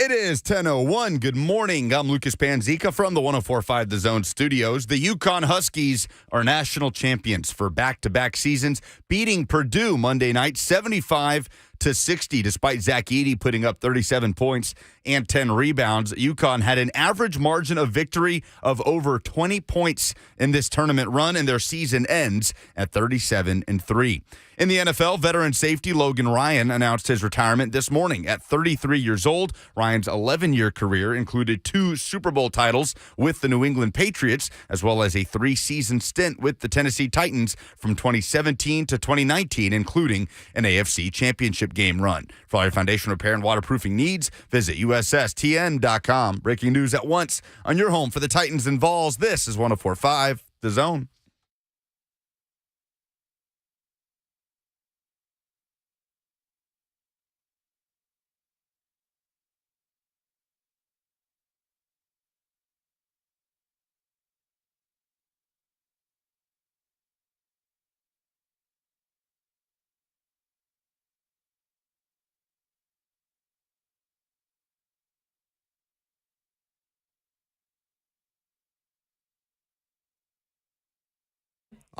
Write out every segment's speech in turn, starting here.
It is 10:01. Good morning. I'm Lucas Panzica from the 104.5 The Zone studios. The UConn Huskies are national champions for back-to-back seasons, beating Purdue Monday night 75-60. Despite Zach Edey putting up 37 points and 10 rebounds, UConn had an average margin of victory of over 20 points in this tournament run, and their season ends at 37-3. In the NFL, veteran safety Logan Ryan announced his retirement this morning at 33 years old. Ryan's 11-year career included 2 Super Bowl titles with the New England Patriots, as well as a 3-season stint with the Tennessee Titans from 2017 to 2019, including an AFC Championship game run. For all your foundation repair and waterproofing needs, visit USSTN.com. Breaking news at once on your home for the Titans and Vols. This is 104.5 The Zone.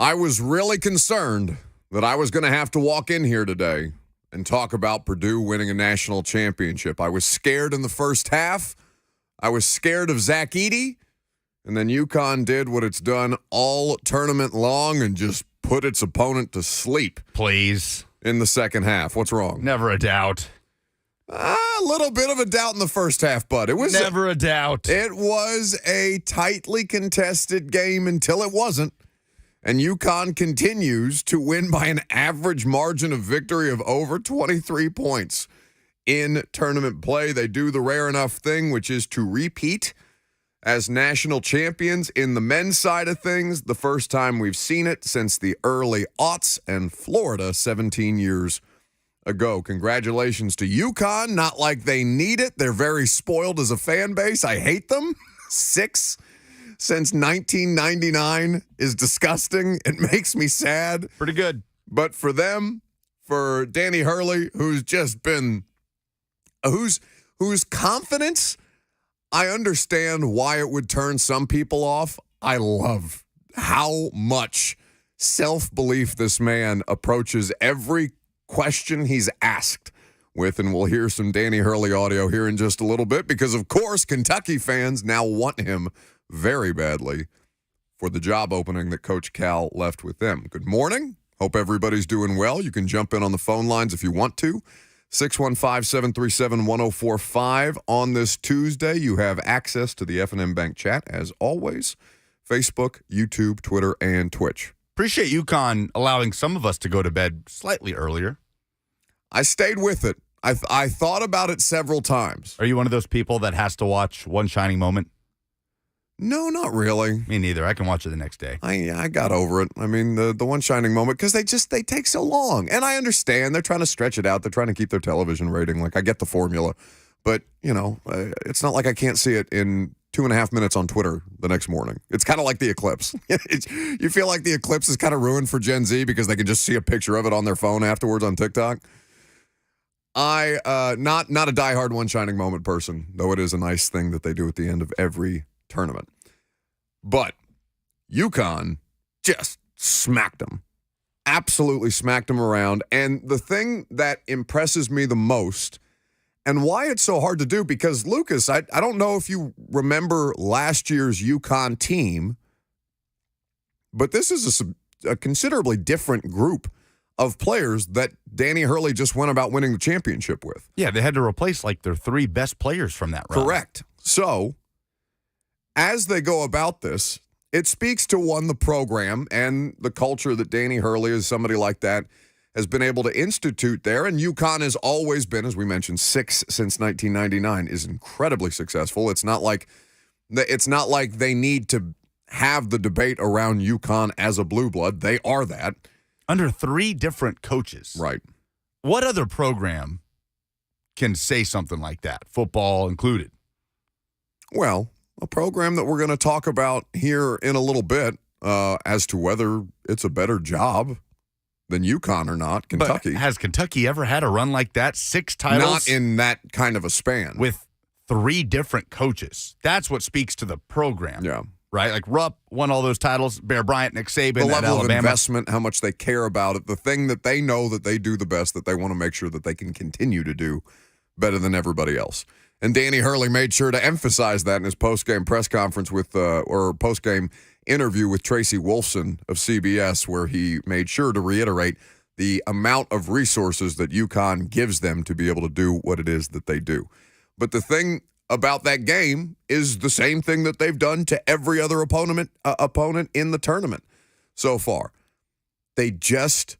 I was really concerned that I was going to have to walk in here today and talk about Purdue winning a national championship. I was scared in the first half. I was scared of Zach Edey. And then UConn did what it's done all tournament long and just put its opponent to sleep. Please. In the second half. What's wrong? Never a doubt. A little bit of a doubt in the first half, but it was never a doubt. It was a tightly contested game until it wasn't. And UConn continues to win by an average margin of victory of over 23 points in tournament play. They do the rare enough thing, which is to repeat as national champions in the men's side of things. The first time we've seen it since the early aughts and Florida 17 years ago. Congratulations to UConn. Not like they need it. They're very spoiled as a fan base. I hate them. 6 since 1999 is disgusting. It makes me sad. Pretty good. But for them, for Danny Hurley, who's just been, whose confidence, I understand why it would turn some people off. I love how much self-belief this man approaches every question he's asked with, and we'll hear some Danny Hurley audio here in just a little bit because, of course, Kentucky fans now want him very badly for the job opening that Coach Cal left with them. Good morning. Hope everybody's doing well. You can jump in on the phone lines if you want to. 615-737-1045. On this Tuesday, you have access to the F&M Bank chat, as always. Facebook, YouTube, Twitter, and Twitch. Appreciate UConn allowing some of us to go to bed slightly earlier. I stayed with it. I thought about it several times. Are you one of those people that has to watch One Shining Moment? No, not really. Me neither. I can watch it the next day. I got over it. I mean, the One Shining Moment, because they take so long. And I understand they're trying to stretch it out. They're trying to keep their television rating. Like, I get the formula. But, you know, it's not like I can't see it in 2.5 minutes on Twitter the next morning. It's kind of like the eclipse. You feel like the eclipse is kind of ruined for Gen Z because they can just see a picture of it on their phone afterwards on TikTok. Not a diehard One Shining Moment person, though it is a nice thing that they do at the end of every tournament. But UConn just smacked them. Absolutely smacked them around. And the thing that impresses me the most, and why it's so hard to do, because, Lucas, I don't know if you remember last year's UConn team, but this is a considerably different group of players that Danny Hurley just went about winning the championship with. Yeah, they had to replace like their 3 best players from that run. Correct. So, as they go about this, it speaks to, one, the program and the culture that Danny Hurley, is somebody like that, has been able to institute there. And UConn has always been, as we mentioned, 6 since 1999, is incredibly successful. It's not like they need to have the debate around UConn as a blue blood. They are that. Under 3 different coaches. Right. What other program can say something like that, football included? Well, a program that we're going to talk about here in a little bit as to whether it's a better job than UConn or not, Kentucky. But has Kentucky ever had a run like that? 6 titles? Not in that kind of a span. With 3 different coaches. That's what speaks to the program. Yeah. Right? Like Rupp won all those titles, Bear Bryant, Nick Saban The at level Alabama. of investment, how much they care about it, the thing that they know that they do the best, that they want to make sure that they can continue to do better than everybody else. And Danny Hurley made sure to emphasize that in his post-game press conference or post-game interview with Tracy Wolfson of CBS, where he made sure to reiterate the amount of resources that UConn gives them to be able to do what it is that they do. But the thing about that game is the same thing that they've done to every other opponent in the tournament so far. They just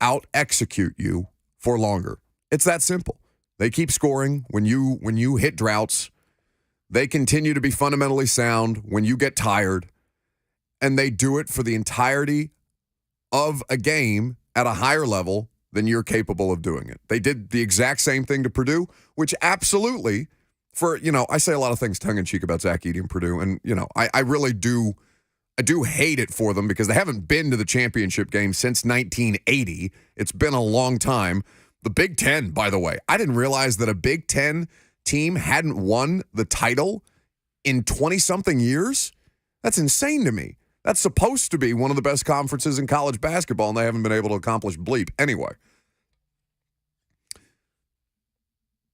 out-execute you for longer. It's that simple. They keep scoring when you hit droughts. They continue to be fundamentally sound when you get tired. And they do it for the entirety of a game at a higher level than you're capable of doing it. They did the exact same thing to Purdue, which absolutely, I say a lot of things tongue-in-cheek about Zach Edey and Purdue, and, I really do hate it for them because they haven't been to the championship game since 1980. It's been a long time. The Big Ten, by the way, I didn't realize that a Big Ten team hadn't won the title in 20-something years. That's insane to me. That's supposed to be one of the best conferences in college basketball, and they haven't been able to accomplish bleep. Anyway,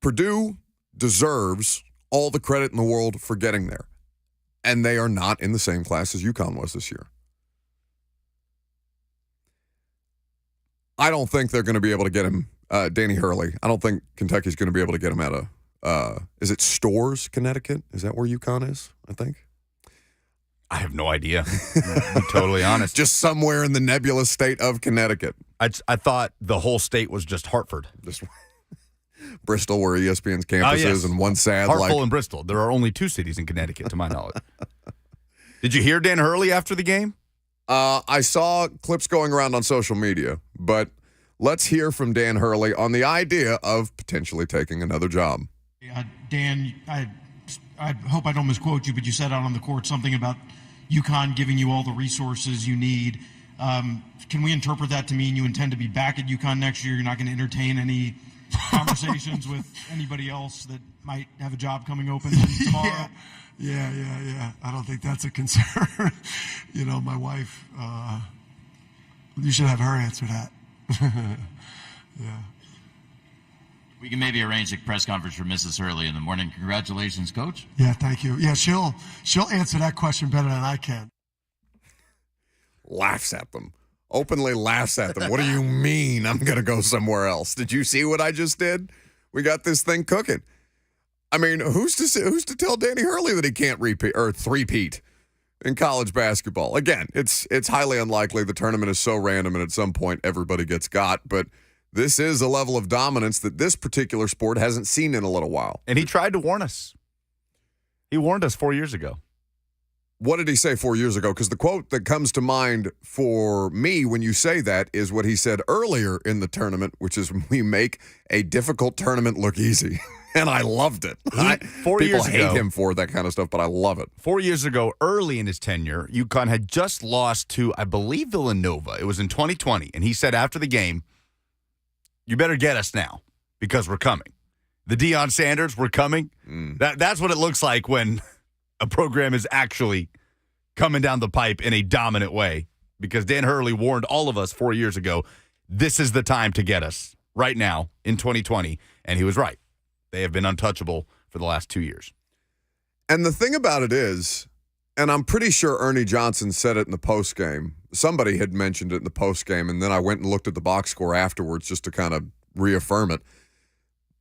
Purdue deserves all the credit in the world for getting there, and they are not in the same class as UConn was this year. I don't think they're going to be able to get him, Danny Hurley. I don't think Kentucky's going to be able to get him out of, is it Storrs, Connecticut? Is that where UConn is, I think? I have no idea. To be totally honest. Just somewhere in the nebulous state of Connecticut. I thought the whole state was just Hartford. Just Bristol, where ESPN's campus is, and one sad Hartford and Bristol. There are only 2 cities in Connecticut, to my knowledge. Did you hear Dan Hurley after the game? I saw clips going around on social media, but let's hear from Dan Hurley on the idea of potentially taking another job. Dan, I hope I don't misquote you, but you said out on the court something about UConn giving you all the resources you need. Can we interpret that to mean you intend to be back at UConn next year? You're not going to entertain any conversations with anybody else that might have a job coming open tomorrow? Yeah. I don't think that's a concern. My wife, you should have her answer that. Yeah. We can maybe arrange a press conference for Mrs. Hurley in the morning. Congratulations, Coach. Yeah, thank you. Yeah, she'll answer that question better than I can. Laughs at them. Openly laughs at them. What do you mean I'm going to go somewhere else? Did you see what I just did? We got this thing cooking. I mean, who's to tell Danny Hurley that he can't repeat or three-peat in college basketball? Again, it's highly unlikely. The tournament is so random, and at some point everybody gets got, but this is a level of dominance that this particular sport hasn't seen in a little while. And he tried to warn us. He warned us 4 years ago. What did he say 4 years ago? Because the quote that comes to mind for me when you say that is what he said earlier in the tournament, which is we make a difficult tournament look easy. And I loved it. 4 years ago, people hate him for that kind of stuff, but I love it. 4 years ago, early in his tenure, UConn had just lost to, I believe, Villanova. It was in 2020. And he said after the game, you better get us now because we're coming. The Deion Sanders, we're coming. That's what it looks like when a program is actually coming down the pipe in a dominant way, because Dan Hurley warned all of us 4 years ago, this is the time to get us right now in 2020. And he was right. They have been untouchable for the last 2 years. And the thing about it is, and I'm pretty sure Ernie Johnson said it in the postgame. Somebody had mentioned it in the postgame, and then I went and looked at the box score afterwards just to kind of reaffirm it.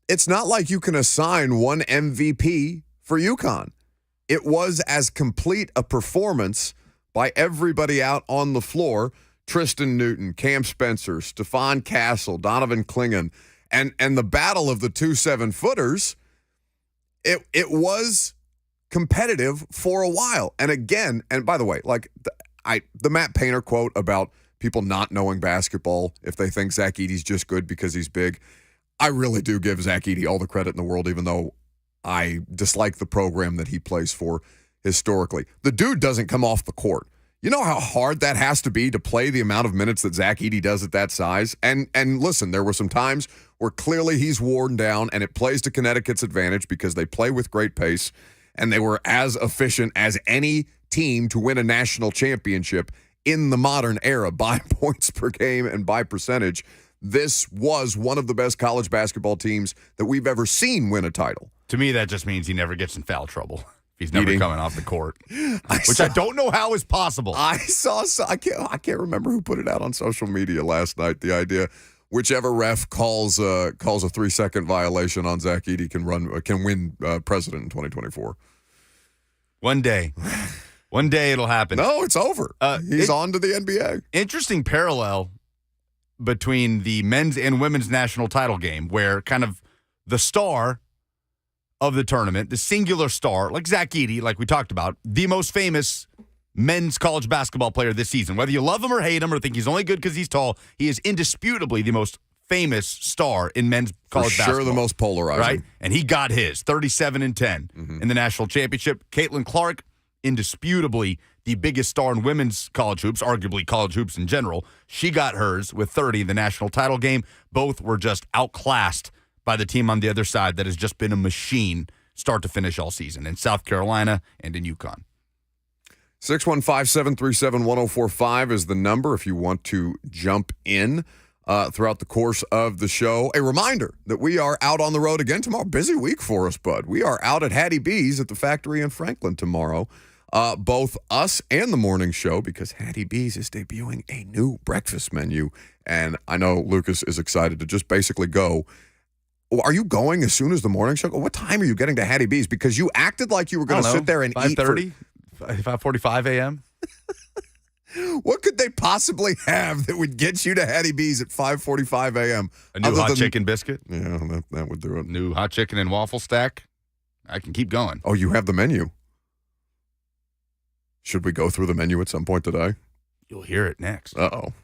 It's not like you can assign one MVP for UConn. It was as complete a performance by everybody out on the floor. Tristan Newton, Cam Spencer, Stephon Castle, Donovan Clingan, and the battle of the 2 7-footers, it was competitive for a while. And again, and by the way, like the Matt Painter quote about people not knowing basketball if they think Zach Edey's just good because he's big, I really do give Zach Edey all the credit in the world, even though I dislike the program that he plays for historically. The dude doesn't come off the court. You know how hard that has to be to play the amount of minutes that Zach Edey does at that size? And listen, there were some times where clearly he's worn down, and it plays to Connecticut's advantage because they play with great pace, and they were as efficient as any team to win a national championship in the modern era by points per game and by percentage. This was one of the best college basketball teams that we've ever seen win a title. To me, that just means he never gets in foul trouble. He's never Edey. coming off the court, I don't know how is possible. I can't remember who put it out on social media last night. The idea, whichever ref calls a 3-second violation on Zach Edey can win president in 2024. One day it'll happen. No, it's over. He's on to the NBA. Interesting parallel between the men's and women's national title game, where kind of the star of the tournament, the singular star, like Zach Edey, like we talked about, the most famous men's college basketball player this season. Whether you love him or hate him or think he's only good because he's tall, he is indisputably the most famous star in men's college basketball. For sure the most polarizing. Right? And he got his 37-10 in the national championship. Caitlin Clark, indisputably the biggest star in women's college hoops, arguably college hoops in general. She got hers with 30 in the national title game. Both were just outclassed by the team on the other side that has just been a machine start to finish all season in South Carolina and in UConn. 615-737-1045 is the number if you want to jump in throughout the course of the show. A reminder that we are out on the road again tomorrow. Busy week for us, bud. We are out at Hattie B's at the factory in Franklin tomorrow. Both us and the morning show, because Hattie B's is debuting a new breakfast menu. And I know Lucas is excited to just basically go. Are you going as soon as the morning show? What time are you getting to Hattie B's? Because you acted like you were going to sit there and eat. 5:30, 5:45 a.m. What could they possibly have that would get you to Hattie B's at 5:45 a.m.? A new hot chicken biscuit. Yeah, that would do it. New hot chicken and waffle stack. I can keep going. Oh, you have the menu. Should we go through the menu at some point today? You'll hear it next. Uh-oh.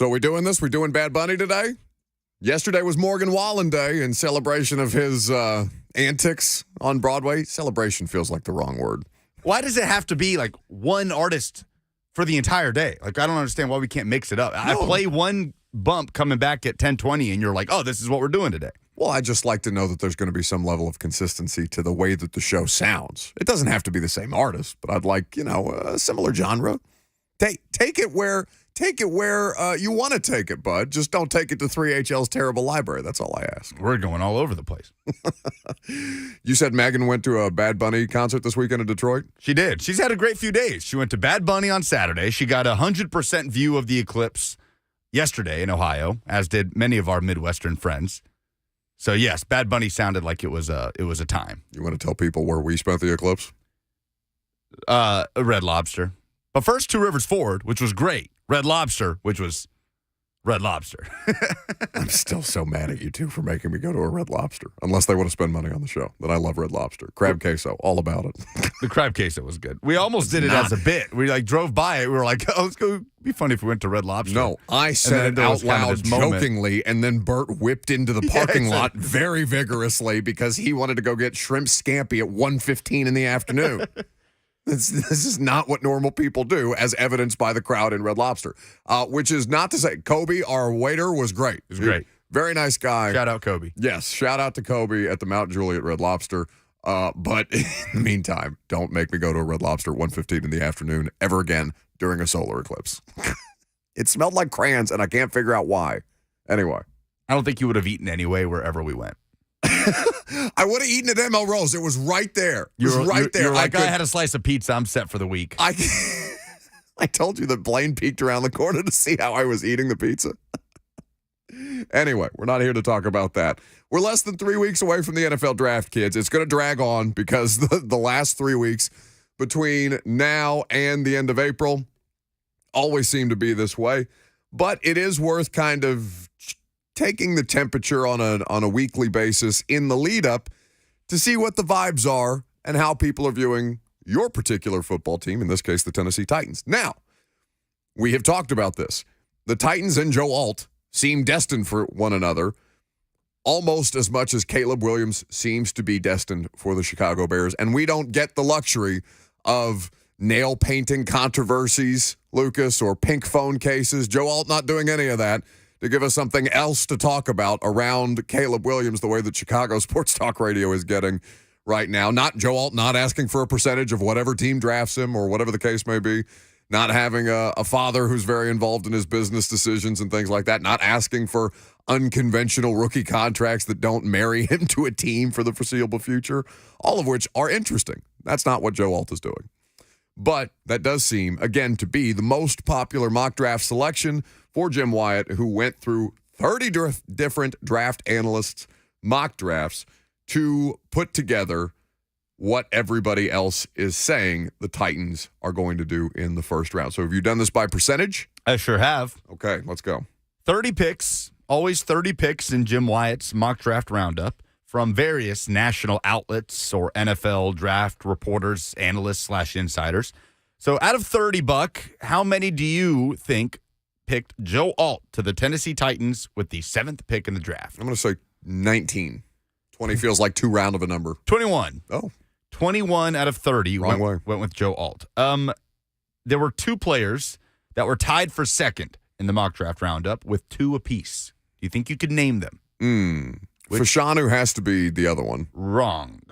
So are we doing this? We're doing Bad Bunny today? Yesterday was Morgan Wallen Day in celebration of his antics on Broadway. Celebration feels like the wrong word. Why does it have to be like one artist for the entire day? Like, I don't understand why we can't mix it up. I play one bump coming back at 10:20 and you're like, oh, this is what we're doing today. Well, I just like to know that there's going to be some level of consistency to the way that the show sounds. It doesn't have to be the same artist, but I'd like, a similar genre. Take it where you want to take it, bud. Just don't take it to 3HL's terrible library. That's all I ask. We're going all over the place. You said Megan went to a Bad Bunny concert this weekend in Detroit? She did. She's had a great few days. She went to Bad Bunny on Saturday. She got a 100% view of the eclipse yesterday in Ohio, as did many of our Midwestern friends. So, yes, Bad Bunny sounded like it was a time. You want to tell people where we spent the eclipse? A Red Lobster. But first, Two Rivers Forward, which was great. Red Lobster, which was Red Lobster. I'm still so mad at you two for making me go to a Red Lobster. Unless they want to spend money on the show. Then I love Red Lobster. Crab queso, all about it. The crab queso was good. We almost did it as a bit. We drove by it. We were like, oh, let's go. It'd be funny if we went to Red Lobster. No, I said it out loud jokingly, and then Bert whipped into the parking lot very vigorously because he wanted to go get shrimp scampi at 1:15 in the afternoon. This is not what normal people do, as evidenced by the crowd in Red Lobster. Which is not to say, Kobe, our waiter, was great. It was great. Very nice guy. Shout out Kobe. Yes, shout out to Kobe at the Mount Juliet Red Lobster. But in the meantime, don't make me go to a Red Lobster at 1:15 in the afternoon ever again during a solar eclipse. It smelled like crayons, and I can't figure out why. Anyway. I don't think you would have eaten anyway wherever we went. I would have eaten at ML Rose. It was right there. It was there. You're like, I had a slice of pizza. I'm set for the week. I told you that Blaine peeked around the corner to see how I was eating the pizza. Anyway, we're not here to talk about that. We're less than 3 weeks away from the NFL draft, kids. It's going to drag on because the last 3 weeks between now and the end of April always seem to be this way. But it is worth kind of taking the temperature on a weekly basis in the lead up to see what the vibes are and how people are viewing your particular football team, in this case, the Tennessee Titans. Now, we have talked about this. The Titans and Joe Alt seem destined for one another almost as much as Caleb Williams seems to be destined for the Chicago Bears, and we don't get the luxury of nail painting controversies, Lucas, or pink phone cases. Joe Alt not doing any of that to give us something else to talk about around Caleb Williams the way that Chicago Sports Talk Radio is getting right now. Not Joe Alt not asking for a percentage of whatever team drafts him or whatever the case may be. Not having a father who's very involved in his business decisions and things like that. Not asking for unconventional rookie contracts that don't marry him to a team for the foreseeable future. All of which are interesting. That's not what Joe Alt is doing. But that does seem, again, to be the most popular mock draft selection for Jim Wyatt, who went through 30 different draft analysts' mock drafts to put together what everybody else is saying the Titans are going to do in the first round. So have you done this by percentage? I sure have. Okay, let's go. 30 picks, always 30 picks in Jim Wyatt's mock draft roundup from various national outlets or NFL draft reporters, analysts / insiders. So out of 30, Buck, how many do you think picked Joe Alt to the Tennessee Titans with the 7th pick in the draft? I'm going to say 19. 20 feels like too round of a number. 21. Oh. 21 out of 30 went with Joe Alt. There were 2 players that were tied for second in the mock draft roundup with 2 apiece. Do you think you could name them? Fashanu has to be the other one. Wrong.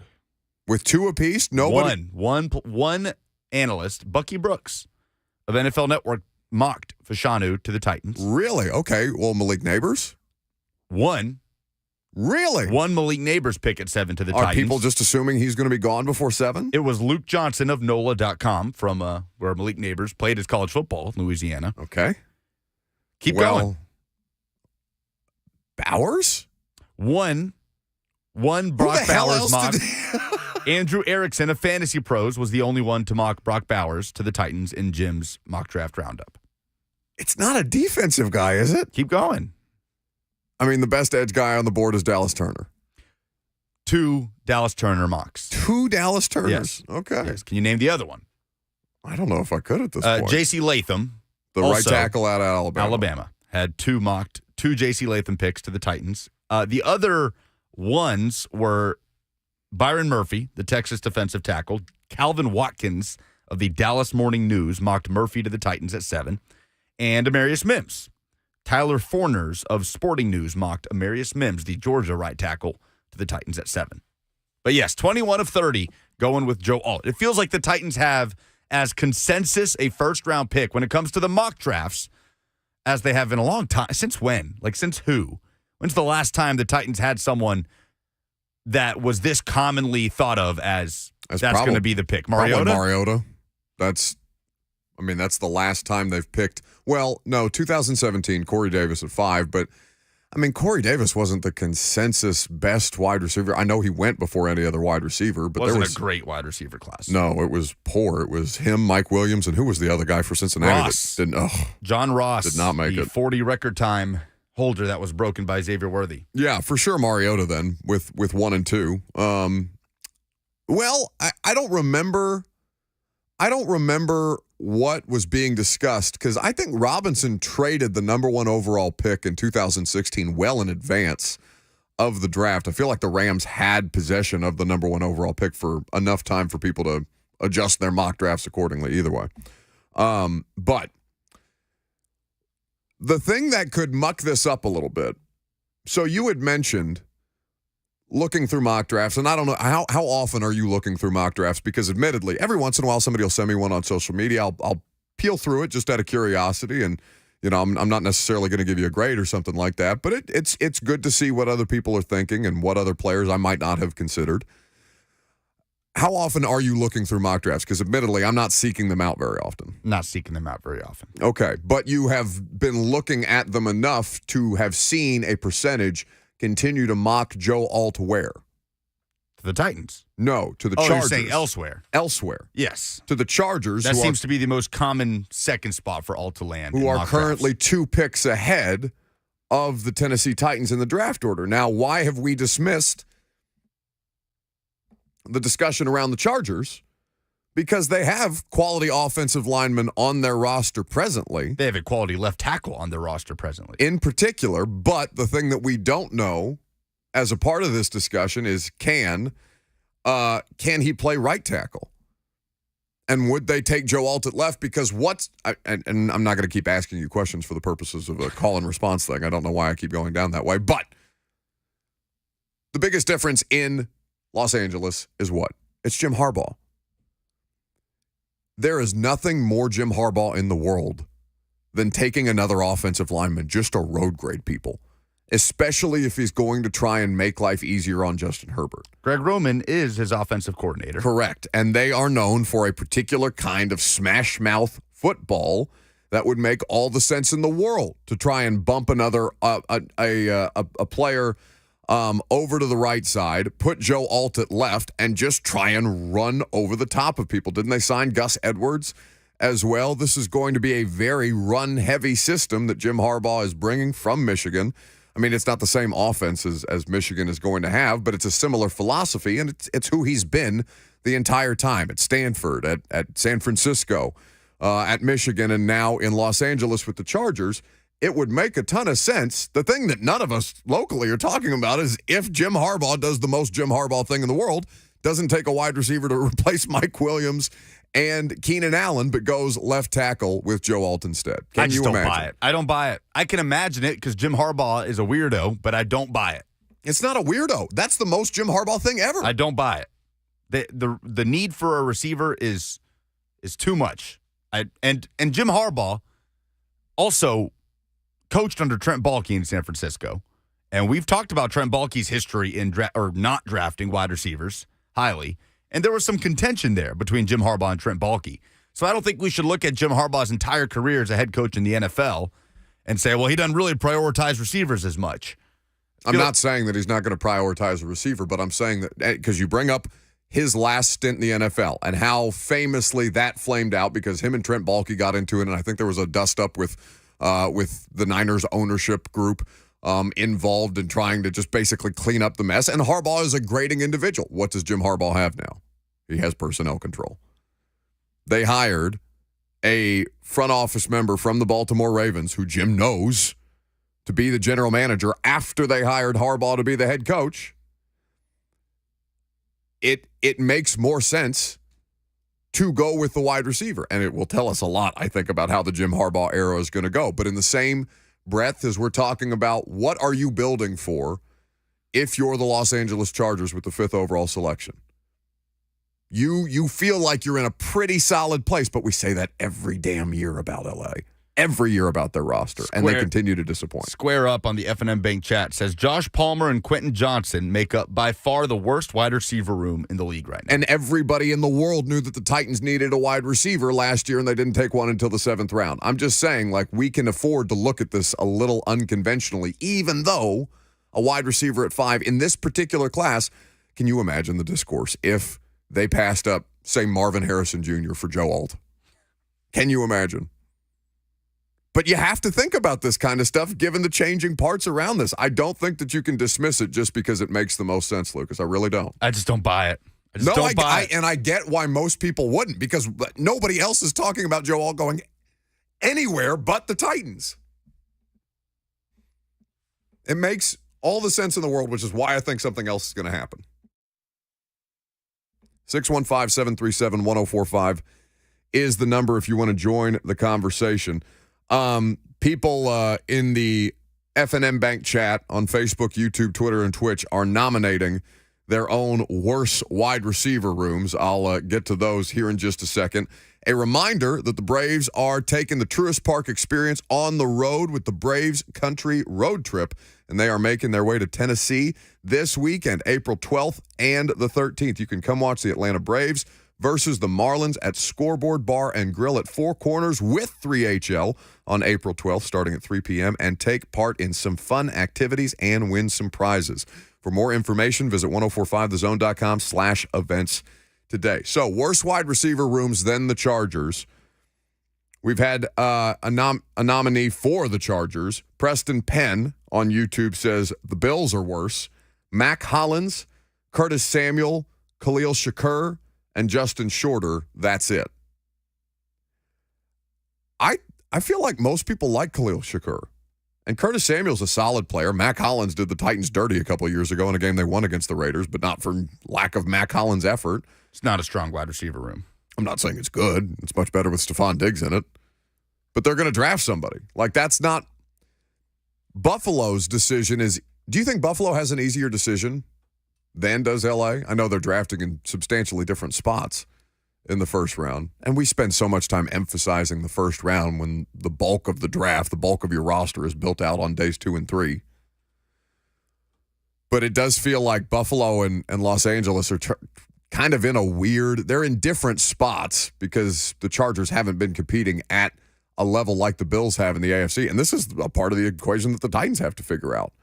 With 2 apiece? Nobody? One analyst, Bucky Brooks of NFL Network, mocked Fashanu to the Titans. Really? Okay. Well, Malik Neighbors? One Malik Neighbors pick at 7 to the Titans. Are people just assuming he's going to be gone before 7? It was Luke Johnson of NOLA.com from where Malik Neighbors played his college football in Louisiana. Okay. Keep going. Bowers? One Brock Bowers mock. Andrew Erickson of Fantasy Pros was the only one to mock Brock Bowers to the Titans in Jim's mock draft roundup. It's not a defensive guy, is it? Keep going. I mean, the best edge guy on the board is Dallas Turner. 2 Dallas Turner mocks. 2 Dallas Turners? Yes. Okay. Yes. Can you name the other one? I don't know if I could at this point. J.C. Latham. The right tackle out of Alabama. had two J.C. Latham picks to the Titans. The other ones were Byron Murphy, the Texas defensive tackle. Calvin Watkins of the Dallas Morning News mocked Murphy to the Titans at 7. And Amarius Mims. Tyler Forners of Sporting News mocked Amarius Mims, the Georgia right tackle, to the Titans at 7. But yes, 21 of 30 going with Joe Alt. It feels like the Titans have, as consensus, a first-round pick when it comes to the mock drafts, as they have in a long time. Since when? Like, since who? When's the last time the Titans had someone that was this commonly thought of as that's going to be the pick? Mariota? Mariota. That's the last time they've picked. Well, no, 2017, Corey Davis at 5. But, Corey Davis wasn't the consensus best wide receiver. I know he went before any other wide receiver. But wasn't a great wide receiver class. No, it was poor. It was him, Mike Williams, and who was the other guy for Cincinnati? Ross. John Ross. Did not make the it. 40 record time holder that was broken by Xavier Worthy. Yeah, for sure Mariota then with 1 and 2. Well, I don't remember what was being discussed because I think Robinson traded the number 1 overall pick in 2016 well in advance of the draft. I feel like the Rams had possession of the number 1 overall pick for enough time for people to adjust their mock drafts accordingly either way. But the thing that could muck this up a little bit, so you had mentioned looking through mock drafts, and I don't know, how often are you looking through mock drafts? Because admittedly, every once in a while somebody will send me one on social media. I'll peel through it just out of curiosity, and I'm not necessarily going to give you a grade or something like that, but it's good to see what other people are thinking and what other players I might not have considered. How often are you looking through mock drafts? Because admittedly, I'm not seeking them out very often. Not seeking them out very often. Okay, but you have been looking at them enough to have seen a percentage continue to mock Joe Alt where? To the Titans. No, to the Chargers. Chargers. You're saying elsewhere. Elsewhere. Yes. To the Chargers. That seems to be the most common second spot for Alt to land. Who are currently 2 picks ahead of the Tennessee Titans in the draft order. Now, why have we dismissed the discussion around the Chargers? Because they have quality offensive linemen on their roster presently. They have a quality left tackle on their roster presently. In particular, but the thing that we don't know as a part of this discussion is can he play right tackle? And would they take Joe Alt at left? Because and I'm not going to keep asking you questions for the purposes of a call and response thing. I don't know why I keep going down that way. But the biggest difference in Los Angeles is what? It's Jim Harbaugh. There is nothing more Jim Harbaugh in the world than taking another offensive lineman just to road grade people, especially if he's going to try and make life easier on Justin Herbert. Greg Roman is his offensive coordinator. Correct. And they are known for a particular kind of smash mouth football that would make all the sense in the world to try and bump another a player over to the right side, put Joe Alt at left, and just try and run over the top of people. Didn't they sign Gus Edwards as well? This is going to be a very run-heavy system that Jim Harbaugh is bringing from Michigan. It's not the same offense as Michigan is going to have, but it's a similar philosophy, and it's who he's been the entire time at Stanford, at San Francisco, at Michigan, and now in Los Angeles with the Chargers. It would make a ton of sense. The thing that none of us locally are talking about is if Jim Harbaugh does the most Jim Harbaugh thing in the world, doesn't take a wide receiver to replace Mike Williams and Keenan Allen, but goes left tackle with Joe Alt instead. I just don't buy it. I don't buy it. I can imagine it because Jim Harbaugh is a weirdo, but I don't buy it. It's not a weirdo. That's the most Jim Harbaugh thing ever. I don't buy it. The need for a receiver is too much. And Jim Harbaugh also coached under Trent Baalke in San Francisco. And we've talked about Trent Baalke's history in not drafting wide receivers highly. And there was some contention there between Jim Harbaugh and Trent Baalke. So I don't think we should look at Jim Harbaugh's entire career as a head coach in the NFL and say, well, he doesn't really prioritize receivers as much. I'm not saying that he's not going to prioritize a receiver, but I'm saying that because you bring up his last stint in the NFL and how famously that flamed out because him and Trent Baalke got into it, and I think there was a dust-up with the Niners ownership group involved in trying to just basically clean up the mess. And Harbaugh is a grading individual. What does Jim Harbaugh have now? He has personnel control. They hired a front office member from the Baltimore Ravens who Jim knows to be the general manager after they hired Harbaugh to be the head coach, it makes more sense to go with the wide receiver. And it will tell us a lot, I think, about how the Jim Harbaugh era is going to go. But in the same breath as we're talking about what are you building for if you're the Los Angeles Chargers with the 5th overall selection, you feel like you're in a pretty solid place, but we say that every damn year about LA. Every year about their roster, and they continue to disappoint. Square Up on the F&M Bank chat says Josh Palmer and Quentin Johnson make up by far the worst wide receiver room in the league right now. And everybody in the world knew that the Titans needed a wide receiver last year, and they didn't take one until the 7th round. I'm just saying, like, we can afford to look at this a little unconventionally, even though a wide receiver at 5 in this particular class, can you imagine the discourse if they passed up, say, Marvin Harrison Jr. for Joe Alt? Can you imagine? But you have to think about this kind of stuff given the changing parts around this. I don't think that you can dismiss it just because it makes the most sense, Lucas. I really don't. I just don't buy it. Don't buy it. And I get why most people wouldn't, because nobody else is talking about Joe Alt going anywhere but the Titans. It makes all the sense in the world, which is why I think something else is going to happen. 615-737-1045 is the number if you want to join the conversation. People in the F&M Bank chat on Facebook, YouTube, Twitter, and Twitch are nominating their own worst wide receiver rooms. I'll get to those here in just a second. A reminder that the Braves are taking the Truist Park experience on the road with the Braves Country Road Trip, and they are making their way to Tennessee this weekend, April 12th and the 13th. You can come watch the Atlanta Braves versus the Marlins at Scoreboard Bar and Grill at Four Corners with 3HL on April 12th, starting at 3 p.m., and take part in some fun activities and win some prizes. For more information, visit 1045thezone.com/events today. So, worse wide receiver rooms than the Chargers. We've had a nominee for the Chargers. Preston Penn on YouTube says the Bills are worse. Mac Hollins, Curtis Samuel, Khalil Shakur, and Justin Shorter, that's it. I feel like most people like Khalil Shakur. And Curtis Samuel's a solid player. Mac Hollins did the Titans dirty a couple of years ago in a game they won against the Raiders, but not for lack of Mac Hollins' effort. It's not a strong wide receiver room. I'm not saying it's good. It's much better with Stephon Diggs in it. But they're going to draft somebody. Like, that's not... Buffalo's decision is... Do you think Buffalo has an easier decision than does L.A.? I know they're drafting in substantially different spots in the first round. And we spend so much time emphasizing the first round when the bulk of the draft, the bulk of your roster is built out on days 2 and 3. But it does feel like Buffalo and Los Angeles are kind of in a weird... They're in different spots because the Chargers haven't been competing at a level like the Bills have in the AFC. And this is a part of the equation that the Titans have to figure out.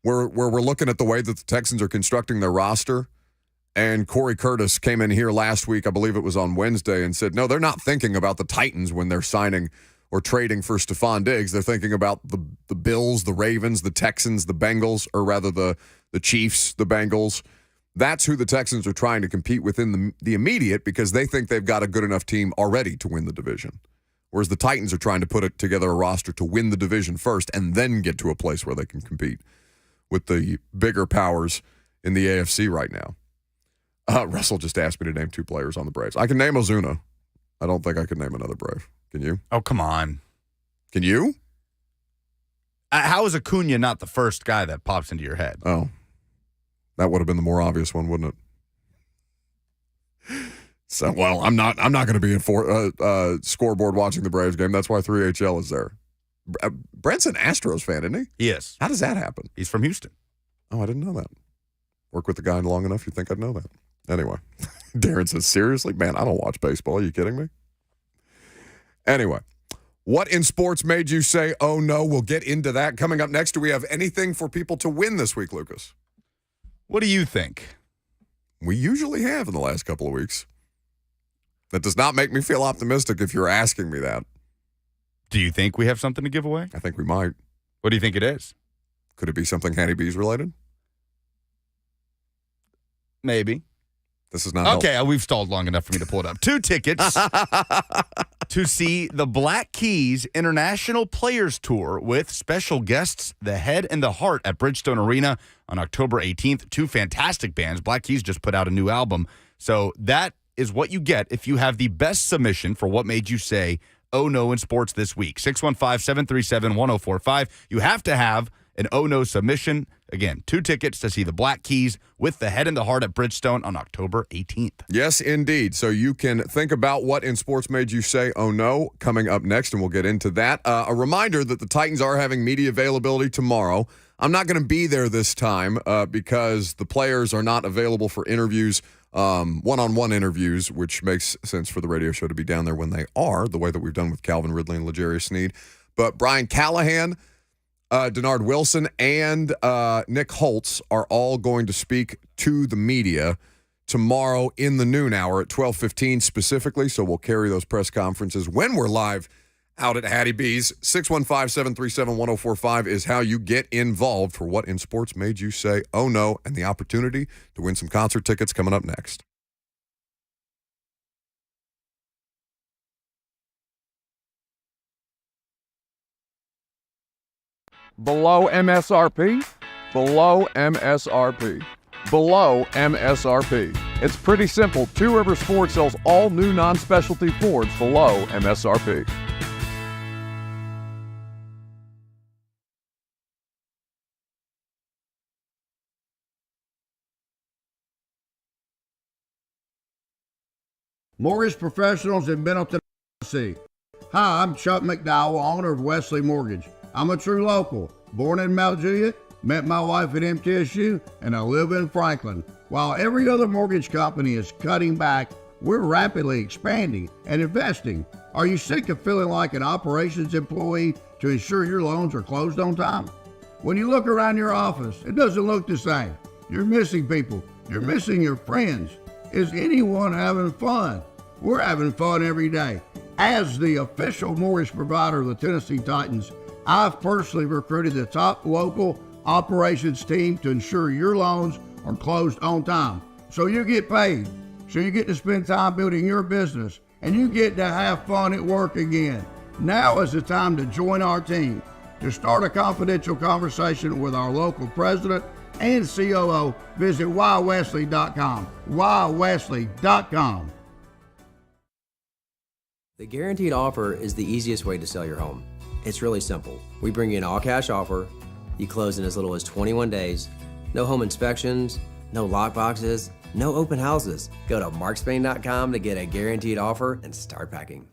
Where we're looking at the way that the Texans are constructing their roster, and Corey Curtis came in here last week, I believe it was on Wednesday, and said, no, they're not thinking about the Titans when they're signing or trading for Stephon Diggs. They're thinking about the Bills, the Ravens, the Texans, the Bengals, or rather the Chiefs, the Bengals. That's who the Texans are trying to compete with in the immediate because they think they've got a good enough team already to win the division. Whereas the Titans are trying to put together a roster to win the division first and then get to a place where they can compete with the bigger powers in the AFC right now. Russell just asked me to name 2 players on the Braves. I can name Ozuna. I don't think I can name another Brave. Can you? Oh, come on. Can you? How is Acuna not the first guy that pops into your head? Oh, that would have been the more obvious one, wouldn't it? So, well, I'm not going to be in scoreboard watching the Braves game. That's why 3HL is there. Brent's an Astros fan, isn't he? He is. How does that happen? He's from Houston. Oh, I didn't know that. Work with the guy long enough, you'd think I'd know that. Anyway, Darren says, seriously? Man, I don't watch baseball. Are you kidding me? Anyway, what in sports made you say, oh, no? We'll get into that. Coming up next, do we have anything for people to win this week, Lucas? What do you think? We usually have in the last couple of weeks. That does not make me feel optimistic if you're asking me that. Do you think we have something to give away? I think we might. What do you think it is? Could it be something Hattie B's related? Maybe. This is not helpful. Okay, we've stalled long enough for me to pull it up. 2 tickets to see the Black Keys International Players Tour with special guests, The Head and the Heart at Bridgestone Arena on October 18th. 2 fantastic bands. Black Keys just put out a new album. So that is what you get if you have the best submission for what made you say, oh no, in sports this week. 615-737-1045. You have to have an oh no submission. Again, 2 tickets to see the Black Keys with The Head and the Heart at Bridgestone on October 18th. Yes, indeed. So you can think about what in sports made you say, oh no, coming up next, and we'll get into that. A reminder that the Titans are having media availability tomorrow. I'm not going to be there this time because the players are not available for interviews, one-on-one interviews, which makes sense for the radio show to be down there when they are, the way that we've done with Calvin Ridley and L'Jarius Sneed. But Brian Callahan, Denard Wilson, and Nick Holtz are all going to speak to the media tomorrow in the noon hour at 12:15 specifically. So we'll carry those press conferences when we're live out at Hattie B's. 615-737-1045 is how you get involved for what in sports made you say, oh no, and the opportunity to win some concert tickets coming up next. Below MSRP? Below MSRP. Below MSRP. It's pretty simple. Two Rivers Ford sells all new non-specialty Fords below MSRP. Mortgage professionals in Middleton, Tennessee. Hi, I'm Chuck McDowell, owner of Wesley Mortgage. I'm a true local, born in Mount Juliet, met my wife at MTSU, and I live in Franklin. While every other mortgage company is cutting back, we're rapidly expanding and investing. Are you sick of feeling like an operations employee to ensure your loans are closed on time? When you look around your office, it doesn't look the same. You're missing people. You're missing your friends. Is anyone having fun? We're having fun every day. As the official mortgage provider of the Tennessee Titans, I've personally recruited the top local operations team to ensure your loans are closed on time. So you get paid. So you get to spend time building your business, and you get to have fun at work again. Now is the time to join our team. To start a confidential conversation with our local president and COO, visit whywesley.com. whywesley.com. The guaranteed offer is the easiest way to sell your home. It's really simple. We bring you an all-cash offer. You close in as little as 21 days. No home inspections, no lock boxes, no open houses. Go to markspain.com to get a guaranteed offer and start packing.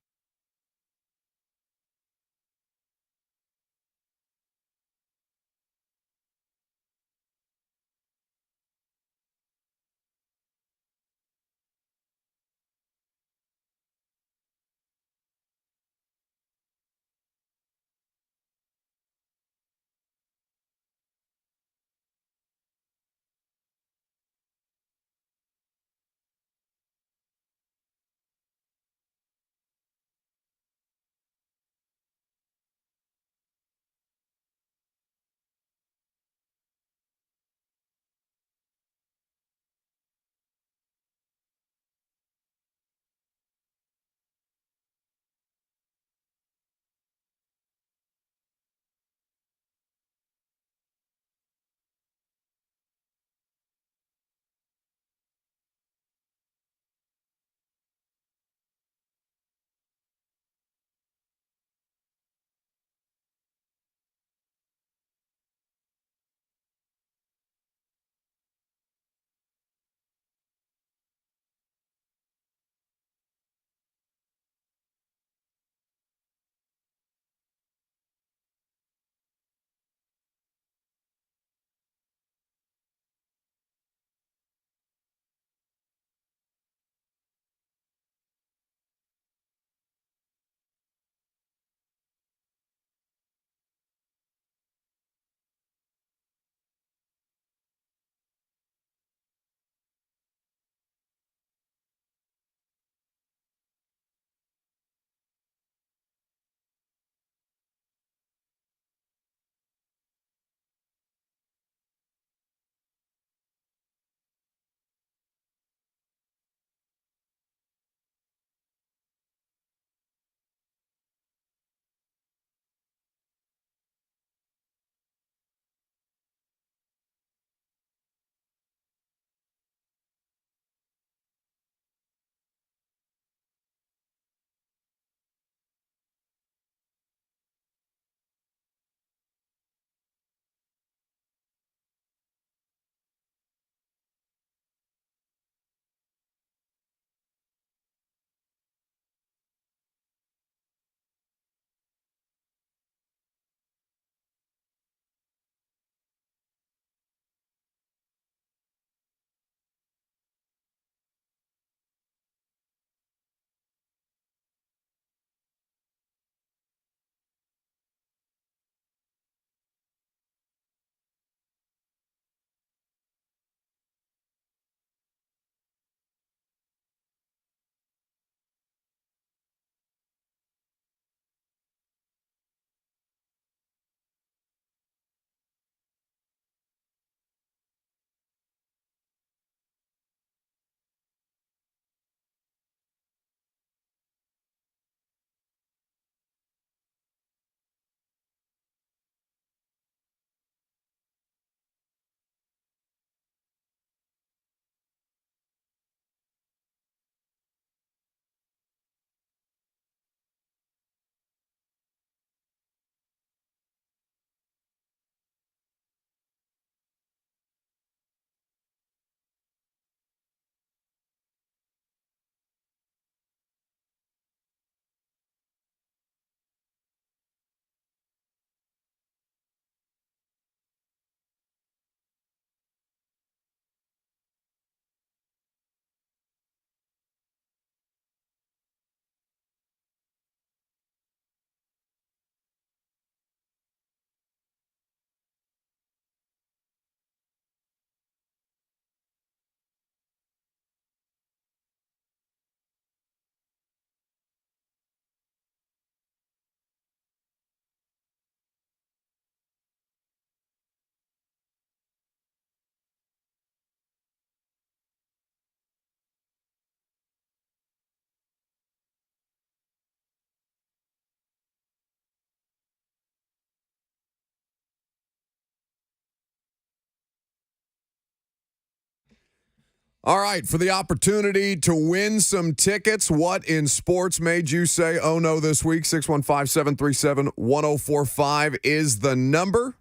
All right, for the opportunity to win some tickets, what in sports made you say, oh no, this week? 615-737-1045 is the number.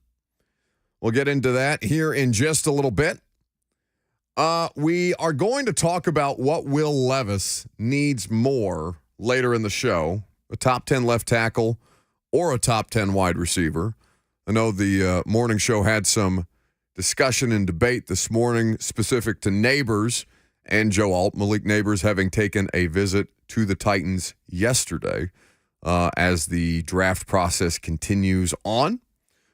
We'll get into that here in just a little bit. We are going to talk about what Will Levis needs more later in the show, a top 10 left tackle or a top 10 wide receiver. I know the morning show had some discussion and debate this morning specific to Neighbors and Joe Alt. Malik Neighbors having taken a visit to the Titans yesterday as the draft process continues on.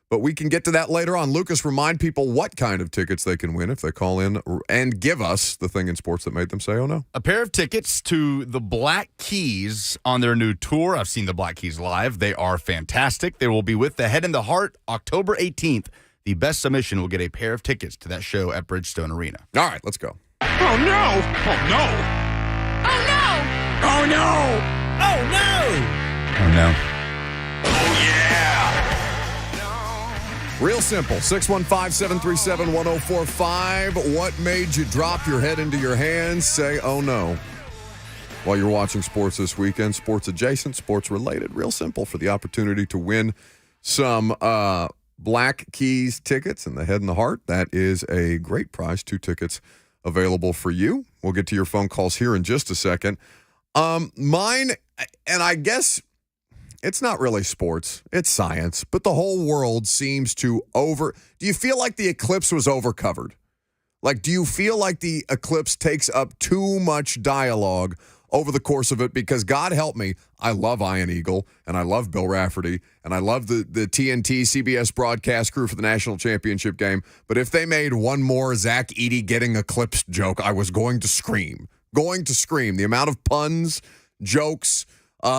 But we can get to that later on. Lucas, remind people what kind of tickets they can win if they call in and give us the thing in sports that made them say, oh, no. A pair of tickets to the Black Keys on their new tour. I've seen the Black Keys live. They are fantastic. They will be with the Head and the Heart October 18th. The best submission will get a pair of tickets to that show at Bridgestone Arena. All right, let's go. Oh, no! Oh, no! Oh, no! Oh, no! Oh, no! Oh, no. Real simple, 615-737-1045. What made you drop your head into your hands? Say, oh no. While you're watching sports this weekend, sports adjacent, sports related, real simple for the opportunity to win some Black Keys tickets in the Head and the Heart. That is a great prize, 2 tickets available for you. We'll get to your phone calls here in just a second. Mine, and I guess it's not really sports, it's science, but the whole world seems to do you feel like the eclipse was overcovered? Like, do you feel like the eclipse takes up too much dialogue over the course of it? Because God help me, I love Ian Eagle, and I love Bill Rafferty, and I love the TNT CBS broadcast crew for the national championship game, but if they made one more Zach Edey getting eclipsed joke, I was going to scream. The amount of puns, jokes,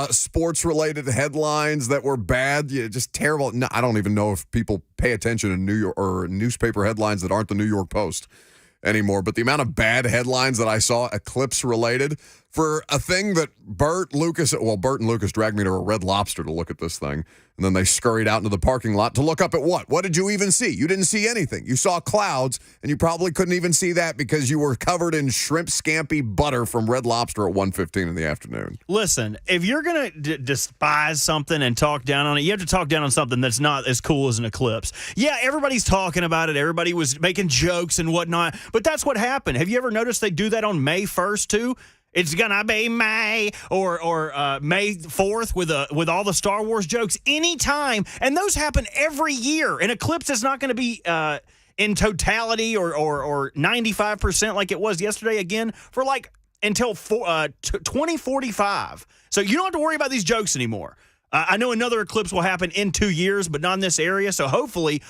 sports-related headlines that were bad, just terrible. No, I don't even know if people pay attention to New York or newspaper headlines that aren't the New York Post anymore. But the amount of bad headlines that I saw eclipse-related for a thing that Bert and Lucas dragged me to a Red Lobster to look at this thing, and then they scurried out into the parking lot to look up at what? What did you even see? You didn't see anything. You saw clouds, and you probably couldn't even see that because you were covered in shrimp scampi butter from Red Lobster at 1:15 in the afternoon. Listen, if you're going to despise something and talk down on it, you have to talk down on something that's not as cool as an eclipse. Yeah, everybody's talking about it. Everybody was making jokes and whatnot, but that's what happened. Have you ever noticed they do that on May 1st, too? It's gonna be May or May 4th with all the Star Wars jokes anytime, and those happen every year. An eclipse is not going to be in totality or 95% like it was yesterday again for like until 2045. So you don't have to worry about these jokes anymore. I know another eclipse will happen in 2 years, but not in this area. So hopefully,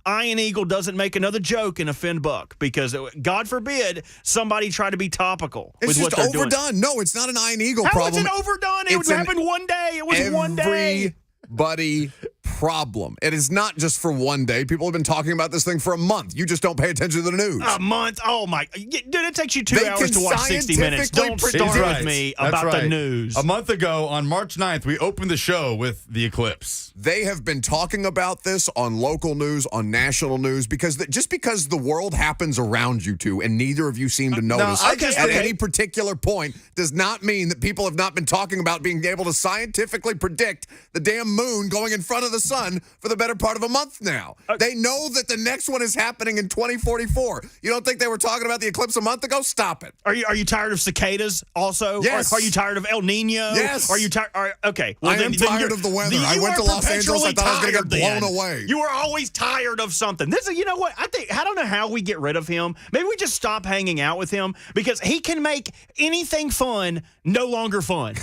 Ian Eagle doesn't make another joke and offend Buck, because God forbid somebody try to be topical with what they're doing. It's just overdone. No, it's not an Ian Eagle problem. How is it overdone? It happened one day. It was one day. Everybody problem. It is not just for one day. People have been talking about this thing for a month. You just don't pay attention to the news. A month? Oh, my. Dude, it takes you 2 hours to watch 60 Minutes. Don't start with me about the news. A month ago, on March 9th, we opened the show with the eclipse. They have been talking about this on local news, on national news, because just because the world happens around you two and neither of you seem to notice at any particular point does not mean that people have not been talking about being able to scientifically predict the damn moon going in front of the sun for the better part of a month now. They know that the next one is happening in 2044. You don't think they were talking about the eclipse a month ago? Stop it. Are you tired of cicadas also? Yes. Are you tired of El Nino? Yes. Are you tired? Okay. Well, I am tired of the weather. I went to Los Angeles. I thought I was going to get blown away. You were always tired of something. You know what? I don't know how we get rid of him. Maybe we just stop hanging out with him, because he can make anything fun no longer fun.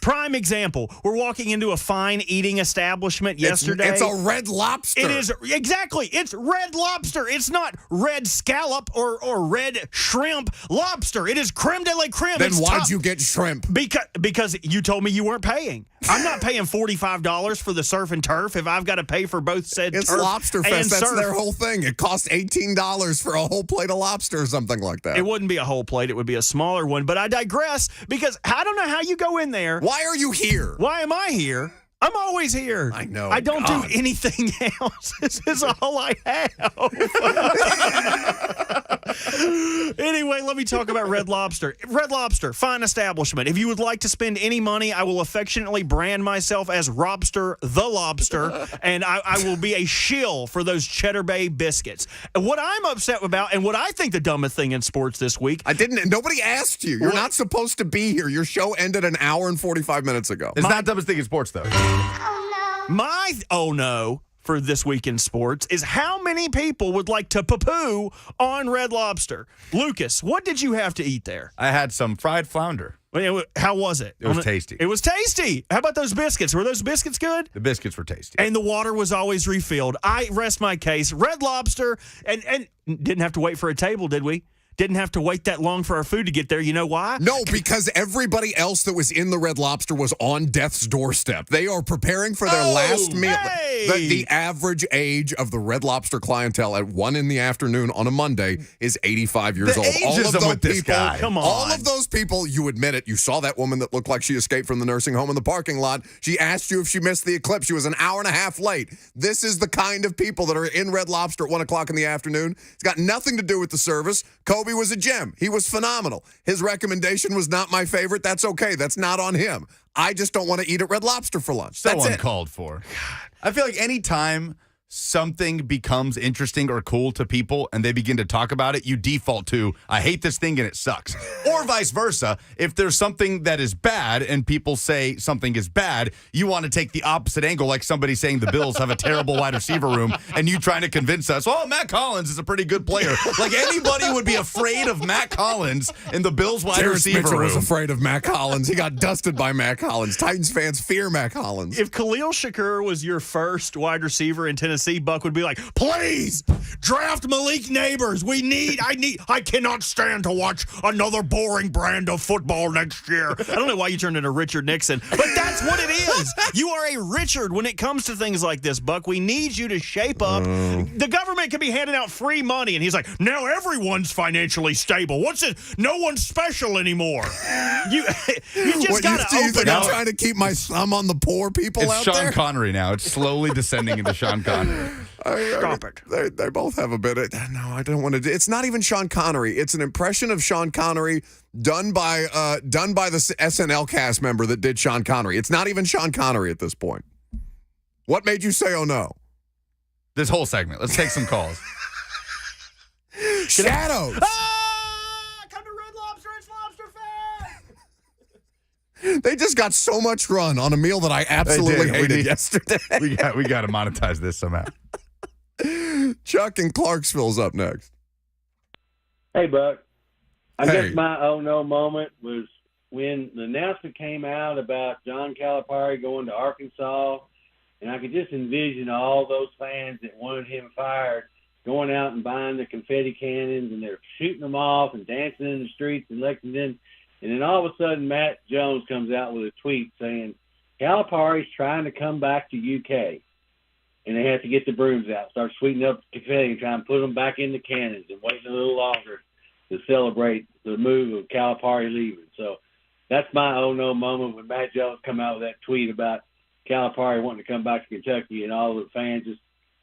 Prime example. We're walking into a fine eating establishment yesterday. It's a Red Lobster. It is, exactly. It's Red Lobster. It's not red scallop or red shrimp lobster. It is creme de la creme. Then why'd you get shrimp? Because you told me you weren't paying. I'm not paying $45 for the surf and turf if I've got to pay for both said it's turf Lobster Fest. and That's surf. their whole thing. It costs $18 for a whole plate of lobster or something like that. It wouldn't be a whole plate. It would be a smaller one. But I digress, because I don't know how you go in there. Why are you here? Why am I here? I'm always here. I know. I don't do anything else. This is all I have. let me talk about Red Lobster. Red Lobster, fine establishment. If you would like to spend any money, I will affectionately brand myself as Robster the Lobster, and I will be a shill for those Cheddar Bay biscuits. What I'm upset about, and what I think the dumbest thing in sports this week. Nobody asked you. You're not supposed to be here. Your show ended an hour and 45 minutes ago. It's not the dumbest thing in sports, though. My oh no for this week in sports is how many people would like to poo on Red Lobster. Lucas, what did you have to eat there? I had some fried flounder. How was it? It was tasty. It was tasty. How about those biscuits? Were those biscuits good? The biscuits were tasty. And the water was always refilled. I rest my case. Red Lobster, and didn't have to wait for a table, did we? Didn't have to wait that long for our food to get there. You know why? No, because everybody else that was in the Red Lobster was on death's doorstep. They are preparing for their last meal. Hey! The average age of the Red Lobster clientele at 1 in the afternoon on a Monday is 85 years old. Ageism with this guy. Come on. All of those people, you admit it. You saw that woman that looked like she escaped from the nursing home in the parking lot. She asked you if she missed the eclipse. She was an hour and a half late. This is the kind of people that are in Red Lobster at 1 o'clock in the afternoon. It's got nothing to do with the service. Kobe was a gem. He was phenomenal. His recommendation was not my favorite. That's okay. That's not on him. I just don't want to eat at Red Lobster for lunch. So That's it. uncalled for. I feel like any time something becomes interesting or cool to people and they begin to talk about it, you default to, I hate this thing and it sucks. Or vice versa. If there's something that is bad and people say something is bad, you want to take the opposite angle, like somebody saying the Bills have a terrible wide receiver room and you trying to convince us, oh, Matt Collins is a pretty good player. Like anybody would be afraid of Matt Collins in the Bills wide Terrence receiver Mitchell room. was afraid of Matt Collins. He got dusted by Matt Collins. Titans fans fear Matt Collins. If Khalil Shakur was your first wide receiver in Tennessee, Buck would be like, please draft Malik Neighbors. I cannot stand to watch another boring brand of football next year. I don't know why you turned into Richard Nixon, but that's what it is. You are a Richard when it comes to things like this, Buck. We need you to shape up. The government can be handing out free money, and he's like, now everyone's financially stable. What's it? No one's special anymore. You just got to open I'm up. trying to keep my thumb on the poor people It's out Sean there? Connery now. It's slowly descending into Sean Connery. Stop it. They both have a bit of, no, I don't want to. It's not even Sean Connery. It's an impression of Sean Connery done by the SNL cast member that did Sean Connery. It's not even Sean Connery at this point. What made you say, oh no? This whole segment. Let's take some calls. Shadows. Come to Red Lobster. It's Lobster Fest. They just got so much run on a meal that I absolutely hated yesterday. We got to monetize this somehow. Chuck in Clarksville's up next. Hey, Buck. I Hey. guess my oh no moment was when the announcement came out about John Calipari going to Arkansas, and I could just envision all those fans that wanted him fired going out and buying the confetti cannons, and they're shooting them off and dancing in the streets in Lexington. And then all of a sudden, Matt Jones comes out with a tweet saying, Calipari's trying to come back to UK. And they have to get the brooms out, start sweeping up the confetti and try and put them back in the cannons and waiting a little longer to celebrate the move of Calipari leaving. So that's my oh no moment when Matt Jones come out with that tweet about Calipari wanting to come back to Kentucky, and all the fans just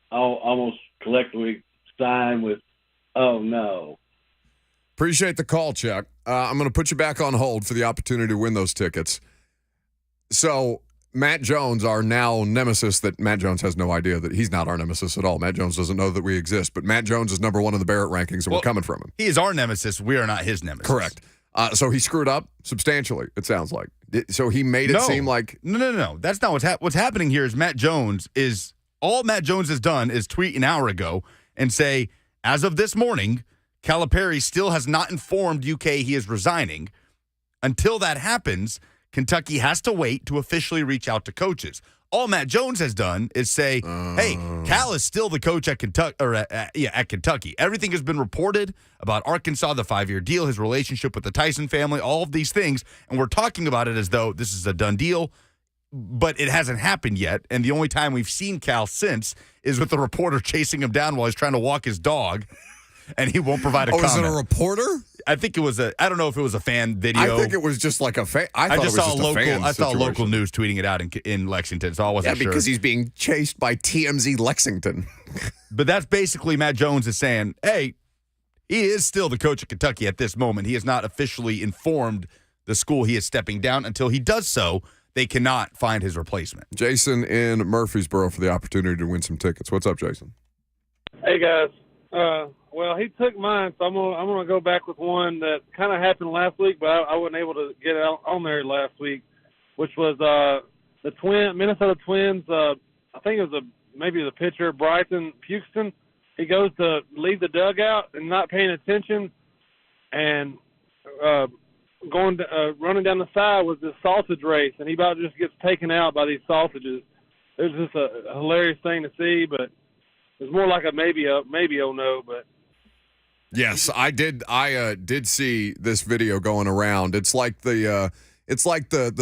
almost collectively sign with oh no. Appreciate the call, Chuck. I'm going to put you back on hold for the opportunity to win those tickets. So Matt Jones, our now nemesis, that Matt Jones has no idea that he's not our nemesis at all. Matt Jones doesn't know that we exist, but Matt Jones is number one in the Barrett rankings, and we're coming from him. He is our nemesis. We are not his nemesis. Correct. So he screwed up substantially, it sounds like. So he made it seem like... No. That's not what's happening here is Matt Jones is... All Matt Jones has done is tweet an hour ago and say, as of this morning, Calipari still has not informed UK he is resigning. Until that happens, Kentucky has to wait to officially reach out to coaches. All Matt Jones has done is say, hey, Cal is still the coach at Kentucky. At Kentucky. Everything has been reported about Arkansas, the 5-year deal, his relationship with the Tyson family, all of these things. And we're talking about it as though this is a done deal, but it hasn't happened yet. And the only time we've seen Cal since is with the reporter chasing him down while he's trying to walk his dog. And he won't provide a comment. is it a reporter? I think it was I don't know if it was a fan video. I think it was just like a fan. I just saw situation. local news tweeting it out in Lexington, so I wasn't sure. because he's being chased by TMZ Lexington. But that's basically Matt Jones is saying, hey, He is still the coach of Kentucky at this moment. He has not officially informed the school he is stepping down. Until he does so, they cannot find his replacement. Jason in Murfreesboro for the opportunity to win some tickets. What's up, Jason? Hey guys. Well, he took mine, so I'm gonna go back with one that kind of happened last week, but I wasn't able to get it on there last week, which was the Minnesota Twins. I think it was maybe the pitcher Bryson Puxton. He goes to leave the dugout and not paying attention, and running down the side was this sausage race, and he about just gets taken out by these sausages. It was just a hilarious thing to see, but it's more like a maybe oh no, but. Yes, I did see this video going around. It's like the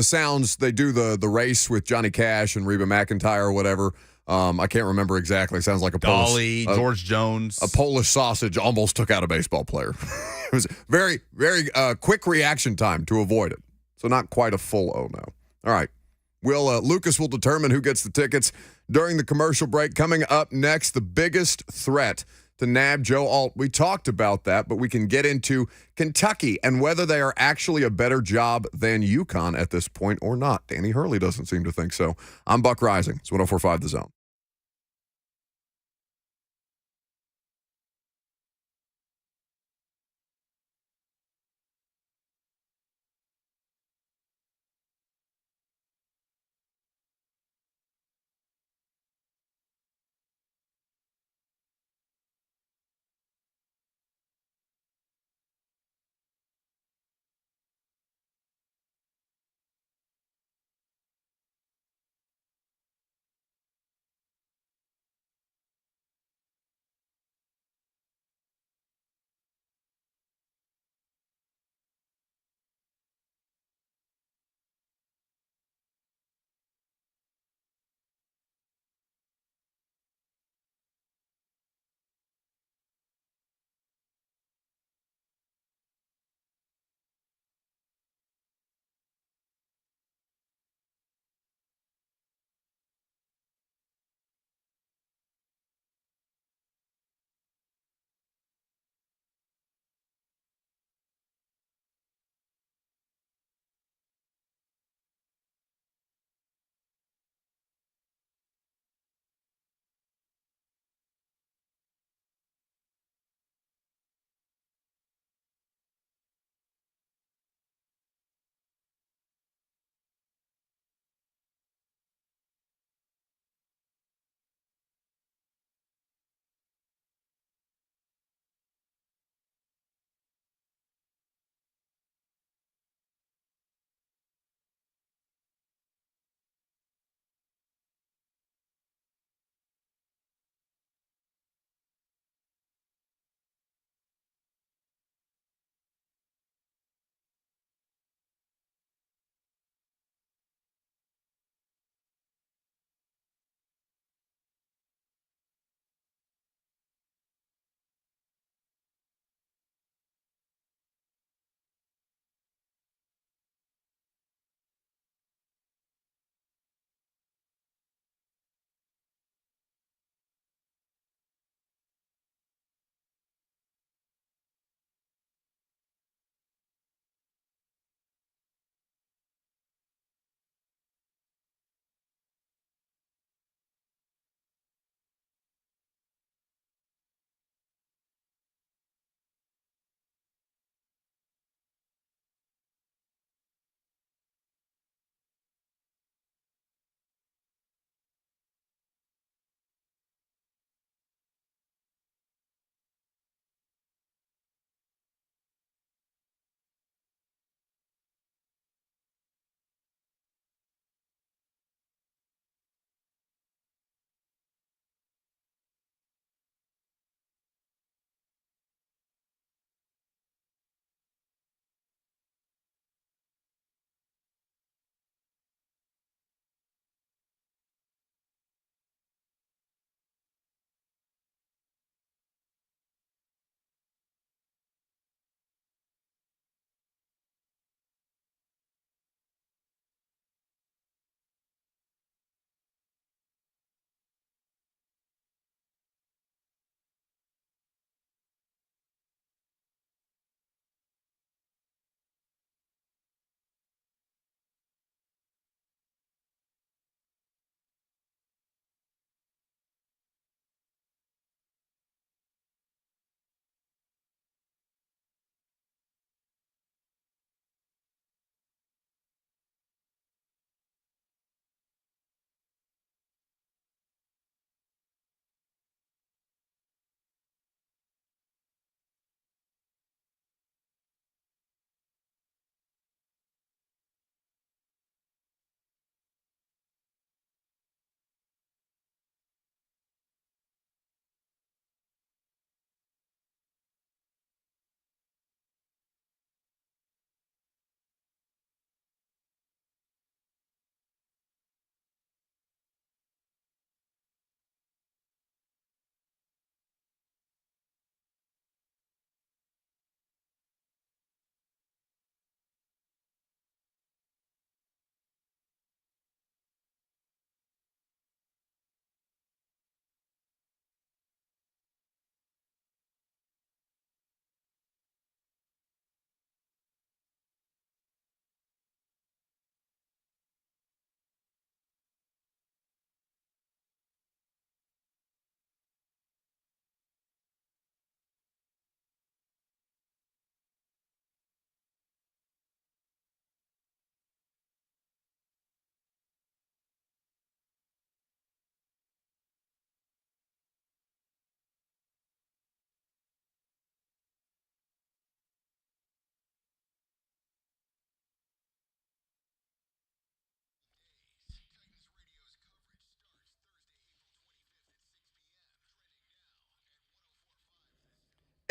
sounds they do the race with Johnny Cash and Reba McEntire or whatever. I can't remember exactly. It sounds like a Dolly, George Jones. A Polish sausage almost took out a baseball player. It was very, very quick reaction time to avoid it. So not quite a full oh no. All right. Lucas will determine who gets the tickets during the commercial break. Coming up next, the biggest threat to nab Joe Alt. We talked about that, but we can get into Kentucky and whether they are actually a better job than UConn at this point or not. Danny Hurley doesn't seem to think so. I'm Buck Rising. It's 104.5 The Zone.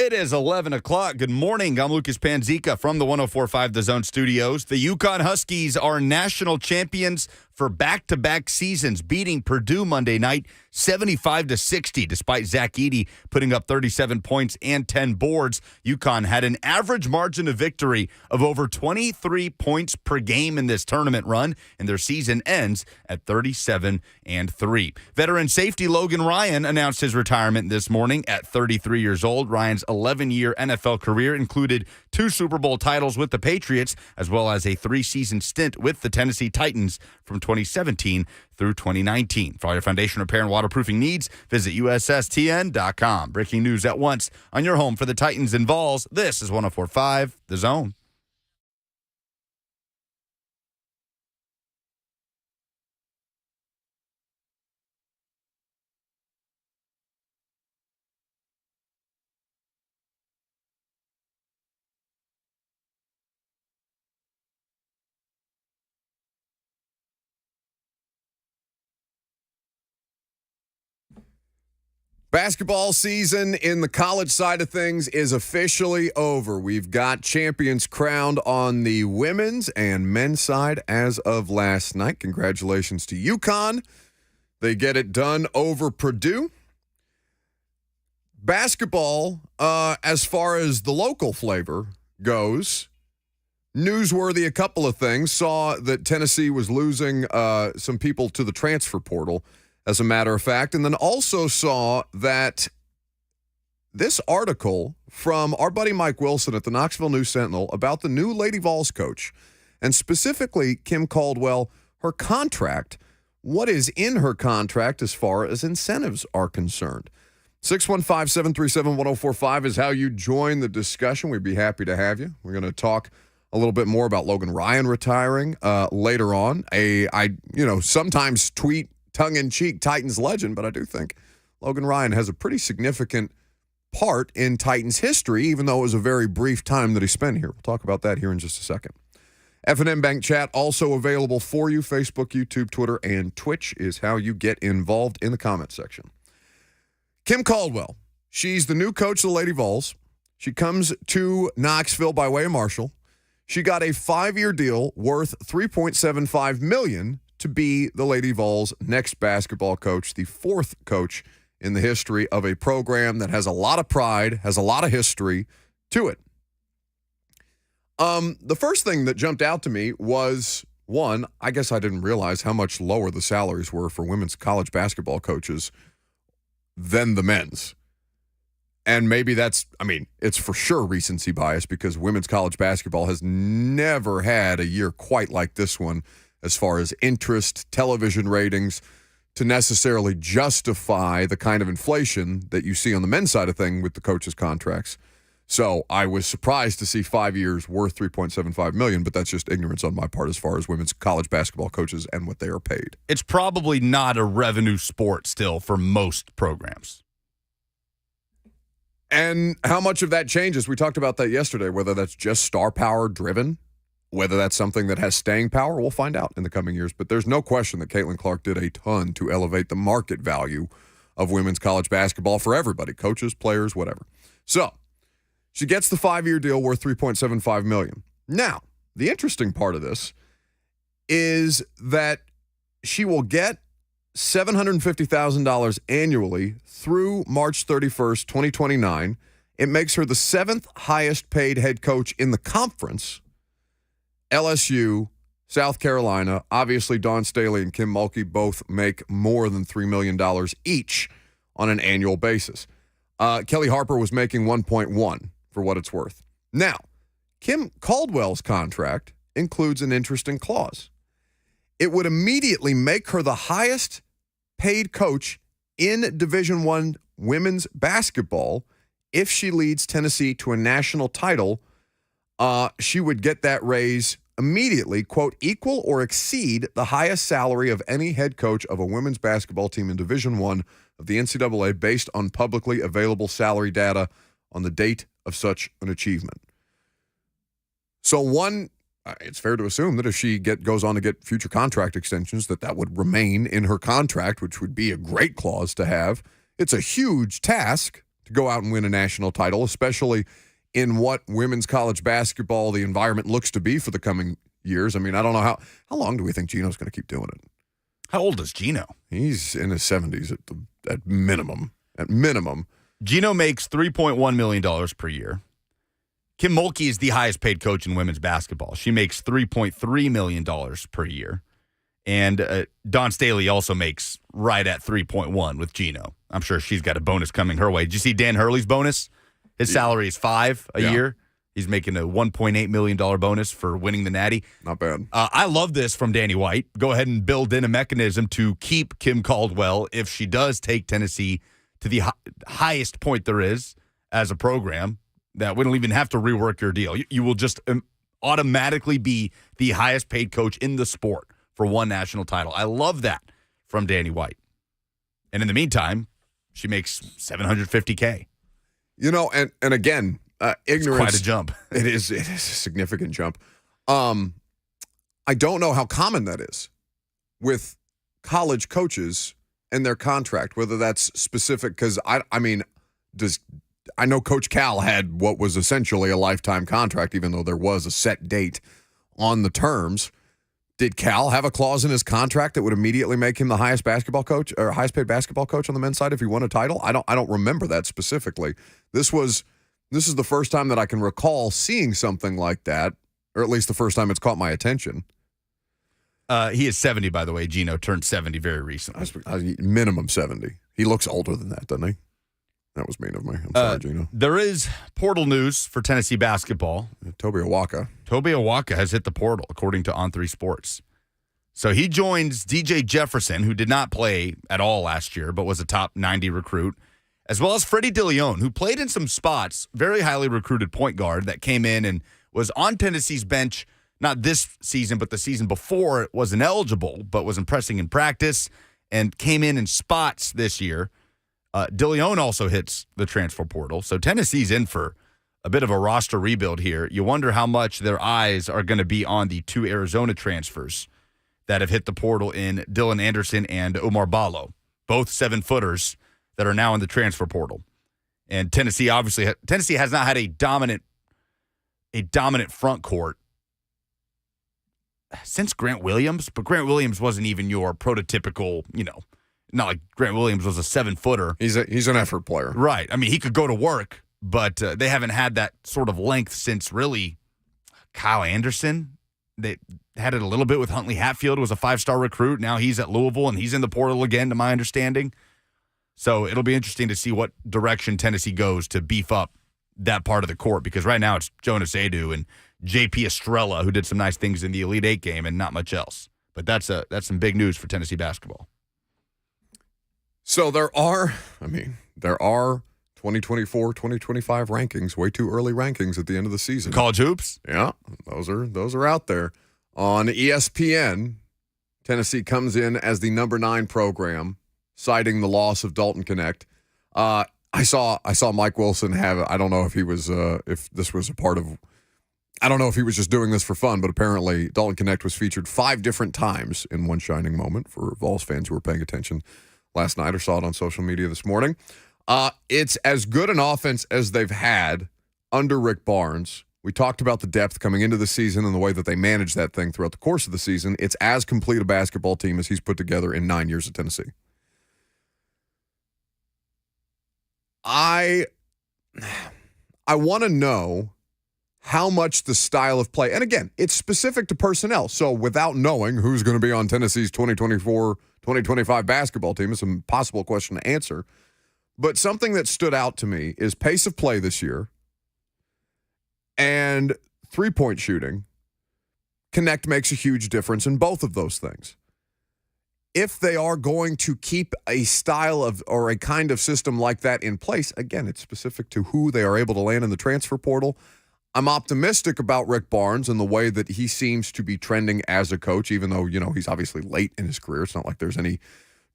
It is 11 o'clock. Good morning. I'm Lucas Panzica from the 104.5 The Zone studios. The UConn Huskies are national champions for back-to-back seasons, beating Purdue Monday night 75-60, despite Zach Edey putting up 37 points and 10 boards. UConn had an average margin of victory of over 23 points per game in this tournament run, and their season ends at 37-3. Veteran safety Logan Ryan announced his retirement this morning at 33 years old. Ryan's 11-year NFL career included 2 Super Bowl titles with the Patriots, as well as a 3-season stint with the Tennessee Titans from 2017 through 2019. For all your foundation repair and waterproofing needs, visit USSTN.com. Breaking news at once on your home for the Titans and Vols. This is 104.5 The Zone. Basketball season in the college side of things is officially over. We've got champions crowned on the women's and men's side as of last night. Congratulations to UConn. They get it done over Purdue. Basketball, as far as the local flavor goes, newsworthy a couple of things. Saw that Tennessee was losing some people to the transfer portal, as a matter of fact, and then also saw that this article from our buddy Mike Wilson at the Knoxville News-Sentinel about the new Lady Vols coach, and specifically Kim Caldwell, her contract, what is in her contract as far as incentives are concerned. 615-737-1045 is how you join the discussion. We'd be happy to have you. We're going to talk a little bit more about Logan Ryan retiring later on. I sometimes tweet tongue-in-cheek Titans legend, but I do think Logan Ryan has a pretty significant part in Titans history, even though it was a very brief time that he spent here. We'll talk about that here in just a second. F&M Bank Chat also available for you. Facebook, YouTube, Twitter, and Twitch is how you get involved in the comment section. Kim Caldwell, she's the new coach of the Lady Vols. She comes to Knoxville by way of Marshall. She got a 5-year deal worth $3.75 million to be the Lady Vols' next basketball coach, the 4th coach in the history of a program that has a lot of pride, has a lot of history to it. The first thing that jumped out to me was, one, I guess I didn't realize how much lower the salaries were for women's college basketball coaches than the men's. And maybe it's for sure recency bias because women's college basketball has never had a year quite like this one as far as interest, television ratings, to necessarily justify the kind of inflation that you see on the men's side of thing with the coaches' contracts. So I was surprised to see 5 years worth $3.75 million, but that's just ignorance on my part as far as women's college basketball coaches and what they are paid. It's probably not a revenue sport still for most programs. And how much of that changes? We talked about that yesterday, whether that's just star power driven, whether that's something that has staying power, we'll find out in the coming years. But there's no question that Caitlin Clark did a ton to elevate the market value of women's college basketball for everybody, coaches, players, whatever. So she gets the 5-year deal worth $3.75 million. Now, the interesting part of this is that she will get $750,000 annually through March 31st, 2029. It makes her the 7th highest paid head coach in the conference. LSU, South Carolina, obviously Dawn Staley and Kim Mulkey both make more than $3 million each on an annual basis. Kelly Harper was making 1.1 for what it's worth. Now, Kim Caldwell's contract includes an interesting clause. It would immediately make her the highest paid coach in Division I women's basketball if she leads Tennessee to a national title. She would get that raise immediately, quote, equal or exceed the highest salary of any head coach of a women's basketball team in Division I of the NCAA based on publicly available salary data on the date of such an achievement. So one, it's fair to assume that if she goes on to get future contract extensions, that would remain in her contract, which would be a great clause to have. It's a huge task to go out and win a national title, especially in what women's college basketball, the environment looks to be for the coming years. I mean, I don't know how long do we think Gino's going to keep doing it? How old is Gino? He's in his 70s at minimum. At minimum. Gino makes $3.1 million per year. Kim Mulkey is the highest paid coach in women's basketball. She makes $3.3 million per year. And Dawn Staley also makes right at 3.1 with Gino. I'm sure she's got a bonus coming her way. Did you see Dan Hurley's bonus? His salary is $5 a year. He's making a $1.8 million bonus for winning the Natty. Not bad. I love this from Danny White. Go ahead and build in a mechanism to keep Kim Caldwell if she does take Tennessee to the highest point there is as a program, that we don't even have to rework your deal. You will just automatically be the highest paid coach in the sport for one national title. I love that from Danny White. And in the meantime, she makes $750K. You know, and again, ignorance. It's quite a jump. It is a significant jump. I don't know how common that is with college coaches and their contract, whether that's specific, because I know Coach Cal had what was essentially a lifetime contract, even though there was a set date on the terms. Did Cal have a clause in his contract that would immediately make him the highest basketball coach or highest paid basketball coach on the men's side if he won a title? I don't remember that specifically. This is the first time that I can recall seeing something like that, or at least the first time it's caught my attention. He is 70, by the way. Gino turned 70 very recently. Minimum 70. He looks older than that, doesn't he? That was mean of me. I'm sorry, Gino. There is portal news for Tennessee basketball. Toby Awaka has hit the portal, according to On3 Sports. So he joins DJ Jefferson, who did not play at all last year, but was a top 90 recruit, as well as Freddie DeLeon, who played in some spots, very highly recruited point guard that came in and was on Tennessee's bench, not this season, but the season before. It wasn't eligible, but was impressing in practice and came in spots this year. DeLeon also hits the transfer portal. So Tennessee's in for a bit of a roster rebuild here. You wonder how much their eyes are going to be on the two Arizona transfers that have hit the portal in Dylan Anderson and Omar Ballo, both 7-footers that are now in the transfer portal. And Tennessee has not had a dominant front court since Grant Williams, but Grant Williams wasn't even your prototypical, not like Grant Williams was a 7-footer. He's an effort player. Right. I mean, he could go to work, but they haven't had that sort of length since really Kyle Anderson. They had it a little bit with Huntley Hatfield, was a 5-star recruit. Now he's at Louisville, and he's in the portal again, to my understanding. So it'll be interesting to see what direction Tennessee goes to beef up that part of the court, because right now it's Jonas Adu and J.P. Estrella, who did some nice things in the Elite Eight game, and not much else. But that's some big news for Tennessee basketball. So there are 2024, 2025 rankings, way too early rankings at the end of the season. College hoops? Yeah, those are out there. On ESPN, Tennessee comes in as the number 9 program, citing the loss of Dalton Connect. I saw Mike Wilson have, I don't know if he was if this was a part of, I don't know if he was just doing this for fun, but apparently Dalton Connect was featured 5 different times in One Shining Moment for Vols fans who were paying attention last night or saw it on social media this morning. It's as good an offense as they've had under Rick Barnes. We talked about the depth coming into the season and the way that they managed that thing throughout the course of the season. It's as complete a basketball team as he's put together in 9 years at Tennessee. I want to know how much the style of play, and again, it's specific to personnel. So without knowing who's going to be on Tennessee's 2024-2025 basketball team, it's an impossible question to answer. But something that stood out to me is pace of play this year and three-point shooting. Connect makes a huge difference in both of those things. If they are going to keep a style of or a kind of system like that in place, again, it's specific to who they are able to land in the transfer portal. I'm optimistic about Rick Barnes and the way that he seems to be trending as a coach, even though, he's obviously late in his career. It's not like there's any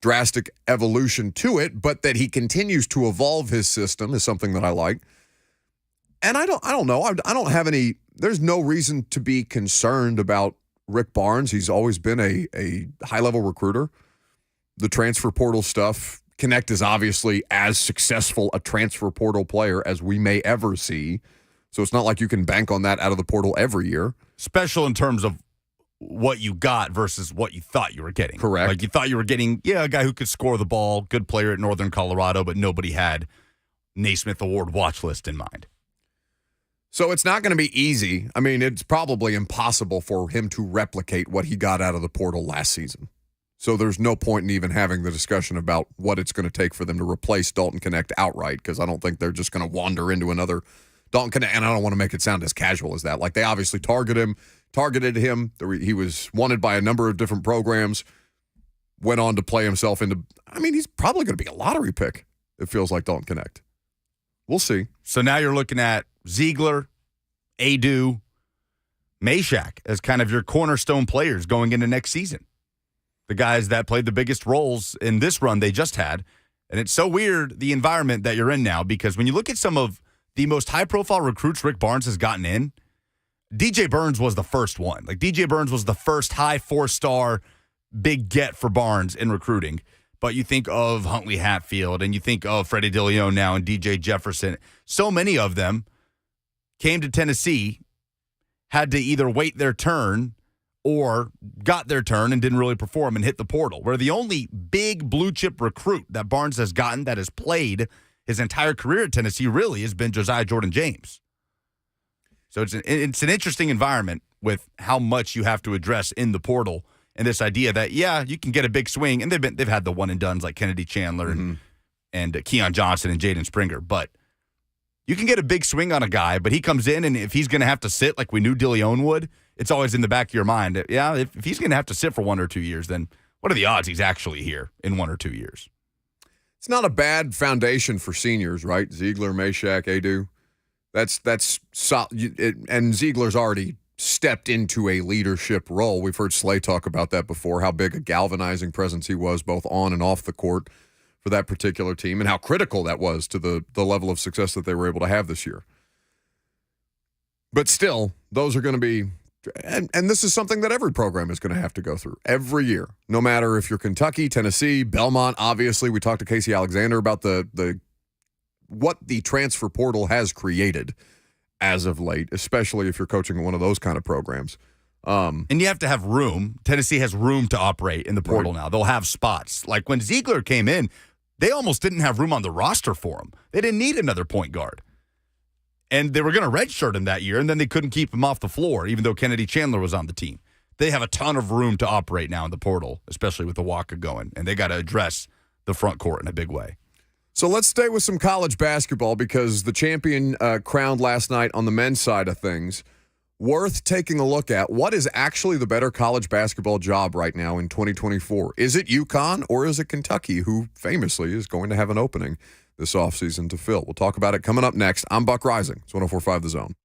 drastic evolution to it, but that he continues to evolve his system is something that I like. And I don't know. I don't have any, there's no reason to be concerned about Rick Barnes. He's always been a high-level recruiter. The transfer portal stuff Connect is obviously as successful a transfer portal player as we may ever see. So it's not like you can bank on that out of the portal every year. Special in terms of what you got versus what you thought you were getting. Correct. Like you thought you were getting, a guy who could score the ball, good player at Northern Colorado, but nobody had Naismith Award watch list in mind. So it's not going to be easy. I mean, it's probably impossible for him to replicate what he got out of the portal last season. So there's no point in even having the discussion about what it's going to take for them to replace Dalton Connect outright, because I don't think they're just going to wander into another Dalton Connect. And I don't want to make it sound as casual as that. Like, they obviously targeted him. He was wanted by a number of different programs, went on to play himself into, he's probably going to be a lottery pick, it feels like, Dalton Connect. We'll see. So now you're looking at Ziegler, Adu, Meshack as kind of your cornerstone players going into next season. The guys that played the biggest roles in this run they just had. And it's so weird, the environment that you're in now, because when you look at some of the most high-profile recruits Rick Barnes has gotten in, DJ Burns was the first one. Like, DJ Burns was the first high 4-star big get for Barnes in recruiting. But you think of Huntley Hatfield, and you think of Freddie DeLeon now and DJ Jefferson. So many of them came to Tennessee, had to either wait their turn or got their turn and didn't really perform and hit the portal. Where the only big blue-chip recruit that Barnes has gotten that has played his entire career at Tennessee really has been Josiah Jordan-James. So it's an interesting environment with how much you have to address in the portal, and this idea that, you can get a big swing, and they've had the one-and-dones like Kennedy Chandler and Keon Johnson and Jaden Springer, but you can get a big swing on a guy, but he comes in, and if he's going to have to sit like we knew DeLeon would, it's always in the back of your mind. If he's going to have to sit for 1 or 2 years, then what are the odds he's actually here in 1 or 2 years? It's not a bad foundation for seniors, right? Ziegler, Meshack, Adu. That's solid. And Ziegler's already stepped into a leadership role. We've heard Slay talk about that before, how big a galvanizing presence he was both on and off the court for that particular team, and how critical that was to the level of success that they were able to have this year. But still, those are going to be, and this is something that every program is going to have to go through every year, no matter if you're Kentucky, Tennessee, Belmont. Obviously, we talked to Casey Alexander about the what the transfer portal has created as of late, especially if you're coaching one of those kind of programs. And you have to have room. Tennessee has room to operate in the portal now. They'll have spots. Like when Ziegler came in, they almost didn't have room on the roster for him. They didn't need another point guard. And they were going to redshirt him that year, and then they couldn't keep him off the floor, even though Kennedy Chandler was on the team. They have a ton of room to operate now in the portal, especially with the Waka going, and they got to address the front court in a big way. So let's stay with some college basketball, because the champion crowned last night on the men's side of things. Worth taking a look at. What is actually the better college basketball job right now in 2024? Is it UConn or is it Kentucky, who famously is going to have an opening this offseason to fill? We'll talk about it coming up next. I'm Buck Rising. It's 104.5 The Zone.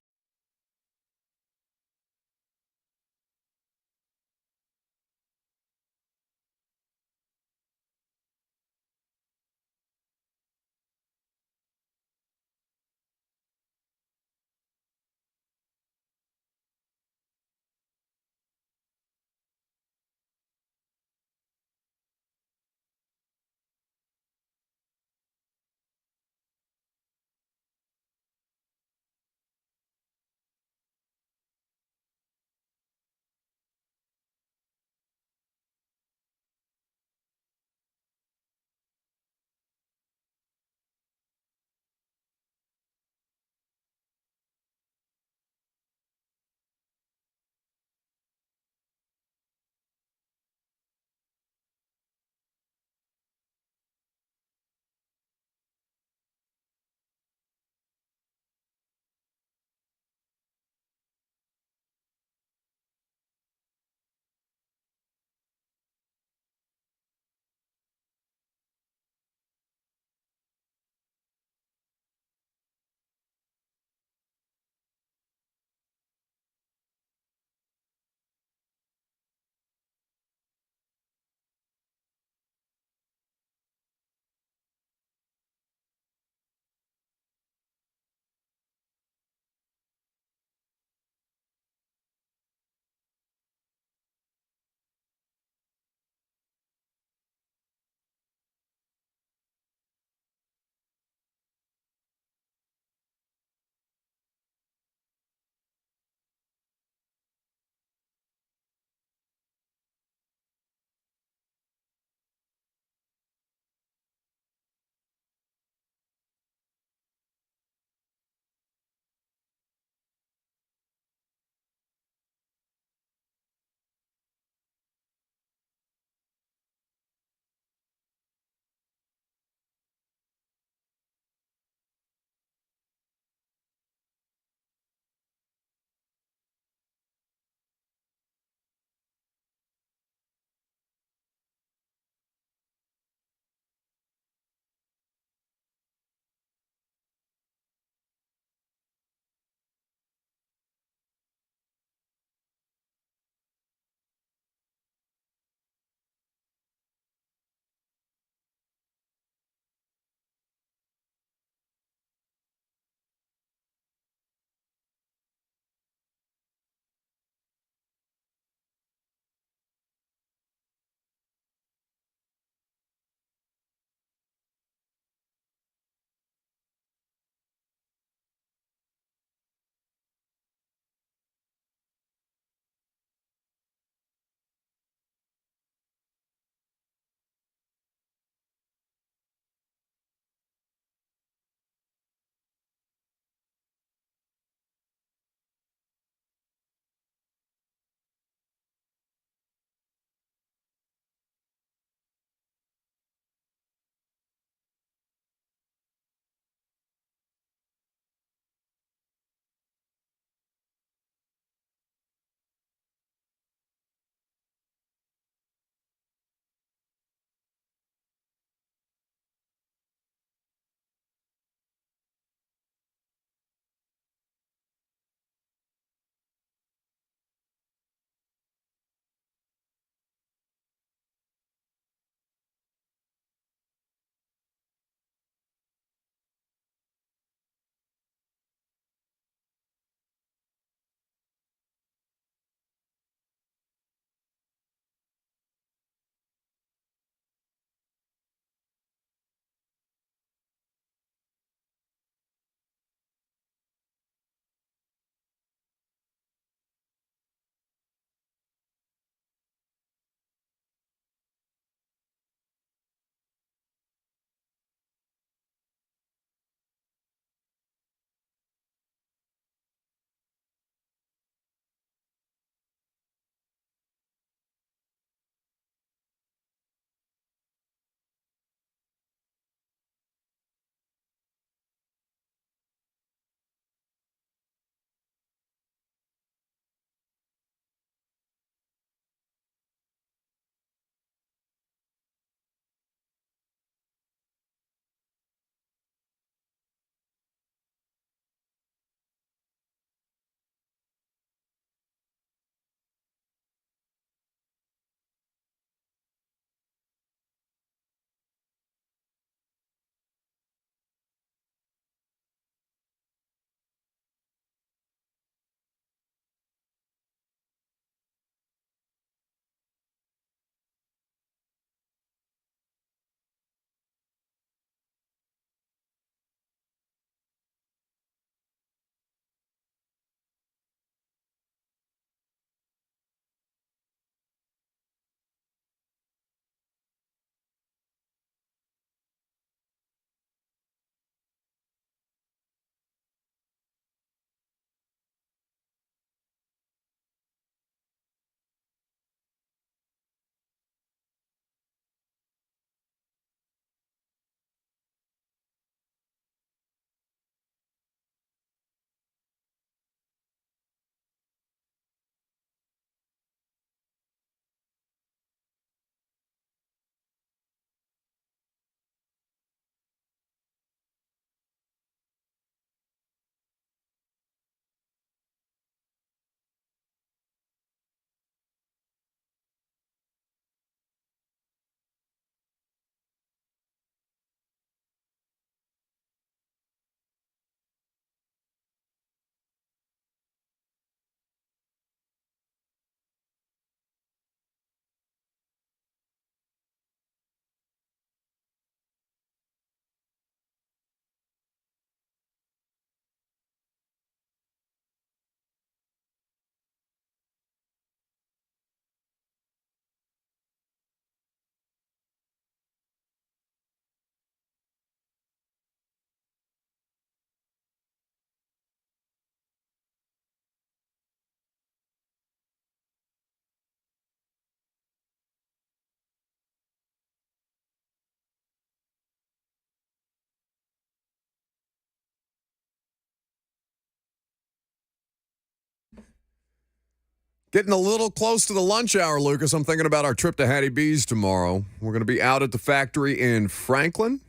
Getting a little close to the lunch hour, Lucas. I'm thinking about our trip to Hattie B's tomorrow. We're going to be out at the factory in Franklin.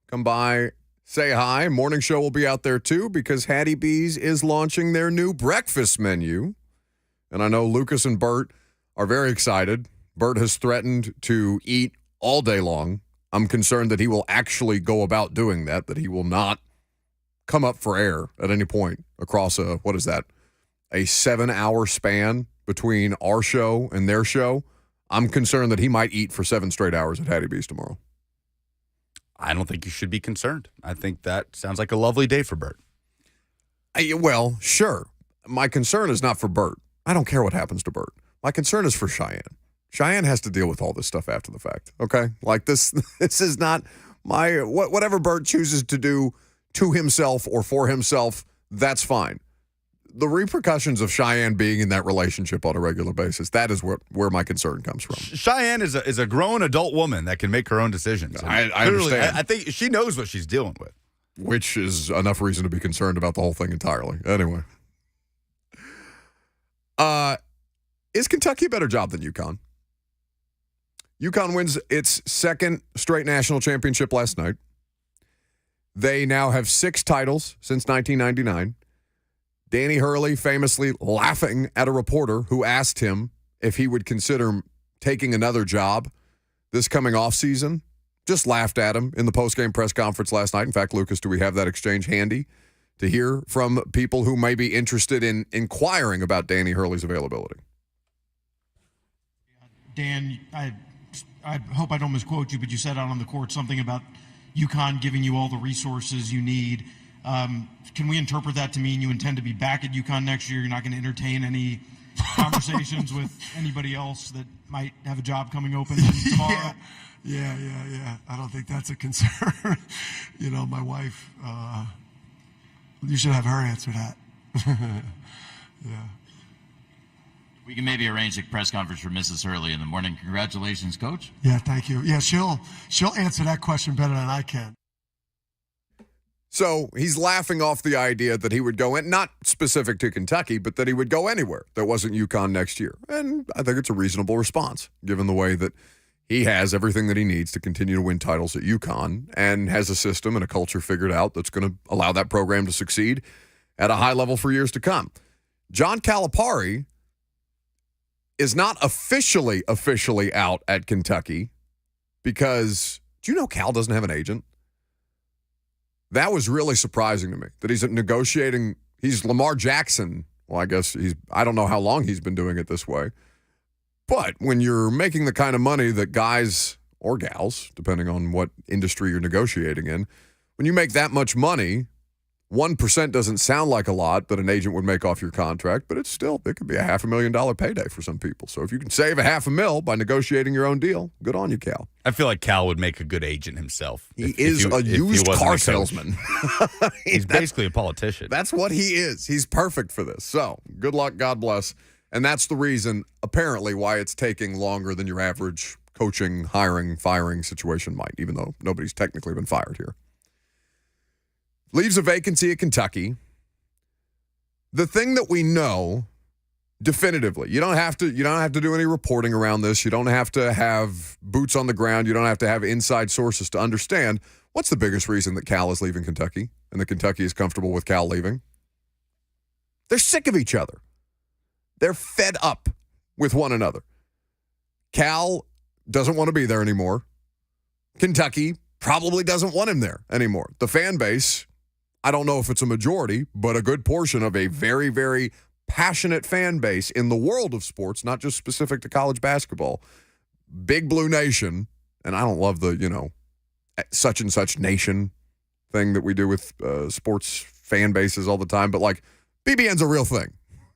Come by, say hi. Morning show will be out there too because Hattie B's is launching their new breakfast menu. And I know Lucas and Bert are very excited. Bert has threatened to eat all day long. I'm concerned that he will actually go about doing that he will not come up for air at any point across a 7-hour span between our show and their show. I'm concerned that he might eat for 7 straight hours at Hattie B's tomorrow. I don't think you should be concerned. I think that sounds like a lovely day for Bert. Well, sure. My concern is not for Bert. I don't care what happens to Bert. My concern is for Cheyenne. Cheyenne has to deal with all this stuff after the fact, okay? Like this is not whatever Bert chooses to do to himself or for himself, that's fine. The repercussions of Cheyenne being in that relationship on a regular basis, that is where my concern comes from. Cheyenne is a grown adult woman that can make her own decisions. I understand. I think she knows what she's dealing with. Which is enough reason to be concerned about the whole thing entirely. Anyway. Is Kentucky a better job than UConn? UConn wins its second straight national championship last night. They now have 6 titles since 1999. Danny Hurley famously laughing at a reporter who asked him if he would consider taking another job this coming offseason. Just laughed at him in the postgame press conference last night. In fact, Lucas, do we have that exchange handy to hear from people who may be interested in inquiring about Danny Hurley's availability? Dan, I hope I don't misquote you, but you said out on the court something about UConn giving you all the resources you need. Can we interpret that to mean you intend to be back at UConn next year? You're not going to entertain any conversations with anybody else that might have a job coming open tomorrow? Yeah. I don't think that's a concern. My wife, you should have her answer that. Yeah. We can maybe arrange a press conference for Mrs. Hurley in the morning. Congratulations, Coach. Yeah, thank you. Yeah, she'll answer that question better than I can. So he's laughing off the idea that he would go in, not specific to Kentucky, but that he would go anywhere that wasn't UConn next year. And I think it's a reasonable response, given the way that he has everything that he needs to continue to win titles at UConn and has a system and a culture figured out that's going to allow that program to succeed at a high level for years to come. John Calipari is not officially out at Kentucky because, do you know Cal doesn't have an agent? That was really surprising to me, that he's negotiating. He's Lamar Jackson. Well, I guess I don't know how long he's been doing it this way. But when you're making the kind of money that guys or gals, depending on what industry you're negotiating in, when you make that much money, 1% doesn't sound like a lot that an agent would make off your contract, but it could be a $500,000 payday for some people. So if you can save $500,000 by negotiating your own deal, good on you, Cal. I feel like Cal would make a good agent himself. He is a used car salesman. He's basically a politician. That's what he is. He's perfect for this. So good luck, God bless. And that's the reason, apparently, why it's taking longer than your average coaching, hiring, firing situation might, even though nobody's technically been fired here. Leaves a vacancy at Kentucky. The thing that we know definitively, you don't have to do any reporting around this. You don't have to have boots on the ground. You don't have to have inside sources to understand what's the biggest reason that Cal is leaving Kentucky and that Kentucky is comfortable with Cal leaving. They're sick of each other. They're fed up with one another. Cal doesn't want to be there anymore. Kentucky probably doesn't want him there anymore. The fan base, I don't know if it's a majority, but a good portion of a very, very passionate fan base in the world of sports, not just specific to college basketball. Big Blue Nation, and I don't love the, such and such nation thing that we do with sports fan bases all the time, but like BBN's a real thing.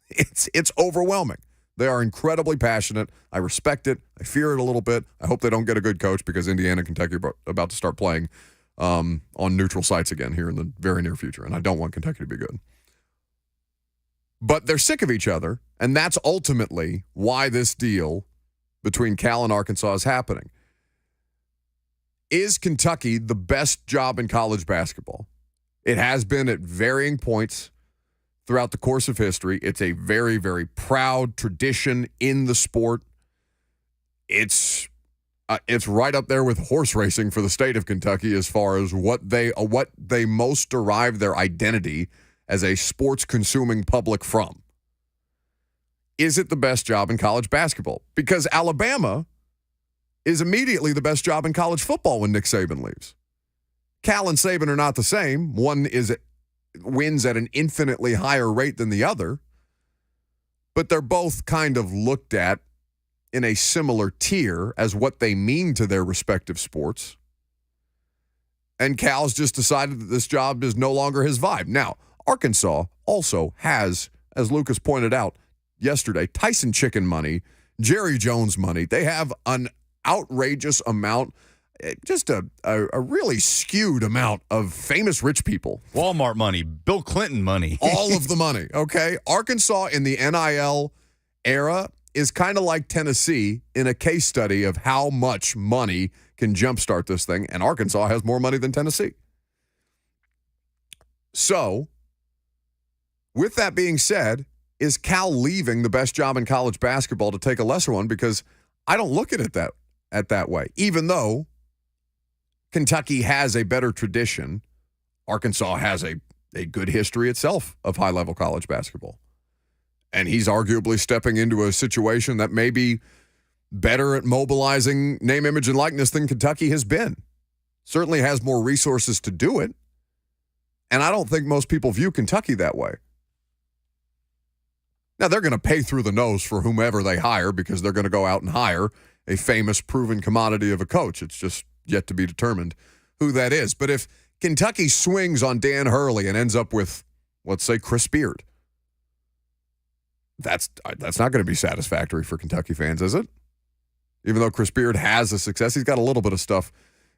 It's overwhelming. They are incredibly passionate. I respect it. I fear it a little bit. I hope they don't get a good coach because Indiana and Kentucky are about to start playing on neutral sites again here in the very near future, and I don't want Kentucky to be good. But they're sick of each other, and that's ultimately why this deal between Cal and Arkansas is happening. Is Kentucky the best job in college basketball? It has been at varying points throughout the course of history. It's a very, very proud tradition in the sport. It's right up there with horse racing for the state of Kentucky as far as what they most derive their identity as a sports-consuming public from. Is it the best job in college basketball? Because Alabama is immediately the best job in college football when Nick Saban leaves. Cal and Saban are not the same. One wins at an infinitely higher rate than the other, but they're both kind of looked at in a similar tier as what they mean to their respective sports. And Cal's just decided that this job is no longer his vibe. Now, Arkansas also has, as Lucas pointed out yesterday, Tyson Chicken money, Jerry Jones money. They have an outrageous amount, just a really skewed amount of famous rich people. Walmart money, Bill Clinton money. All of the money, okay? Arkansas in the NIL era is kind of like Tennessee in a case study of how much money can jumpstart this thing, and Arkansas has more money than Tennessee. So, with that being said, is Cal leaving the best job in college basketball to take a lesser one? Because I don't look at it that way. Even though Kentucky has a better tradition, Arkansas has a good history itself of high-level college basketball. And he's arguably stepping into a situation that may be better at mobilizing name, image, and likeness than Kentucky has been. Certainly has more resources to do it. And I don't think most people view Kentucky that way. Now, they're going to pay through the nose for whomever they hire because they're going to go out and hire a famous, proven commodity of a coach. It's just yet to be determined who that is. But if Kentucky swings on Dan Hurley and ends up with, let's say, Chris Beard, that's not going to be satisfactory for Kentucky fans, is it? Even though Chris Beard has a success, he's got a little bit of stuff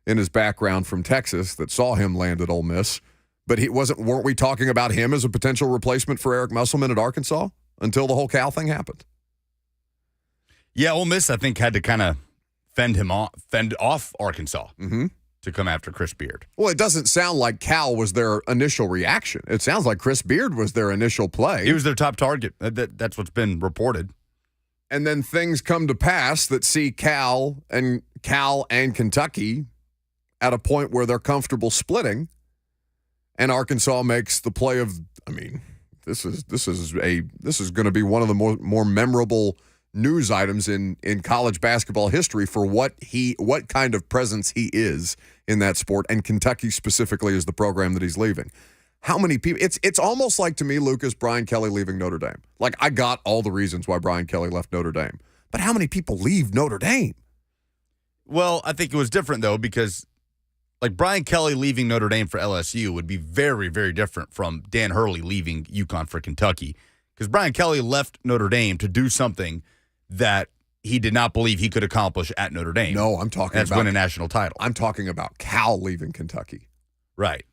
in his background from Texas that saw him land at Ole Miss. But weren't we talking about him as a potential replacement for Eric Musselman at Arkansas until the whole Cal thing happened? Yeah, Ole Miss, I think, had to kind of fend off Arkansas to come after Chris Beard. Well, it doesn't sound like Cal was their initial reaction. It sounds like Chris Beard was their initial play. He was their top target. That's what's been reported. And then things come to pass that see Cal and Kentucky at a point where they're comfortable splitting, and Arkansas makes the play of, I mean, this is going to be one of the more memorable news items in college basketball history for what kind of presence he is in that sport, and Kentucky specifically is the program that he's leaving. How many people? It's almost like, to me, Lucas, Brian Kelly leaving Notre Dame. Like, I got all the reasons why Brian Kelly left Notre Dame, but how many people leave Notre Dame? Well, I think it was different, though, because like Brian Kelly leaving Notre Dame for LSU would be very, very different from Dan Hurley leaving UConn for Kentucky, because Brian Kelly left Notre Dame to do something that he did not believe he could accomplish at Notre Dame. No, I'm talking about win a national title. I'm talking about Cal leaving Kentucky. Right.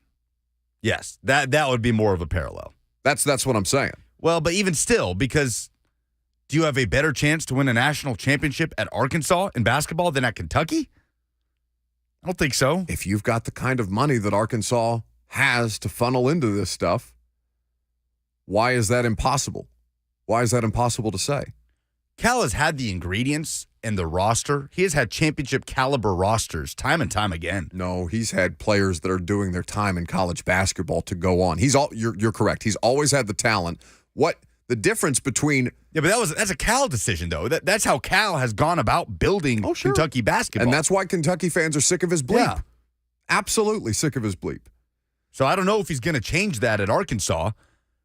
Yes, that would be more of a parallel. That's what I'm saying. Well, but even still, because do you have a better chance to win a national championship at Arkansas in basketball than at Kentucky? I don't think so. If you've got the kind of money that Arkansas has to funnel into this stuff, why is that impossible? Why is that impossible to say? Cal has had the ingredients and the roster. He has had championship caliber rosters time and time again. No, he's had players that are doing their time in college basketball to go on. You're correct. He's always had the talent. What the difference between but that's a Cal decision though. That's how Cal has gone about building Kentucky basketball. And that's why Kentucky fans are sick of his bleep. Yeah. Absolutely sick of his bleep. So I don't know if he's going to change that at Arkansas,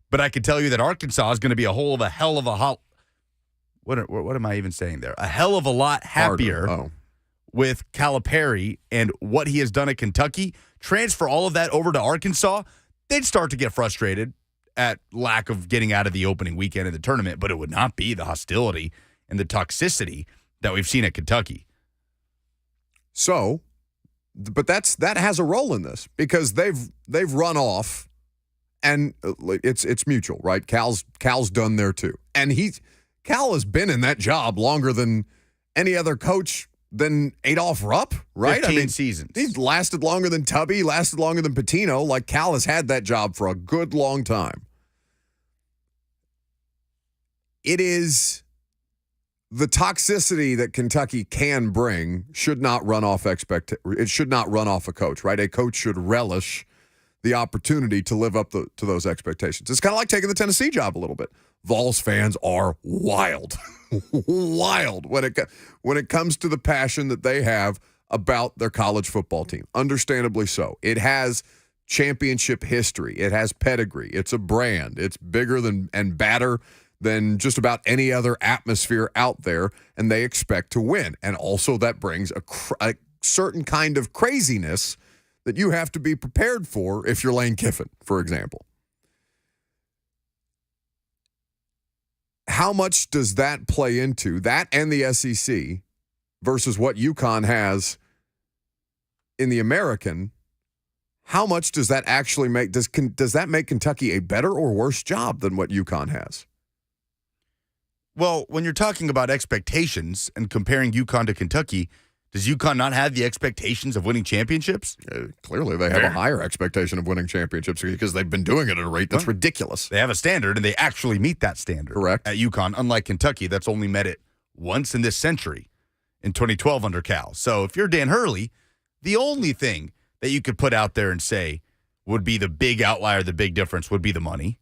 but I can tell you that Arkansas is going to be a hell of a hot. What am I even saying there? A hell of a lot happier with Calipari and what he has done at Kentucky. Transfer all of that over to Arkansas, they'd start to get frustrated at lack of getting out of the opening weekend of the tournament, but it would not be the hostility and the toxicity that we've seen at Kentucky. So, but that has a role in this because they've run off, and it's mutual, right? Cal's done there too, and Cal has been in that job longer than any other coach than Adolph Rupp, right? 15 seasons. He's lasted longer than Tubby, lasted longer than Pitino. Like, Cal has had that job for a good long time. it is the toxicity that Kentucky can bring should not run off it should not run off a coach, right? A coach should relish the opportunity to live up to those expectations. It's kind of like taking the Tennessee job a little bit. Vols fans are wild, wild when it comes to the passion that they have about their college football team. Understandably so. It has championship history. It has pedigree. It's a brand. It's bigger than and badder than just about any other atmosphere out there, and they expect to win. And also that brings a certain kind of craziness that you have to be prepared for if you're Lane Kiffin, for example. How much does that play into that and the SEC versus what UConn has in the American? How much does that actually make? Does that make Kentucky a better or worse job than what UConn has? Well, when you're talking about expectations and comparing UConn to Kentucky, does UConn not have the expectations of winning championships? Clearly, they have a higher expectation of winning championships because they've been doing it at a rate that's ridiculous. They have a standard, and they actually meet that standard. Correct. At UConn, unlike Kentucky, that's only met it once in this century, in 2012 under Cal. So if you're Dan Hurley, the only thing that you could put out there and say would be the big outlier, the big difference would be the money,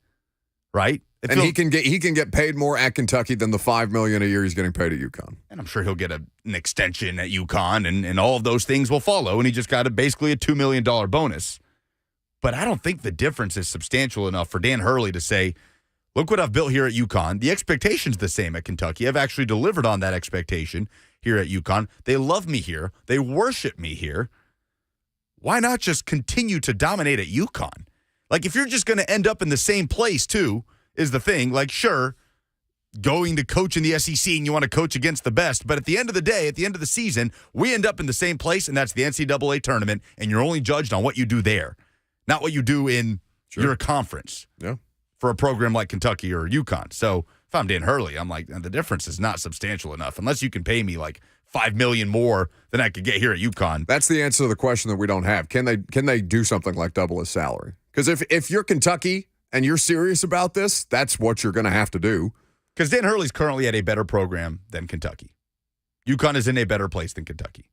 right? And he can get paid more at Kentucky than the $5 million a year he's getting paid at UConn. And I'm sure he'll get an extension at UConn, and all of those things will follow. And he just got basically a $2 million bonus. But I don't think the difference is substantial enough for Dan Hurley to say, look what I've built here at UConn. The expectation's the same at Kentucky. I've actually delivered on that expectation here at UConn. They love me here. They worship me here. Why not just continue to dominate at UConn? Like, if you're just going to end up in the same place, too, is the thing. Like, sure, going to coach in the SEC and you want to coach against the best, but at the end of the day, at the end of the season, we end up in the same place, and that's the NCAA tournament, and you're only judged on what you do there, not what you do in your conference for a program like Kentucky or UConn. So if I'm Dan Hurley, I'm like, the difference is not substantial enough unless you can pay me like $5 million more than I could get here at UConn. That's the answer to the question that we don't have. Can they do something like double his salary? Because if you're Kentucky and you're serious about this, that's what you're going to have to do. Because Dan Hurley's currently at a better program than Kentucky. UConn is in a better place than Kentucky.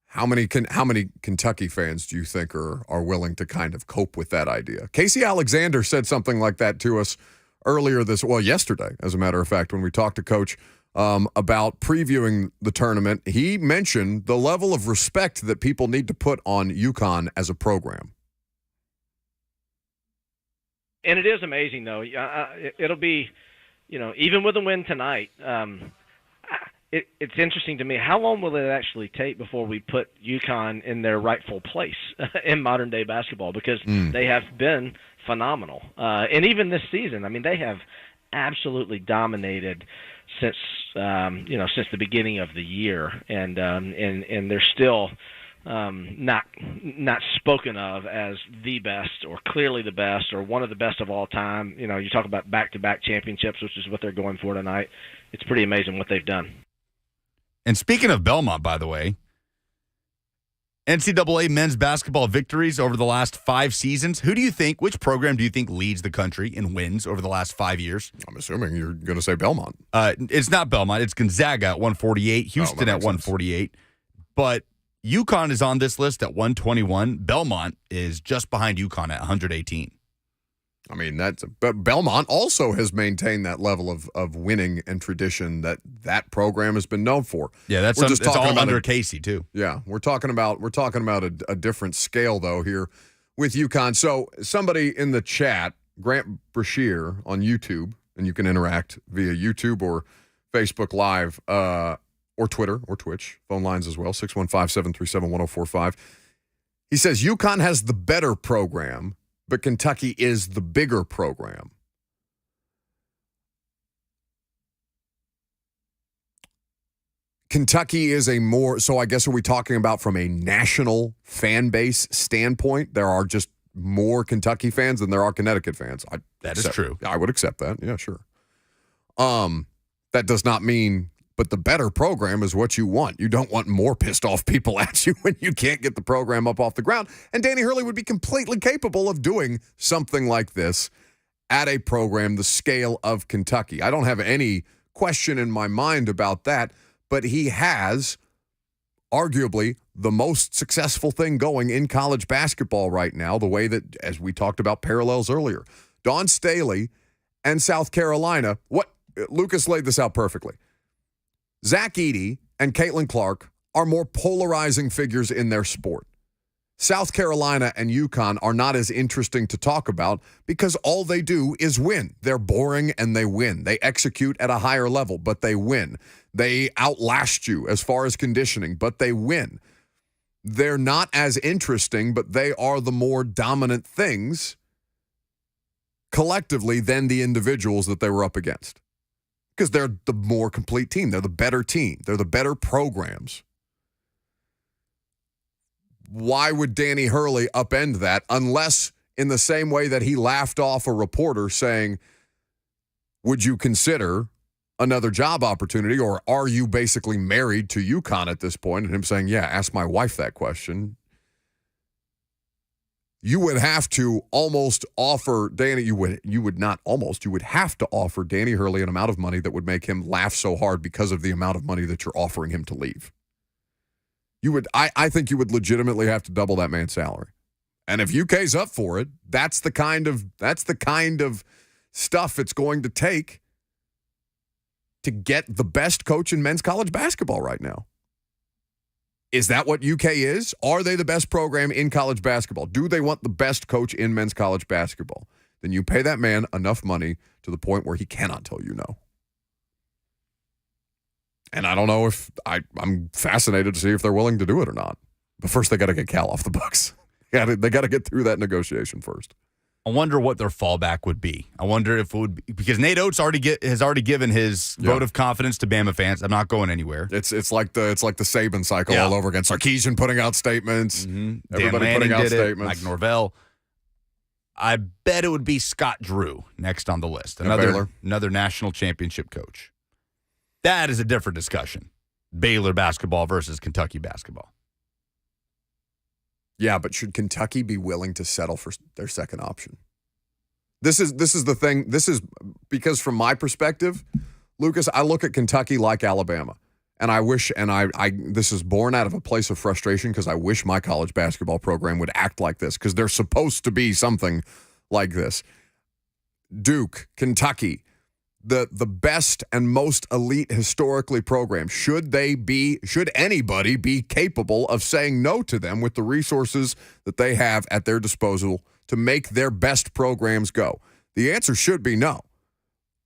How many Kentucky fans do you think are willing to kind of cope with that idea? Casey Alexander said something like that to us yesterday, as a matter of fact, when we talked to Coach about previewing the tournament. He mentioned the level of respect that people need to put on UConn as a program. And it is amazing, though. It'll be, even with a win tonight, it's interesting to me. How long will it actually take before we put UConn in their rightful place in modern-day basketball? Because they have been phenomenal. And even this season, I mean, they have absolutely dominated since the beginning of the year. And they're still not spoken of as the best or clearly the best or one of the best of all time. You talk about back-to-back championships, which is what they're going for tonight. It's pretty amazing what they've done. And speaking of Belmont, by the way, NCAA men's basketball victories over the last 5 seasons. Which program do you think leads the country in wins over the last 5 years? I'm assuming you're going to say Belmont. It's not Belmont. It's Gonzaga at 148, Houston at 148. But UConn is on this list at 121. Belmont is just behind UConn at 118. I mean, but Belmont also has maintained that level of winning and tradition that program has been known for. Yeah, it's all under Casey too. Yeah, we're talking about a different scale though here with UConn. So somebody in the chat, Grant Brashear on YouTube, and you can interact via YouTube or Facebook Live or Twitter or Twitch. Phone lines as well, 615-737-1045. He says UConn has the better program, but Kentucky is the bigger program. Kentucky is so I guess are we talking about from a national fan base standpoint? There are just more Kentucky fans than there are Connecticut fans. That is true. I would accept that. Yeah, sure. That does not mean, but the better program is what you want. You don't want more pissed off people at you when you can't get the program up off the ground. And Danny Hurley would be completely capable of doing something like this at a program the scale of Kentucky. I don't have any question in my mind about that, but he has arguably the most successful thing going in college basketball right now, the way that, as we talked about parallels earlier, Dawn Staley and South Carolina, Lucas laid this out perfectly. Zach Edey and Caitlin Clark are more polarizing figures in their sport. South Carolina and UConn are not as interesting to talk about because all they do is win. They're boring and they win. They execute at a higher level, but they win. They outlast you as far as conditioning, but they win. They're not as interesting, but they are the more dominant things collectively than the individuals that they were up against. Because they're the more complete team. They're the better team. They're the better programs. Why would Danny Hurley upend that unless in the same way that he laughed off a reporter saying, would you consider another job opportunity, or are you basically married to UConn at this point? And him saying, yeah, ask my wife that question. You would have to almost offer Danny, you would have to offer Danny Hurley an amount of money that would make him laugh so hard because of the amount of money that you're offering him to leave. I think you would legitimately have to double that man's salary. And if UK's up for it, that's the kind of stuff it's going to take to get the best coach in men's college basketball right now. Is that what UK is? Are they the best program in college basketball? Do they want the best coach in men's college basketball? Then you pay that man enough money to the point where he cannot tell you no. And I don't know if I'm fascinated to see if they're willing to do it or not. But first, they got to get Cal off the books. They got to get through that negotiation first. I wonder what their fallback would be. I wonder if it would be, because Nate Oates has already given his vote of confidence to Bama fans. I'm not going anywhere. It's like the Saban cycle all over again. Sarkisian putting out statements. Mm-hmm. Everybody putting out statements. Mike Norvell. I bet it would be Scott Drew next on the list. Another national championship coach. That is a different discussion. Baylor basketball versus Kentucky basketball. Yeah, but should Kentucky be willing to settle for their second option? This is the thing. This is because from my perspective, Lucas, I look at Kentucky like Alabama. And I wish, and I this is born out of a place of frustration because I wish my college basketball program would act like this because they're supposed to be something like this. Duke, Kentucky, the best and most elite historically program. Should anybody be capable of saying no to them with the resources that they have at their disposal to make their best programs go? The answer should be no.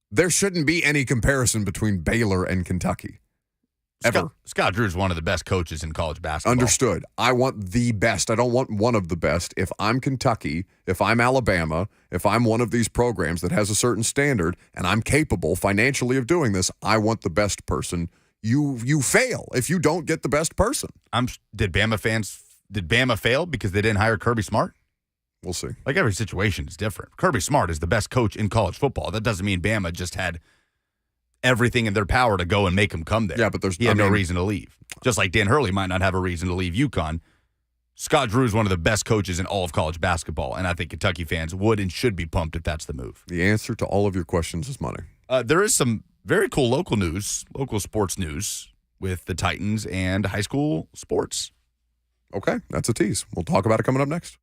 There shouldn't be any comparison between Baylor and Kentucky. Ever. Scott Drew is one of the best coaches in college basketball. Understood. I want the best. I don't want one of the best. If I'm Kentucky, if I'm Alabama, if I'm one of these programs that has a certain standard and I'm capable financially of doing this, I want the best person. You fail if you don't get the best person. Did Bama fail because they didn't hire Kirby Smart? We'll see. Like every situation is different. Kirby Smart is the best coach in college football. That doesn't mean Bama just had everything in their power to go and make him come there. Yeah, but he had no reason to leave. Just like Dan Hurley might not have a reason to leave UConn. Scott Drew is one of the best coaches in all of college basketball, and I think Kentucky fans would and should be pumped if that's the move. The answer to all of your questions is money. There is some very cool local sports news with the Titans and high school sports. Okay, that's a tease. We'll talk about it coming up next.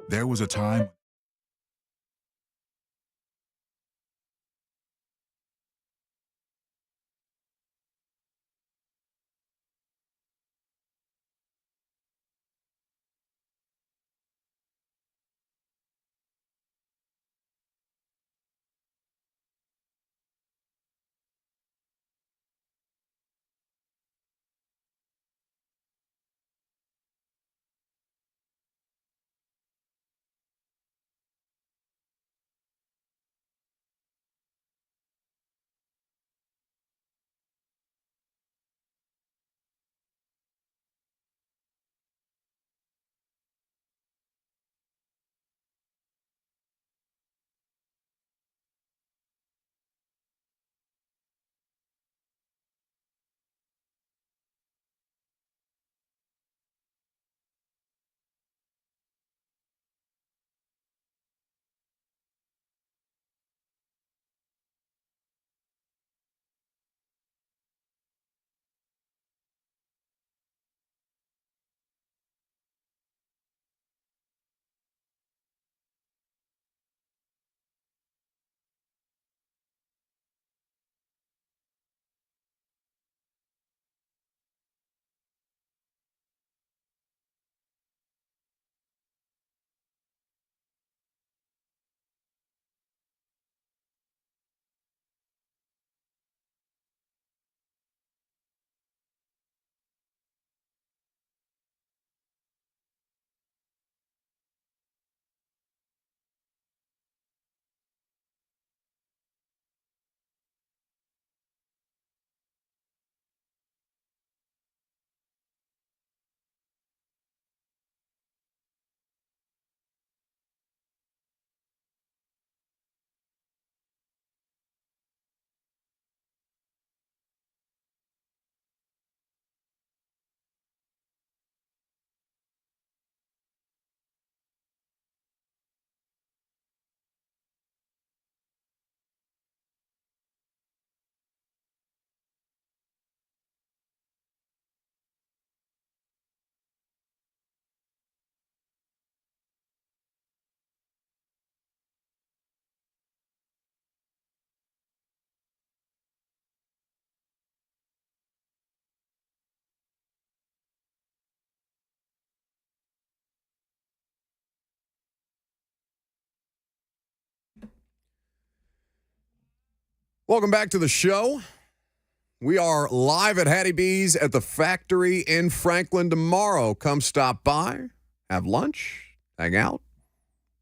There was a time. Welcome back to the show. We are live at Hattie B's at the factory in Franklin tomorrow. Come stop by, have lunch, hang out.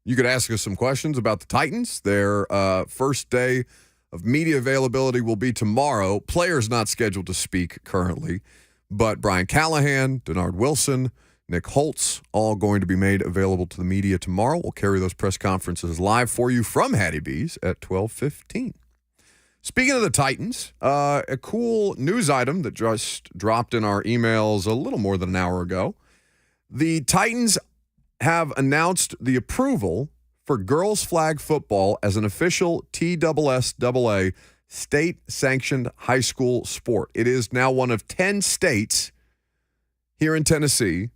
You could ask us some questions about the Titans. Their first day of media availability will be tomorrow. Players not scheduled to speak currently, but Brian Callahan, Denard Wilson, Nick Holtz, all going to be made available to the media tomorrow. We'll carry those press conferences live for you from Hattie B's at 12:15. Speaking of the Titans, a cool news item that just dropped in our emails a little more than an hour ago. The Titans have announced the approval for girls flag football as an official TSSAA state-sanctioned high school sport. It is now one of 10 states here in Tennessee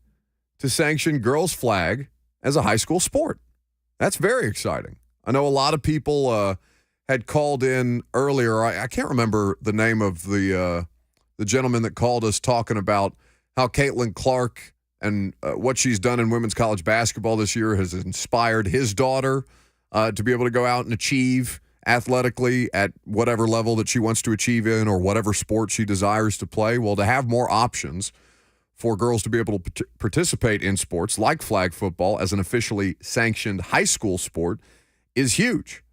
to sanction girls flag as a high school sport. That's very exciting. I know a lot of people had called in earlier. I can't remember the name of the gentleman that called us talking about how Caitlin Clark and what she's done in women's college basketball this year has inspired his daughter to be able to go out and achieve athletically at whatever level that she wants to achieve in or whatever sport she desires to play. Well, to have more options for girls to be able to participate in sports like flag football as an officially sanctioned high school sport is huge.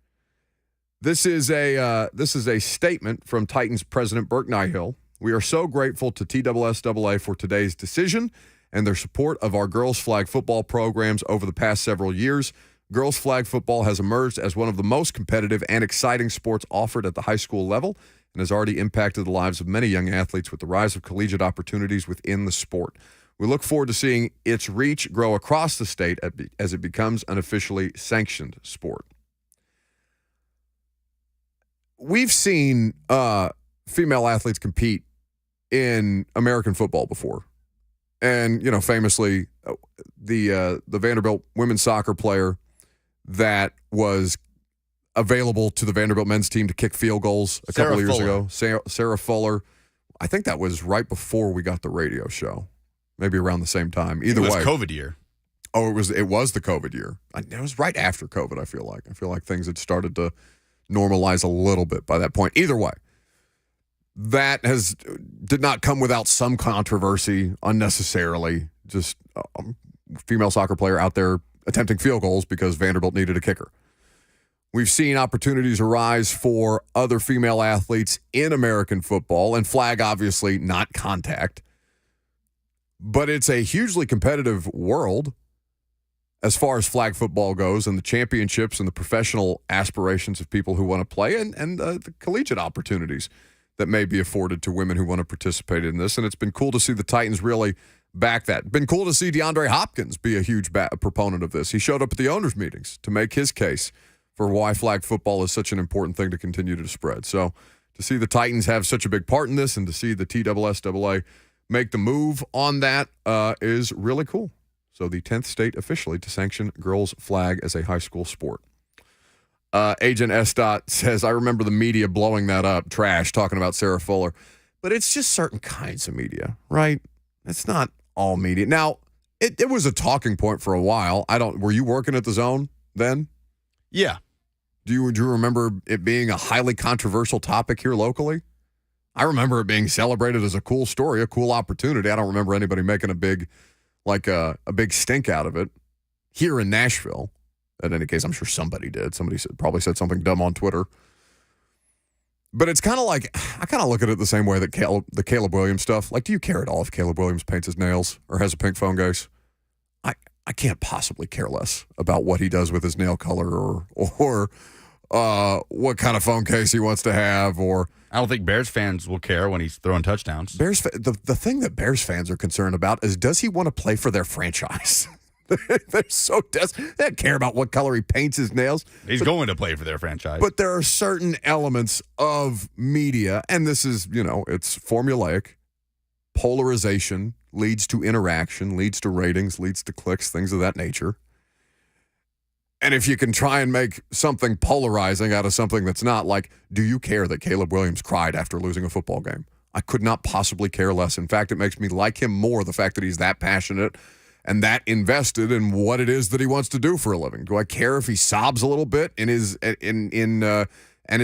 This is a statement from Titans president Burke Nihill. We are so grateful to TSSAA for today's decision and their support of our girls flag football programs over the past several years. Girls flag football has emerged as one of the most competitive and exciting sports offered at the high school level and has already impacted the lives of many young athletes with the rise of collegiate opportunities within the sport. We look forward to seeing its reach grow across the state as it becomes an officially sanctioned sport. We've seen female athletes compete in American football before. And, famously, the Vanderbilt women's soccer player that was available to the Vanderbilt men's team to kick field goals a couple of years ago, Sarah Fuller. I think that was right before we got the radio show, maybe around the same time. Either way. It was COVID year. Oh, it was the COVID year. It was right after COVID, I feel like. I feel like things had started to normalize a little bit by that point. Either way, that did not come without some controversy unnecessarily. Just a female soccer player out there attempting field goals because Vanderbilt needed a kicker. We've seen opportunities arise for other female athletes in American football, and flag, obviously, not contact. But it's a hugely competitive world as far as flag football goes, and the championships and the professional aspirations of people who want to play, and the collegiate opportunities that may be afforded to women who want to participate in this. And it's been cool to see the Titans really back that. Been cool to see DeAndre Hopkins be a huge proponent of this. He showed up at the owners' meetings to make his case for why flag football is such an important thing to continue to spread. So to see the Titans have such a big part in this and to see the TSSAA make the move on that is really cool. So the 10th state officially to sanction girls' flag as a high school sport. Agent S. says, I remember the media blowing that up, trash, talking about Sarah Fuller. But it's just certain kinds of media, right? It's not all media. Now, it was a talking point for a while. Were you working at the Zone then? Yeah. Do you remember it being a highly controversial topic here locally? I remember it being celebrated as a cool story, a cool opportunity. I don't remember anybody making a big stink out of it here in Nashville. In any case, I'm sure somebody did. Somebody probably said something dumb on Twitter. But it's kind of like, I kind of look at it the same way that the Caleb Williams stuff. Like, do you care at all if Caleb Williams paints his nails or has a pink phone case? I can't possibly care less about what he does with his nail color or what kind of phone case he wants to have. Or I don't think Bears fans will care when he's throwing touchdowns. The thing that Bears fans are concerned about is, does he want to play for their franchise? They're so desperate. They don't care about what color he paints his nails. He's going to play for their franchise. But there are certain elements of media, and this is, it's formulaic. Polarization leads to interaction, leads to ratings, leads to clicks, things of that nature. And if you can try and make something polarizing out of something that's not, like, do you care that Caleb Williams cried after losing a football game? I could not possibly care less. In fact, it makes me like him more, the fact that he's that passionate and that invested in what it is that he wants to do for a living. Do I care if he sobs a little bit and is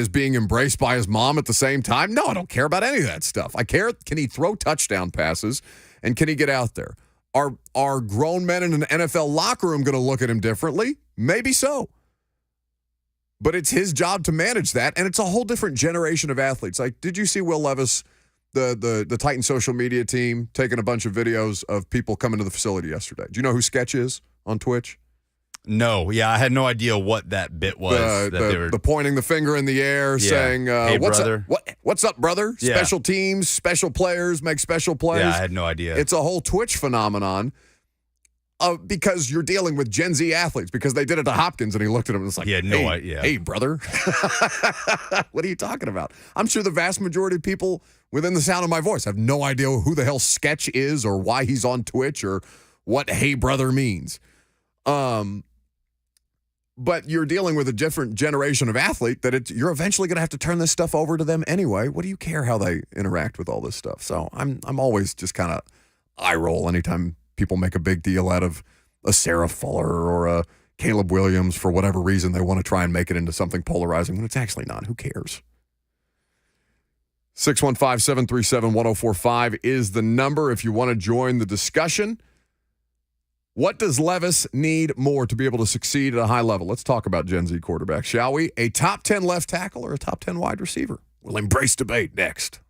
being embraced by his mom at the same time? No, I don't care about any of that stuff. I care, can he throw touchdown passes and can he get out there? Are grown men in an NFL locker room going to look at him differently? Maybe so. But it's his job to manage that, and it's a whole different generation of athletes. Like, did you see Will Levis, the Titan social media team, taking a bunch of videos of people coming to the facility yesterday? Do you know who Sketch is on Twitch? No, yeah, I had no idea what that bit was. The pointing the finger in the air, saying, hey, what's brother. What's up, brother? Yeah. Special teams, special players make special plays. Yeah, I had no idea. It's a whole Twitch phenomenon because you're dealing with Gen Z athletes, because they did it to Hopkins, and he looked at him and was like, hey, brother. What are you talking about? I'm sure the vast majority of people within the sound of my voice have no idea who the hell Sketch is or why he's on Twitch or what hey, brother means. But you're dealing with a different generation of athlete that you're eventually going to have to turn this stuff over to them anyway. What do you care how they interact with all this stuff? So I'm always just kind of eye roll anytime people make a big deal out of a Sarah Fuller or a Caleb Williams for whatever reason. They want to try and make it into something polarizing when it's actually not. Who cares? 615-737-1045 is the number if you want to join the discussion. What does Levis need more to be able to succeed at a high level? Let's talk about Gen Z quarterbacks, shall we? A top 10 left tackle or a top 10 wide receiver? We'll embrace debate next.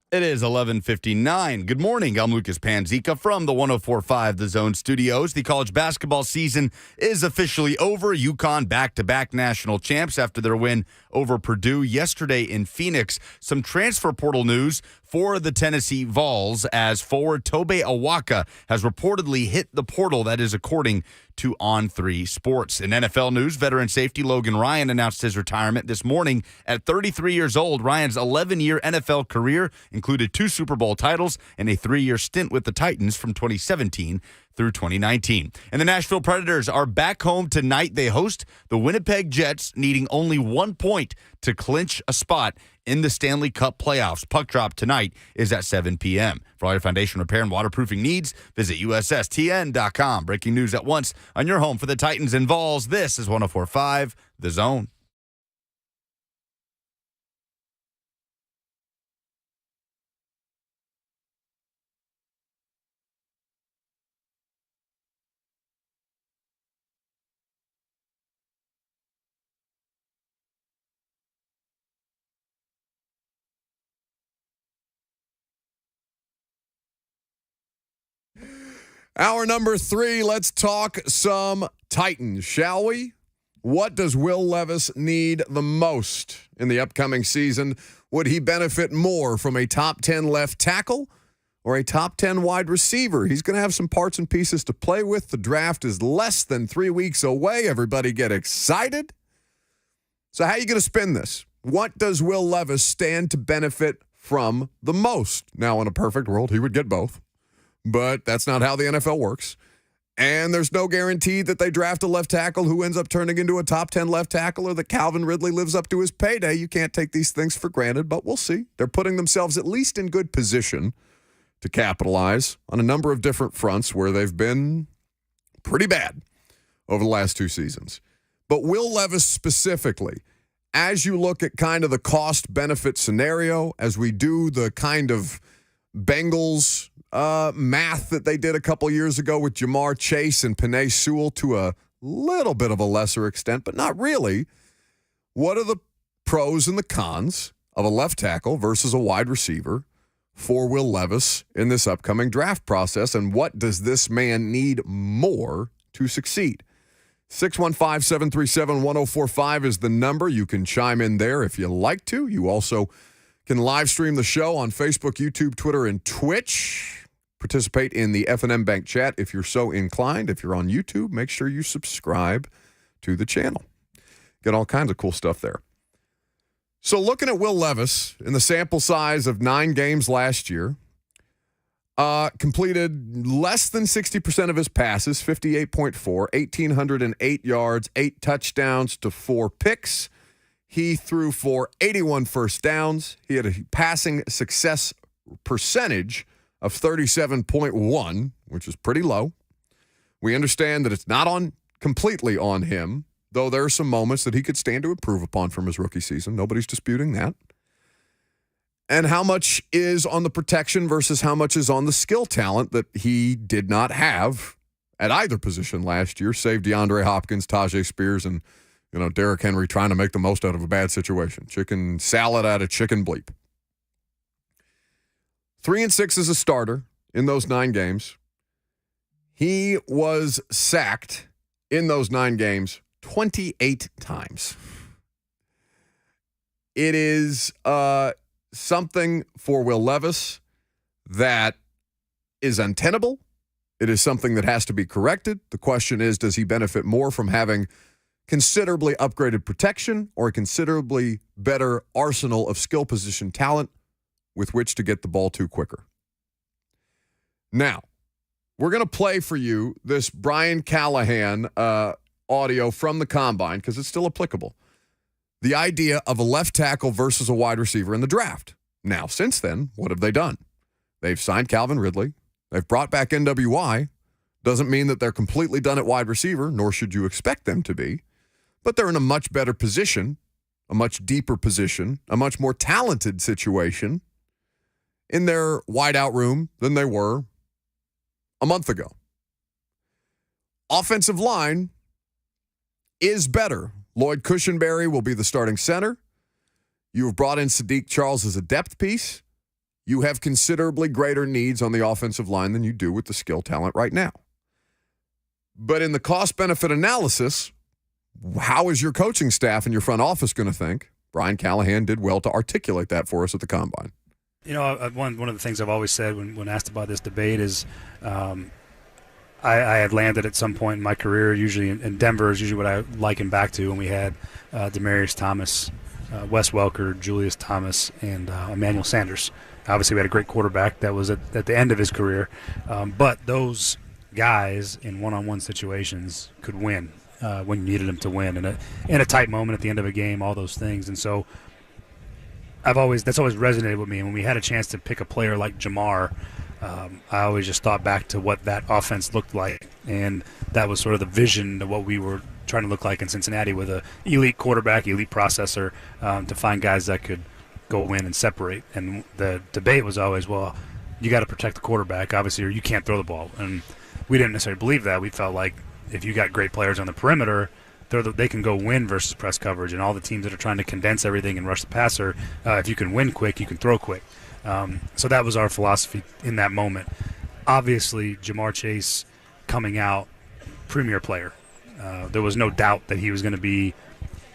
It is 11:59. Good morning. I'm Lucas Panzica from the 104.5 The Zone Studios. The college basketball season is officially over. UConn back-to-back national champs after their win over Purdue yesterday in Phoenix. Some transfer portal news for the Tennessee Vols as forward Tobe Awaka has reportedly hit the portal. That is according to On3 Sports. In NFL news, veteran safety Logan Ryan announced his retirement this morning at 33 years old. Ryan's 11-year NFL career included 2 Super Bowl titles and a 3-year stint with the Titans from 2017 through 2019. And the Nashville Predators are back home tonight. They host the Winnipeg Jets, needing only 1 point to clinch a spot in the Stanley Cup playoffs. Puck drop tonight is at 7 p.m. For all your foundation repair and waterproofing needs, visit USSTN.com. Breaking news at once on your home for the Titans and Vols. This is 104.5 The Zone. Hour number 3, let's talk some Titans, shall we? What does Will Levis need the most in the upcoming season? Would he benefit more from a top 10 left tackle or a top 10 wide receiver? He's going to have some parts and pieces to play with. The draft is less than 3 weeks away. Everybody get excited. So how are you going to spin this? What does Will Levis stand to benefit from the most? Now, in a perfect world, he would get both. But that's not how the NFL works. And there's no guarantee that they draft a left tackle who ends up turning into a top 10 left tackle or that Calvin Ridley lives up to his payday. You can't take these things for granted, but we'll see. They're putting themselves at least in good position to capitalize on a number of different fronts where they've been pretty bad over the last 2 seasons. But Will Levis specifically, as you look at kind of the cost-benefit scenario, as we do the kind of Bengals math that they did a couple years ago with Jamar Chase and Penei Sewell to a little bit of a lesser extent, but not really. What are the pros and the cons of a left tackle versus a wide receiver for Will Levis in this upcoming draft process, and what does this man need more to succeed? 615-737-1045 is the number. You can chime in there if you like to. You also can live stream the show on Facebook, YouTube, Twitter, and Twitch. Participate in the F&M Bank chat if you're so inclined. If you're on YouTube, make sure you subscribe to the channel. Get all kinds of cool stuff there. So looking at Will Levis in the sample size of 9 games last year, completed less than 60% of his passes, 58.4, 1,808 yards, 8 touchdowns to 4 picks. He threw for 81 first downs. He had a passing success percentage of 37.1, which is pretty low. We understand that it's not completely on him, though there are some moments that he could stand to improve upon from his rookie season. Nobody's disputing that. And how much is on the protection versus how much is on the skill talent that he did not have at either position last year, save DeAndre Hopkins, Tajay Spears, and Derrick Henry trying to make the most out of a bad situation. Chicken salad out of chicken bleep. 3-6 as a starter in those 9 games. He was sacked in those 9 games 28 times. It is something for Will Levis that is untenable. It is something that has to be corrected. The question is, does he benefit more from having considerably upgraded protection or a considerably better arsenal of skill position talent with which to get the ball to quicker? Now, we're going to play for you this Brian Callahan audio from the Combine because it's still applicable. The idea of a left tackle versus a wide receiver in the draft. Now, since then, what have they done? They've signed Calvin Ridley. They've brought back NWI. Doesn't mean that they're completely done at wide receiver, nor should you expect them to be. But they're in a much better position, a much deeper position, a much more talented situation in their wideout room than they were a month ago. Offensive line is better. Lloyd Cushenberry will be the starting center. You have brought in Sadiq Charles as a depth piece. you have considerably greater needs on the offensive line than you do with the skill talent right now. But in the cost-benefit analysis, how is your coaching staff and your front office going to think? Brian Callahan did well to articulate that for us at the Combine. You know, one of the things I've always said when asked about this debate is I had landed at some point in my career, usually in Denver is usually what I liken back to when we had Demaryius Thomas, Wes Welker, Julius Thomas, and Emmanuel Sanders. Obviously, we had a great quarterback that was at the end of his career, but those guys in one-on-one situations could win when you needed them to win in a tight moment at the end of a game, all those things. And so that's always resonated with me. And when we had a chance to pick a player like Jamar, I always just thought back to what that offense looked like, and that was sort of the vision of what we were trying to look like in Cincinnati with an elite quarterback, elite processor, to find guys that could go in and separate. And the debate was always, well, you got to protect the quarterback, obviously, or you can't throw the ball. And we didn't necessarily believe that. We felt like if you got great players on the perimeter, they can go win versus press coverage. And all the teams that are trying to condense everything and rush the passer, if you can win quick, you can throw quick. So that was our philosophy in that moment. Obviously, Jamar Chase coming out, premier player. There was no doubt that he was going to be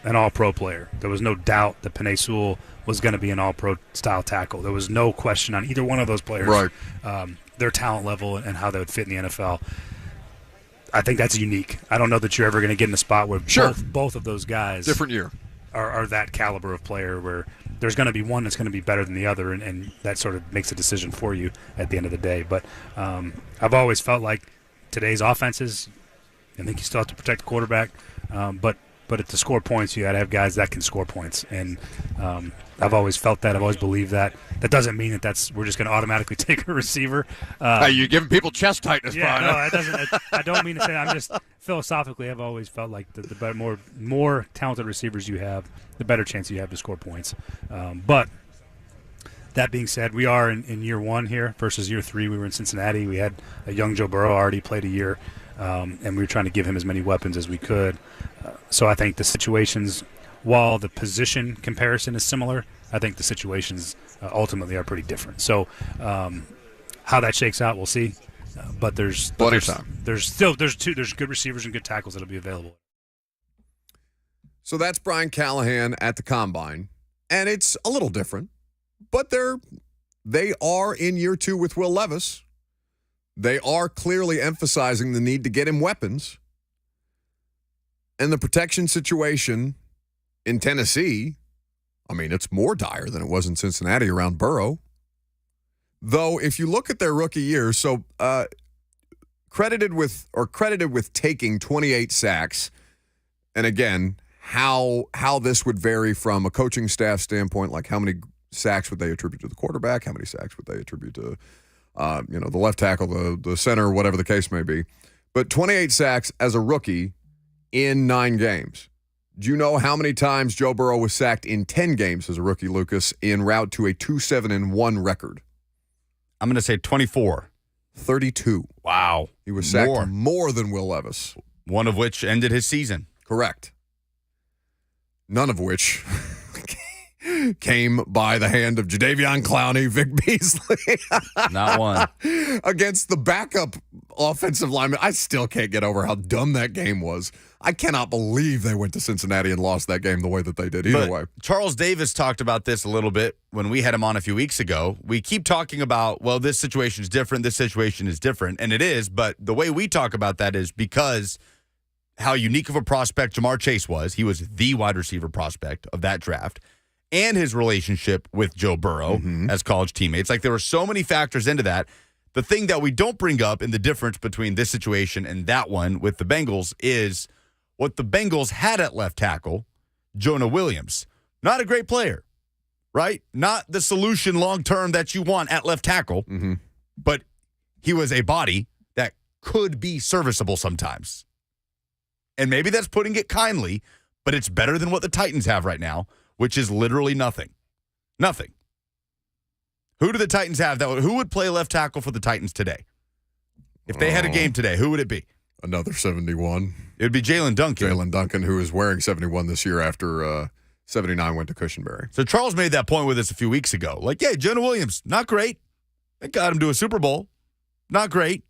an all-pro player. There was no doubt that Penei Sewell was going to be an all-pro style tackle. There was no question on either one of those players, right. Their talent level and how they would fit in the NFL. I think that's unique. I don't know that you're ever going to get in a spot where both of those guys different year are that caliber of player where there's going to be one that's going to be better than the other, and that sort of makes a decision for you at the end of the day. But I've always felt like today's offenses, I think you still have to protect the quarterback, but to score points, you got to have guys that can score points. And I've always felt that. I've always believed that. That doesn't mean that we're just going to automatically take a receiver. You're giving people chest tightness, yeah, Brian. No, that doesn't. I don't mean to say. I'm just philosophically, I've always felt like the more talented receivers you have, the better chance you have to score points. But that being said, we are in year one here versus year three. We were in Cincinnati. We had a young Joe Burrow already played a year, and we were trying to give him as many weapons as we could. So I think the situations, while the position comparison is similar, I think the situations ultimately are pretty different. So how that shakes out, we'll see. But there's good receivers and good tackles that'll be available. So that's Brian Callahan at the Combine, and it's a little different, but they are in year two with Will Levis. They are clearly emphasizing the need to get him weapons. And the protection situation in Tennessee, I mean, it's more dire than it was in Cincinnati around Burrow. Though, if you look at their rookie year, so credited with taking 28 sacks, and again, how this would vary from a coaching staff standpoint, like how many sacks would they attribute to the quarterback, how many sacks would they attribute to the left tackle, the center, whatever the case may be. But 28 sacks as a rookie in 9 games. Do you know how many times Joe Burrow was sacked in 10 games as a rookie, Lucas, en route to a 2-7-1 record? I'm going to say 24. 32. Wow. He was sacked more than Will Levis. One of which ended his season. Correct. None of which came by the hand of Jadeveon Clowney, Vic Beasley. Not one. Against the backup offensive lineman. I still can't get over how dumb that game was. I cannot believe they went to Cincinnati and lost that game the way that they did. Either way. Charles Davis talked about this a little bit when we had him on a few weeks ago. We keep talking about, well, this situation is different, this situation is different, and it is, but the way we talk about that is because how unique of a prospect Jamar Chase was. He was the wide receiver prospect of that draft. And his relationship with Joe Burrow as college teammates. Like, there were so many factors into that. The thing that we don't bring up in the difference between this situation and that one with the Bengals is what the Bengals had at left tackle, Jonah Williams. Not a great player, right? Not the solution long-term that you want at left tackle, but he was a body that could be serviceable sometimes. And maybe that's putting it kindly, but it's better than what the Titans have right now, which is literally nothing. Nothing. Who do the Titans have? Who would play left tackle for the Titans today? If they had a game today, who would it be? Another 71. It would be Jalen Duncan. Jalen Duncan, who is wearing 71 this year after 79 went to Cushenberry. So Charles made that point with us a few weeks ago. Like, yeah, Jonah Williams, not great. They got him to a Super Bowl. Not great.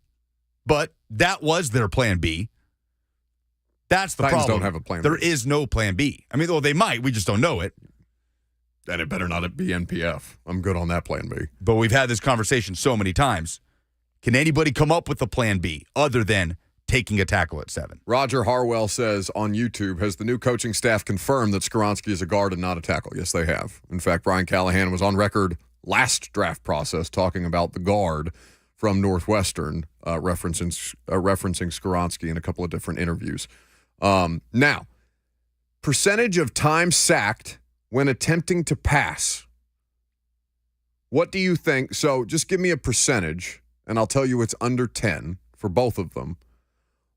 But that was their plan B. That's the Titans problem. don't have a plan There B. is no plan B. I mean, well, they might. We just don't know it. And it better not be NPF. I'm good on that plan B. But we've had this conversation so many times. Can anybody come up with a plan B other than taking a tackle at 7? Roger Harwell says on YouTube, has the new coaching staff confirmed that Skoronski is a guard and not a tackle? Yes, they have. In fact, Brian Callahan was on record last draft process talking about the guard from Northwestern, referencing Skoronski in a couple of different interviews. Now, percentage of time sacked when attempting to pass. What do you think? So just give me a percentage, and I'll tell you it's under 10 for both of them.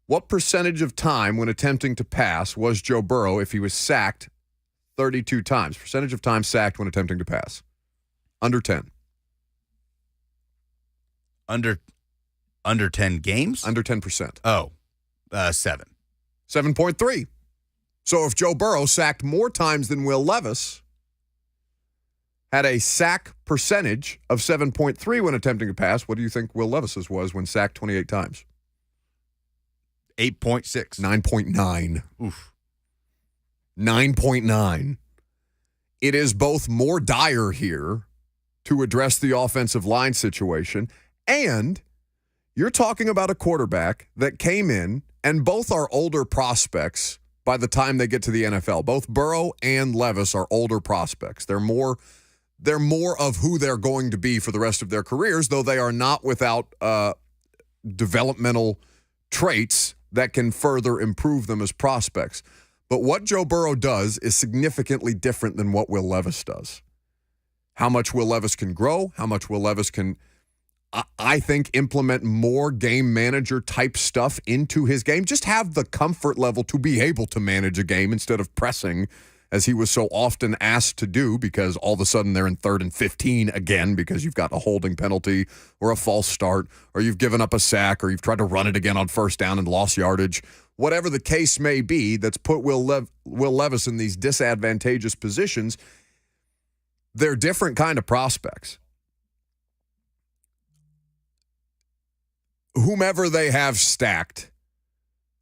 What percentage of time when attempting to pass was Joe Burrow if he was sacked 32 times? Percentage of time sacked when attempting to pass. Under 10. Under 10 games? Under 10%. Oh, 7. 7.3. So if Joe Burrow sacked more times than Will Levis, had a sack percentage of 7.3 when attempting to pass, what do you think Will Levis's was when sacked 28 times? 8.6. 9.9. Oof. 9.9. It is both more dire here to address the offensive line situation, and you're talking about a quarterback that came in, and both are older prospects by the time they get to the NFL. Both Burrow and Levis are older prospects. They're more of who they're going to be for the rest of their careers, though they are not without developmental traits that can further improve them as prospects. But what Joe Burrow does is significantly different than what Will Levis does. How much Will Levis can grow, how much Will Levis can, I think, implement more game manager type stuff into his game. Just have the comfort level to be able to manage a game instead of pressing, as he was so often asked to do, because all of a sudden they're in 3rd and 15 again because you've got a holding penalty or a false start, or you've given up a sack, or you've tried to run it again on 1st down and lost yardage. Whatever the case may be that's put Will Levis in these disadvantageous positions, they're different kind of prospects. Whomever they have stacked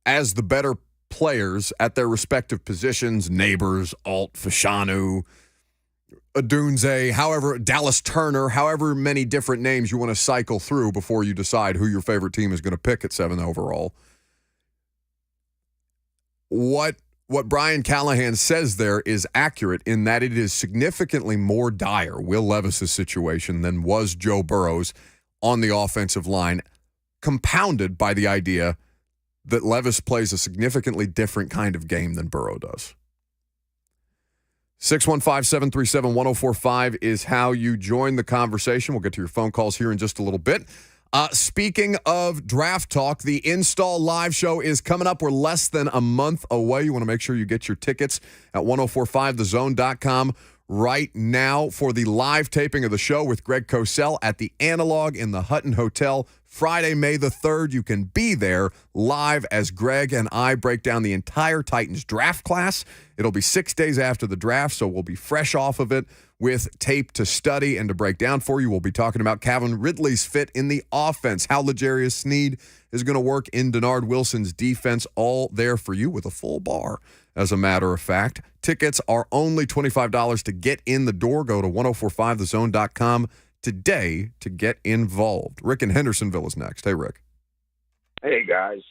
as the better players at their respective positions, Neighbors, Alt, Fashanu, Adunze, however, Dallas Turner, however many different names you want to cycle through before you decide who your favorite team is going to pick at 7 overall. What Brian Callahan says there is accurate in that it is significantly more dire, Will Levis's situation, than was Joe Burrow's on the offensive line, compounded by the idea that Levis plays a significantly different kind of game than Burrow does. 615-737-1045 is how you join the conversation. We'll get to your phone calls here in just a little bit. Speaking of draft talk, the Install Live show is coming up. We're less than a month away. You want to make sure you get your tickets at 1045thezone.com right now for the live taping of the show with Greg Cosell at the Analog in the Hutton Hotel. Friday, May the 3rd, you can be there live as Greg and I break down the entire Titans draft class. It'll be 6 days after the draft, so we'll be fresh off of it with tape to study and to break down for you. We'll be talking about Calvin Ridley's fit in the offense, how L'Jarius Sneed is going to work in Denard Wilson's defense, all there for you with a full bar, as a matter of fact. Tickets are only $25 to get in the door. Go to 1045thezone.com today to get involved. Rick in Hendersonville is next. Hey, Rick. Hey, guys.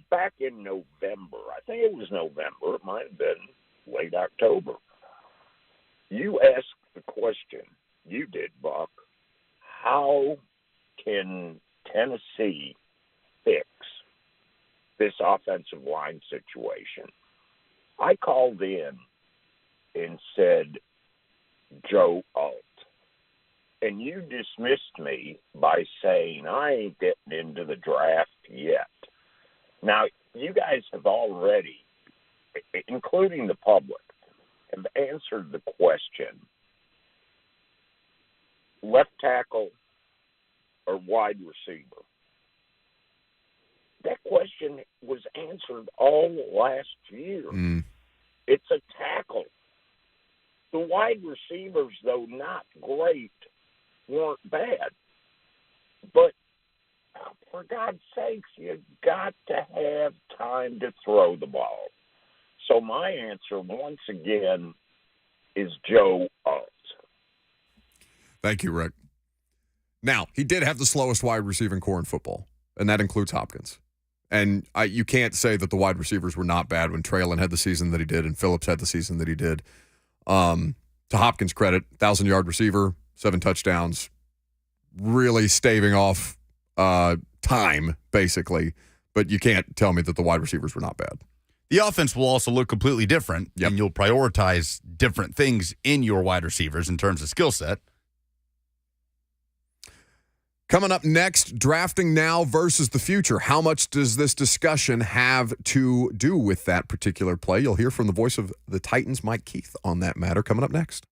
Back in November, I think it was November, it might have been late October, you asked the question, you did, Buck, how can Tennessee fix this offensive line situation? I called in and said Joe Alt. And you dismissed me by saying I ain't getting into the draft yet. Now, you guys have already, including the public, have answered the question, left tackle or wide receiver. That question was answered all last year. It's a tackle. The wide receivers, though not great, weren't bad. But for God's sakes, you've got to have time to throw the ball. So my answer, once again, is Joe Alt. Thank you, Rick. Now, he did have the slowest wide receiving core in football, and that includes Hopkins. And you can't say that the wide receivers were not bad when Traylon had the season that he did and Phillips had the season that he did. To Hopkins' credit, 1,000-yard receiver, 7 touchdowns, really staving off time, basically. But you can't tell me that the wide receivers were not bad. The offense will also look completely different, and you'll prioritize different things in your wide receivers in terms of skill set. Coming up next, drafting now versus the future. How much does this discussion have to do with that particular play? You'll hear from the voice of the Titans, Mike Keith, on that matter coming up next.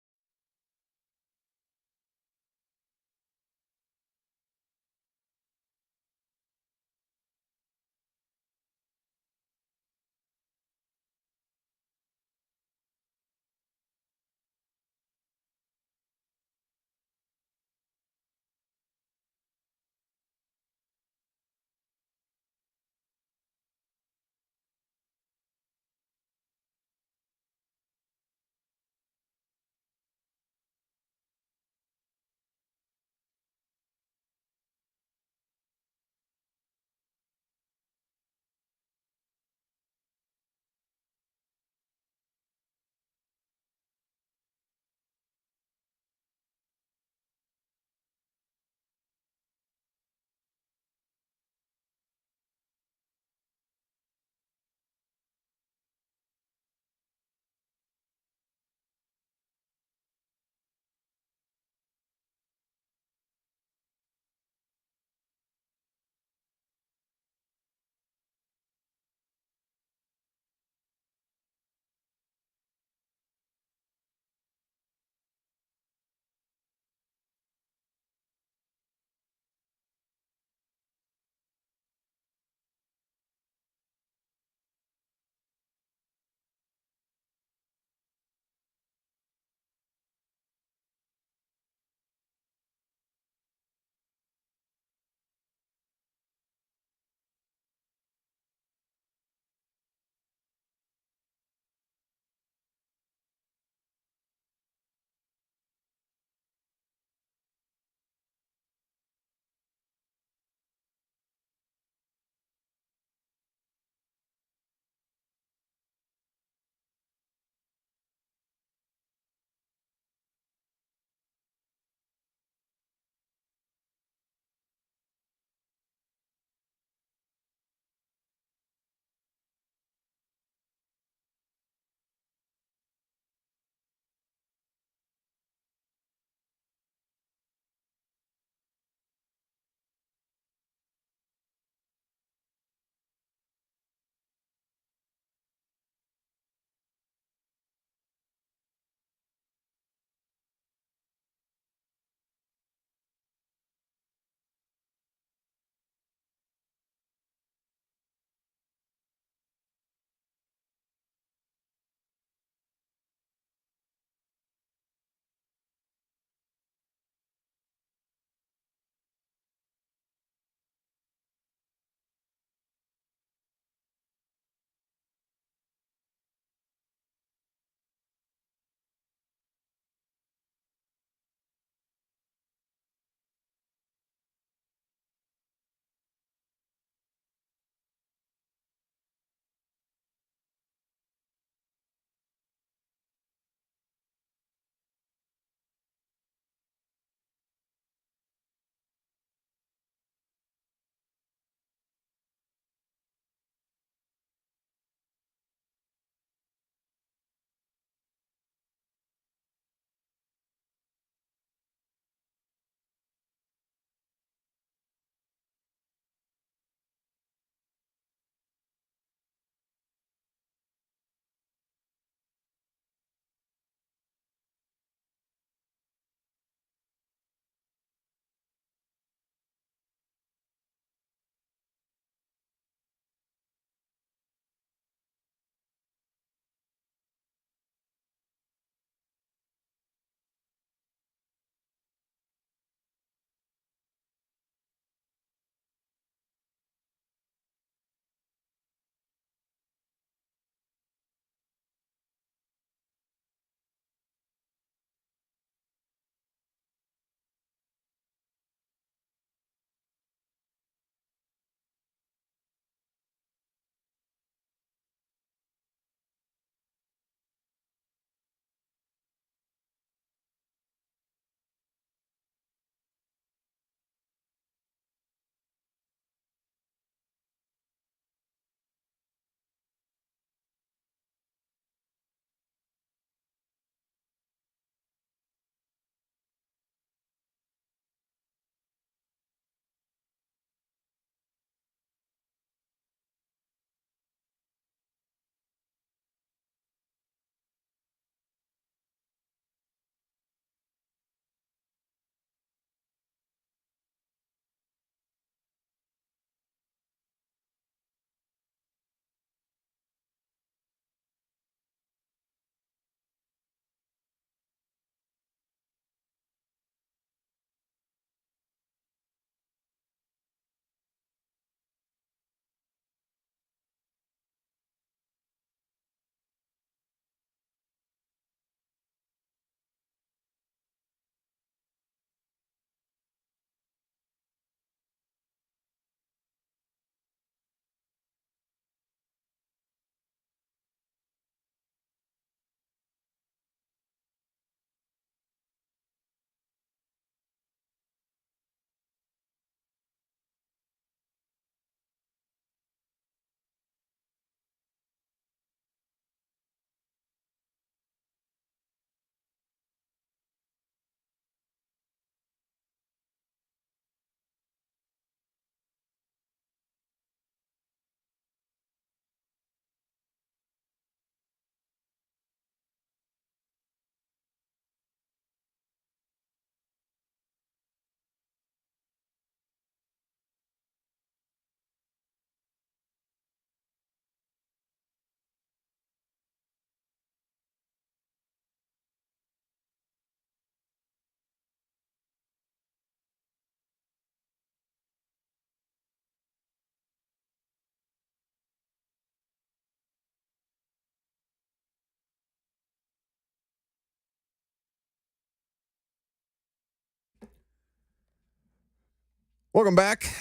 Welcome back.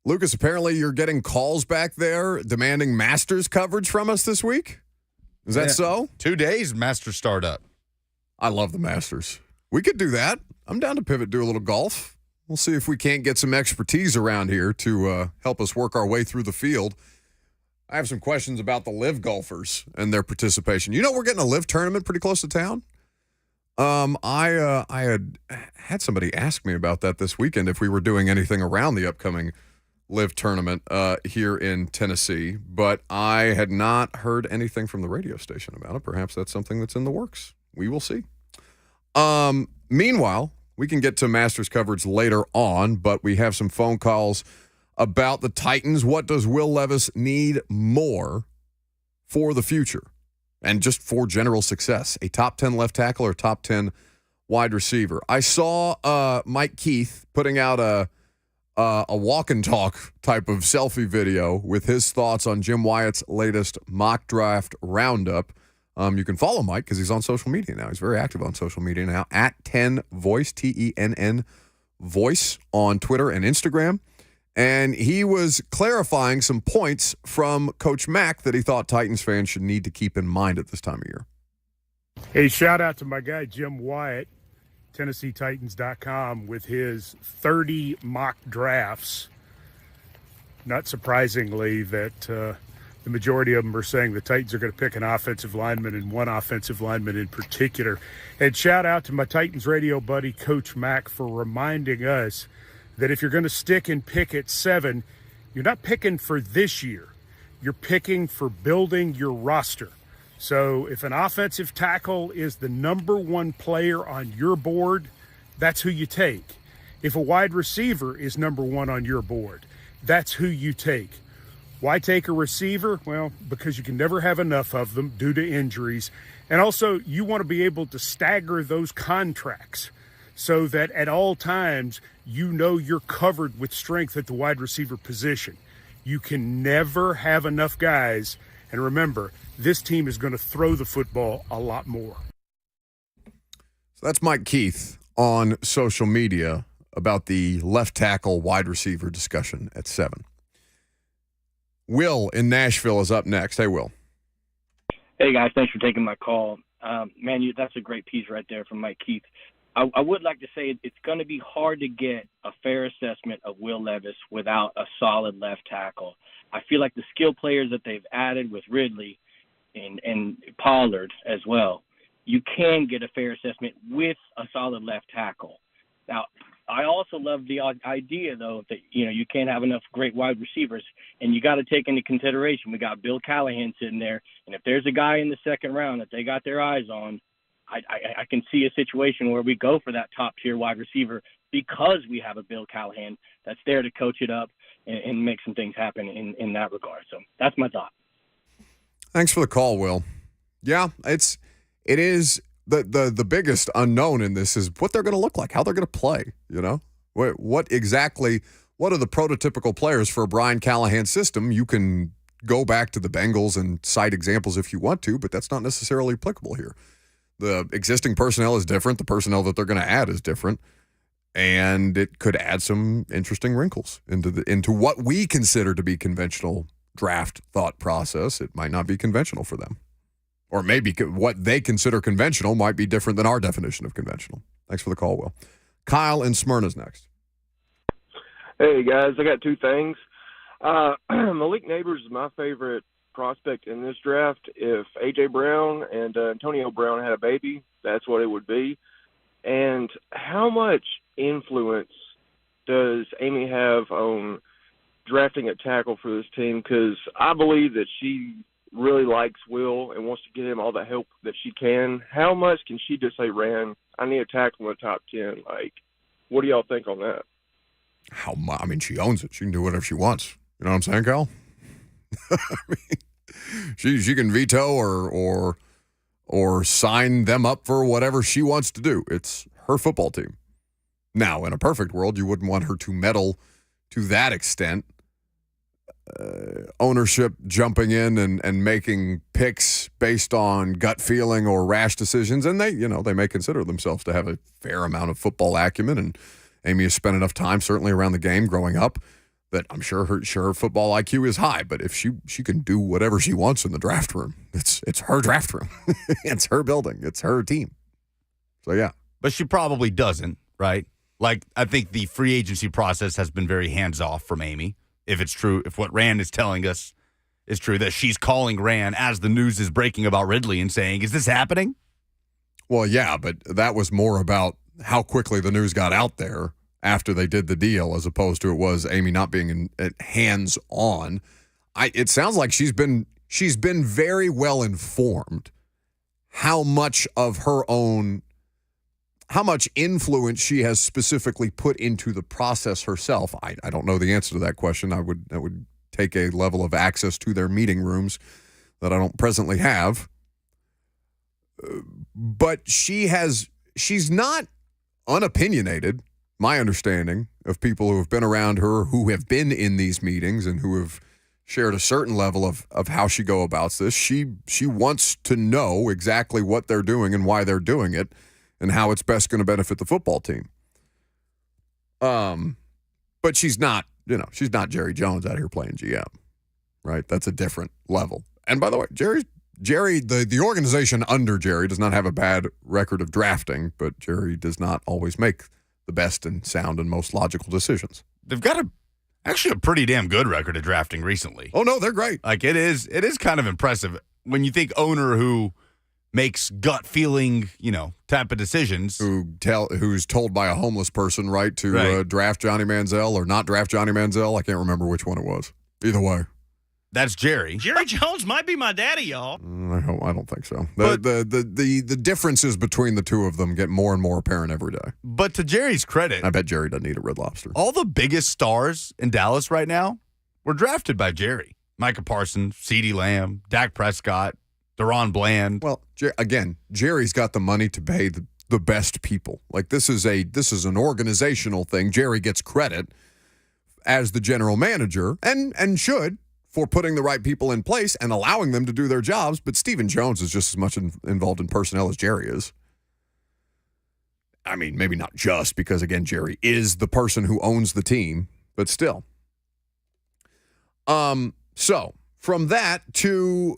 Lucas, apparently you're getting calls back there demanding Masters coverage from us this week. Is that so? 2 days Masters startup. I love the Masters. We could do that. I'm down to pivot, do a little golf. We'll see if we can't get some expertise around here to help us work our way through the field. I have some questions about the LIV golfers and their participation. You know, we're getting a LIV tournament pretty close to town. I had somebody ask me about that this weekend, if we were doing anything around the upcoming LIV tournament here in Tennessee, but I had not heard anything from the radio station about it. Perhaps that's something that's in the works. We will see. Meanwhile, we can get to Masters coverage later on, but we have some phone calls about the Titans. What does Will Levis need more for the future and just for general success? A top 10 left tackle or top 10 wide receiver? I saw Mike Keith putting out a walk and talk type of selfie video with his thoughts on Jim Wyatt's latest mock draft roundup. You can follow Mike because he's on social media now. He's very active on social media now, at 10Voice, TENN Voice on Twitter and Instagram. And he was clarifying some points from Coach Mack that he thought Titans fans should need to keep in mind at this time of year. Hey, shout out to my guy, Jim Wyatt, TennesseeTitans.com, with his 30 mock drafts. Not surprisingly that the majority of them are saying the Titans are going to pick an offensive lineman and one offensive lineman in particular. And shout out to my Titans radio buddy, Coach Mack, for reminding us that if you're going to stick and pick at 7, you're not picking for this year. You're picking for building your roster. So if an offensive tackle is the number one player on your board, that's who you take. If a wide receiver is number one on your board, that's who you take. Why take a receiver? Well, because you can never have enough of them due to injuries. And also, you want to be able to stagger those contracts so that at all times, you know you're covered with strength at the wide receiver position. You can never have enough guys. And remember, this team is going to throw the football a lot more. So that's Mike Keith on social media about the left tackle wide receiver discussion at 7. Will in Nashville is up next. Hey, Will. Hey, guys. Thanks for taking my call. Man, that's a great piece right there from Mike Keith. I would like to say it's going to be hard to get a fair assessment of Will Levis without a solid left tackle. I feel like the skill players that they've added with Ridley and Pollard as well, you can get a fair assessment with a solid left tackle. Now, I also love the idea, though, that, you can't have enough great wide receivers, and you got to take into consideration we got Bill Callahan sitting there, and if there's a guy in the second round that they got their eyes on, I can see a situation where we go for that top-tier wide receiver because we have a Bill Callahan that's there to coach it up and make some things happen in that regard. So that's my thought. Thanks for the call, Will. Yeah, it is the biggest unknown in this is what they're going to look like, how they're going to play, What are the prototypical players for a Brian Callahan system? You can go back to the Bengals and cite examples if you want to, but that's not necessarily applicable here. The existing personnel is different. The personnel that they're going to add is different. And it could add some interesting wrinkles into what we consider to be conventional draft thought process. It might not be conventional for them. Or maybe what they consider conventional might be different than our definition of conventional. Thanks for the call, Will. Kyle in Smyrna's next. Hey, guys, I got two things. Malik Neighbors is my favorite prospect in this draft. If A.J. Brown and Antonio Brown had a baby, that's what it would be. And how much influence does Amy have on drafting a tackle for this team? Because I believe that she really likes Will and wants to get him all the help that she can. How much can she just say, Rand, I need a tackle in the top 10? Like, what do y'all think on that? She owns it. She can do whatever she wants. You know what I'm saying, Kyle? She can veto or sign them up for whatever she wants to do. It's her football team. Now, in a perfect world, you wouldn't want her to meddle to that extent. Ownership jumping in and making picks based on gut feeling or rash decisions, and they may consider themselves to have a fair amount of football acumen Amy has spent enough time, certainly around the game growing up, that I'm sure her football IQ is high. But if she can do whatever she wants in the draft room, it's her draft room. It's her building. It's her team. So, yeah. But she probably doesn't, right? Like, I think the free agency process has been very hands-off from Amy. If it's true, if what Rand is telling us is true, that she's calling Rand as the news is breaking about Ridley and saying, is this happening? Well, yeah, but that was more about how quickly the news got out there after they did the deal, as opposed to it was Amy not being hands-on. It sounds like she's been very well informed how much influence she has specifically put into the process herself. I don't know the answer to that question. That would take a level of access to their meeting rooms that I don't presently have. But she's not unopinionated, my understanding of people who have been around her, who have been in these meetings and who have shared a certain level of how she go about this. She wants to know exactly what they're doing and why they're doing it and how it's best going to benefit the football team. But she's not Jerry Jones out here playing GM, right? That's a different level. And by the way, Jerry, the organization under Jerry does not have a bad record of drafting, but Jerry does not always make the best and sound and most logical decisions. They've got actually a pretty damn good record of drafting recently. Oh, no, they're great. Like, it is kind of impressive when you think owner who makes gut feeling, type of decisions. Who's told by a homeless person, right, to draft Johnny Manziel or not draft Johnny Manziel. I can't remember which one it was. Either way. That's Jerry. Jerry Jones might be my daddy, y'all. I don't think so. The differences between the two of them get more and more apparent every day. But to Jerry's credit, I bet Jerry doesn't eat a Red Lobster. All the biggest stars in Dallas right now were drafted by Jerry. Micah Parsons, CeeDee Lamb, Dak Prescott, Deron Bland. Well, again, Jerry's got the money to pay the best people. Like, this is an organizational thing. Jerry gets credit as the general manager and should for putting the right people in place and allowing them to do their jobs. But Stephen Jones is just as much involved in personnel as Jerry is. I mean, maybe not just because, again, Jerry is the person who owns the team, but still. So from that to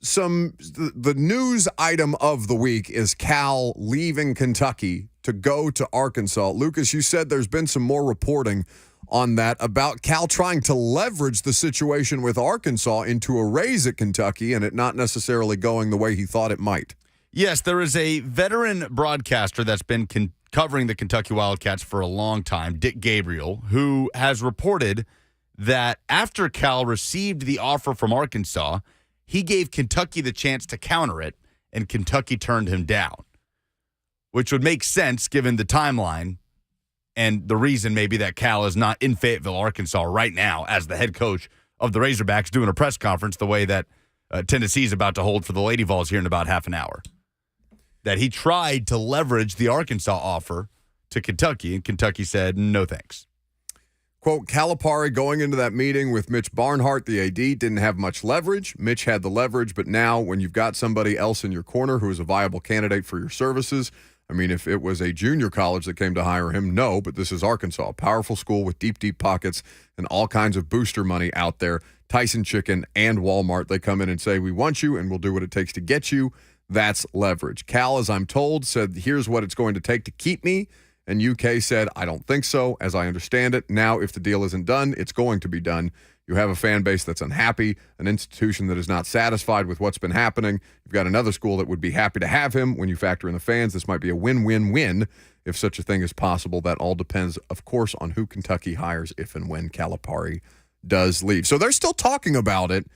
the news item of the week is Cal leaving Kentucky to go to Arkansas. Lucas, you said there's been some more reporting on that about Cal trying to leverage the situation with Arkansas into a raise at Kentucky and it not necessarily going the way he thought it might. Yes, there is a veteran broadcaster that's been covering the Kentucky Wildcats for a long time, Dick Gabriel, who has reported that after Cal received the offer from Arkansas, he gave Kentucky the chance to counter it, and Kentucky turned him down, which would make sense given the timeline and the reason maybe that Cal is not in Fayetteville, Arkansas right now as the head coach of the Razorbacks doing a press conference the way that Tennessee is about to hold for the Lady Vols here in about half an hour. That he tried to leverage the Arkansas offer to Kentucky, and Kentucky said, no thanks. Quote, Calipari going into that meeting with Mitch Barnhart, the AD, didn't have much leverage. Mitch had the leverage, but now when you've got somebody else in your corner who is a viable candidate for your services, I mean, if it was a junior college that came to hire him, no, but this is Arkansas, a powerful school with deep, deep pockets and all kinds of booster money out there. Tyson Chicken and Walmart, they come in and say, we want you and we'll do what it takes to get you. That's leverage. Cal, as I'm told, said, here's what it's going to take to keep me. And UK said, I don't think so, as I understand it. Now, if the deal isn't done, it's going to be done. You have a fan base that's unhappy, an institution that is not satisfied with what's been happening. You've got another school that would be happy to have him. When you factor in the fans, this might be a win-win-win if such a thing is possible. That all depends, of course, on who Kentucky hires if and when Calipari does leave. So they're still talking about it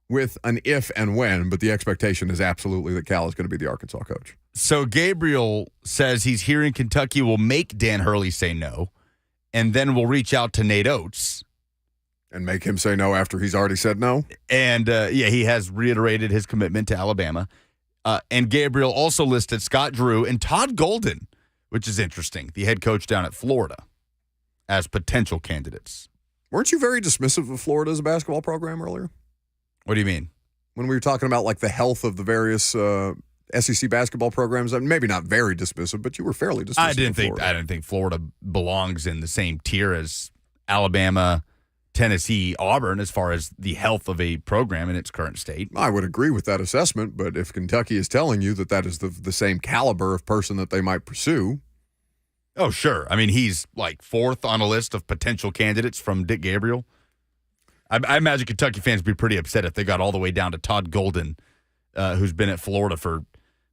with an if and when, but the expectation is absolutely that Cal is going to be the Arkansas coach. So Gabriel says he's hearing Kentucky will make Dan Hurley say no, and then we'll reach out to Nate Oates. And make him say no after he's already said no? And, he has reiterated his commitment to Alabama. And Gabriel also listed Scott Drew and Todd Golden, which is interesting, the head coach down at Florida, as potential candidates. Weren't you very dismissive of Florida as a basketball program earlier? What do you mean? When we were talking about, like, the health of the various SEC basketball programs. Maybe not very dismissive, but you were fairly dismissive. I didn't think Florida belongs in the same tier as Alabama, Tennessee, Auburn as far as the health of a program in its current state. I would agree with that assessment, but if Kentucky is telling you that is the same caliber of person that they might pursue. Oh, sure. I mean, he's like fourth on a list of potential candidates from Dick Gabriel. I imagine Kentucky fans would be pretty upset if they got all the way down to Todd Golden, who's been at Florida for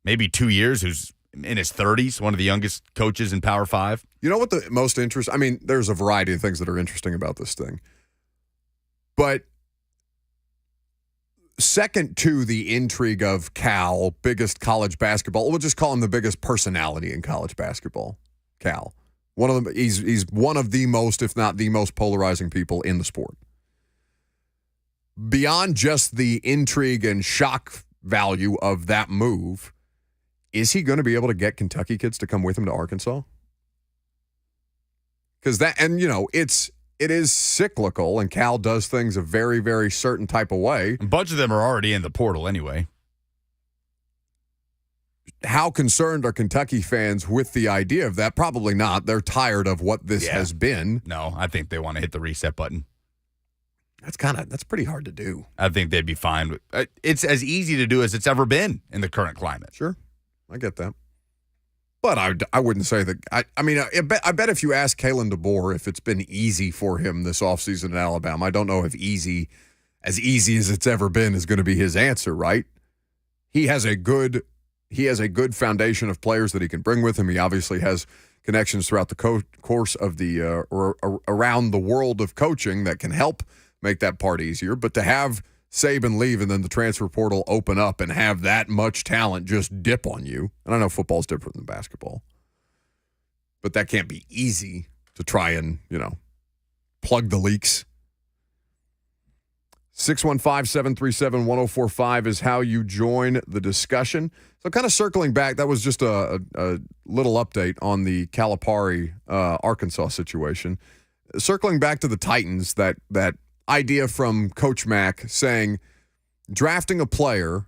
maybe 2 years, who's in his 30s, one of the youngest coaches in Power 5. You know what the most interesting – I mean, there's a variety of things that are interesting about this thing. But second to the intrigue of Cal, biggest college basketball – we'll just call him the biggest personality in college basketball, Cal. One of them, he's one of the most, if not the most polarizing people in the sport. Beyond just the intrigue and shock value of that move, is he going to be able to get Kentucky kids to come with him to Arkansas? Because that, and you know, it is cyclical, and Cal does things a very, very certain type of way. A bunch of them are already in the portal anyway. How concerned are Kentucky fans with the idea of that? Probably not. They're tired of what this has been. No, I think they want to hit the reset button. That's pretty hard to do. I think they'd be fine with it's as easy to do as it's ever been in the current climate. Sure. I get that. But I wouldn't say that. I mean, I bet if you ask Kalen DeBoer if it's been easy for him this offseason in Alabama, I don't know if easy as it's ever been is going to be his answer, right? He has a good foundation of players that he can bring with him. He obviously has connections throughout the course of the around the world of coaching that can help make that part easier. But to have Saban leave and then the transfer portal open up and have that much talent just dip on you, and I know football's different than basketball, but that can't be easy to try and, plug the leaks. 615-737-1045 is how you join the discussion. So kind of circling back, that was just a little update on the Calipari Arkansas situation. Circling back to the Titans, that idea from Coach Mack saying drafting a player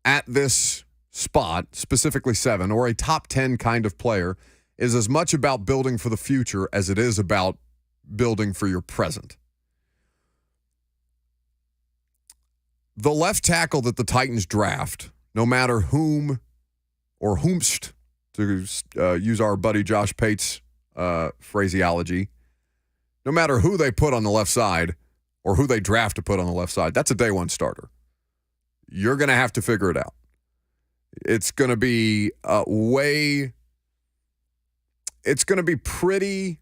at this spot, specifically 7, or a top 10 kind of player, is as much about building for the future as it is about building for your present. The left tackle that the Titans draft, no matter whom or whomst, to use our buddy Josh Pate's phraseology, no matter who they put on the left side or who they draft to put on the left side, that's a day one starter. You're going to have to figure it out. It's going to be it's going to be pretty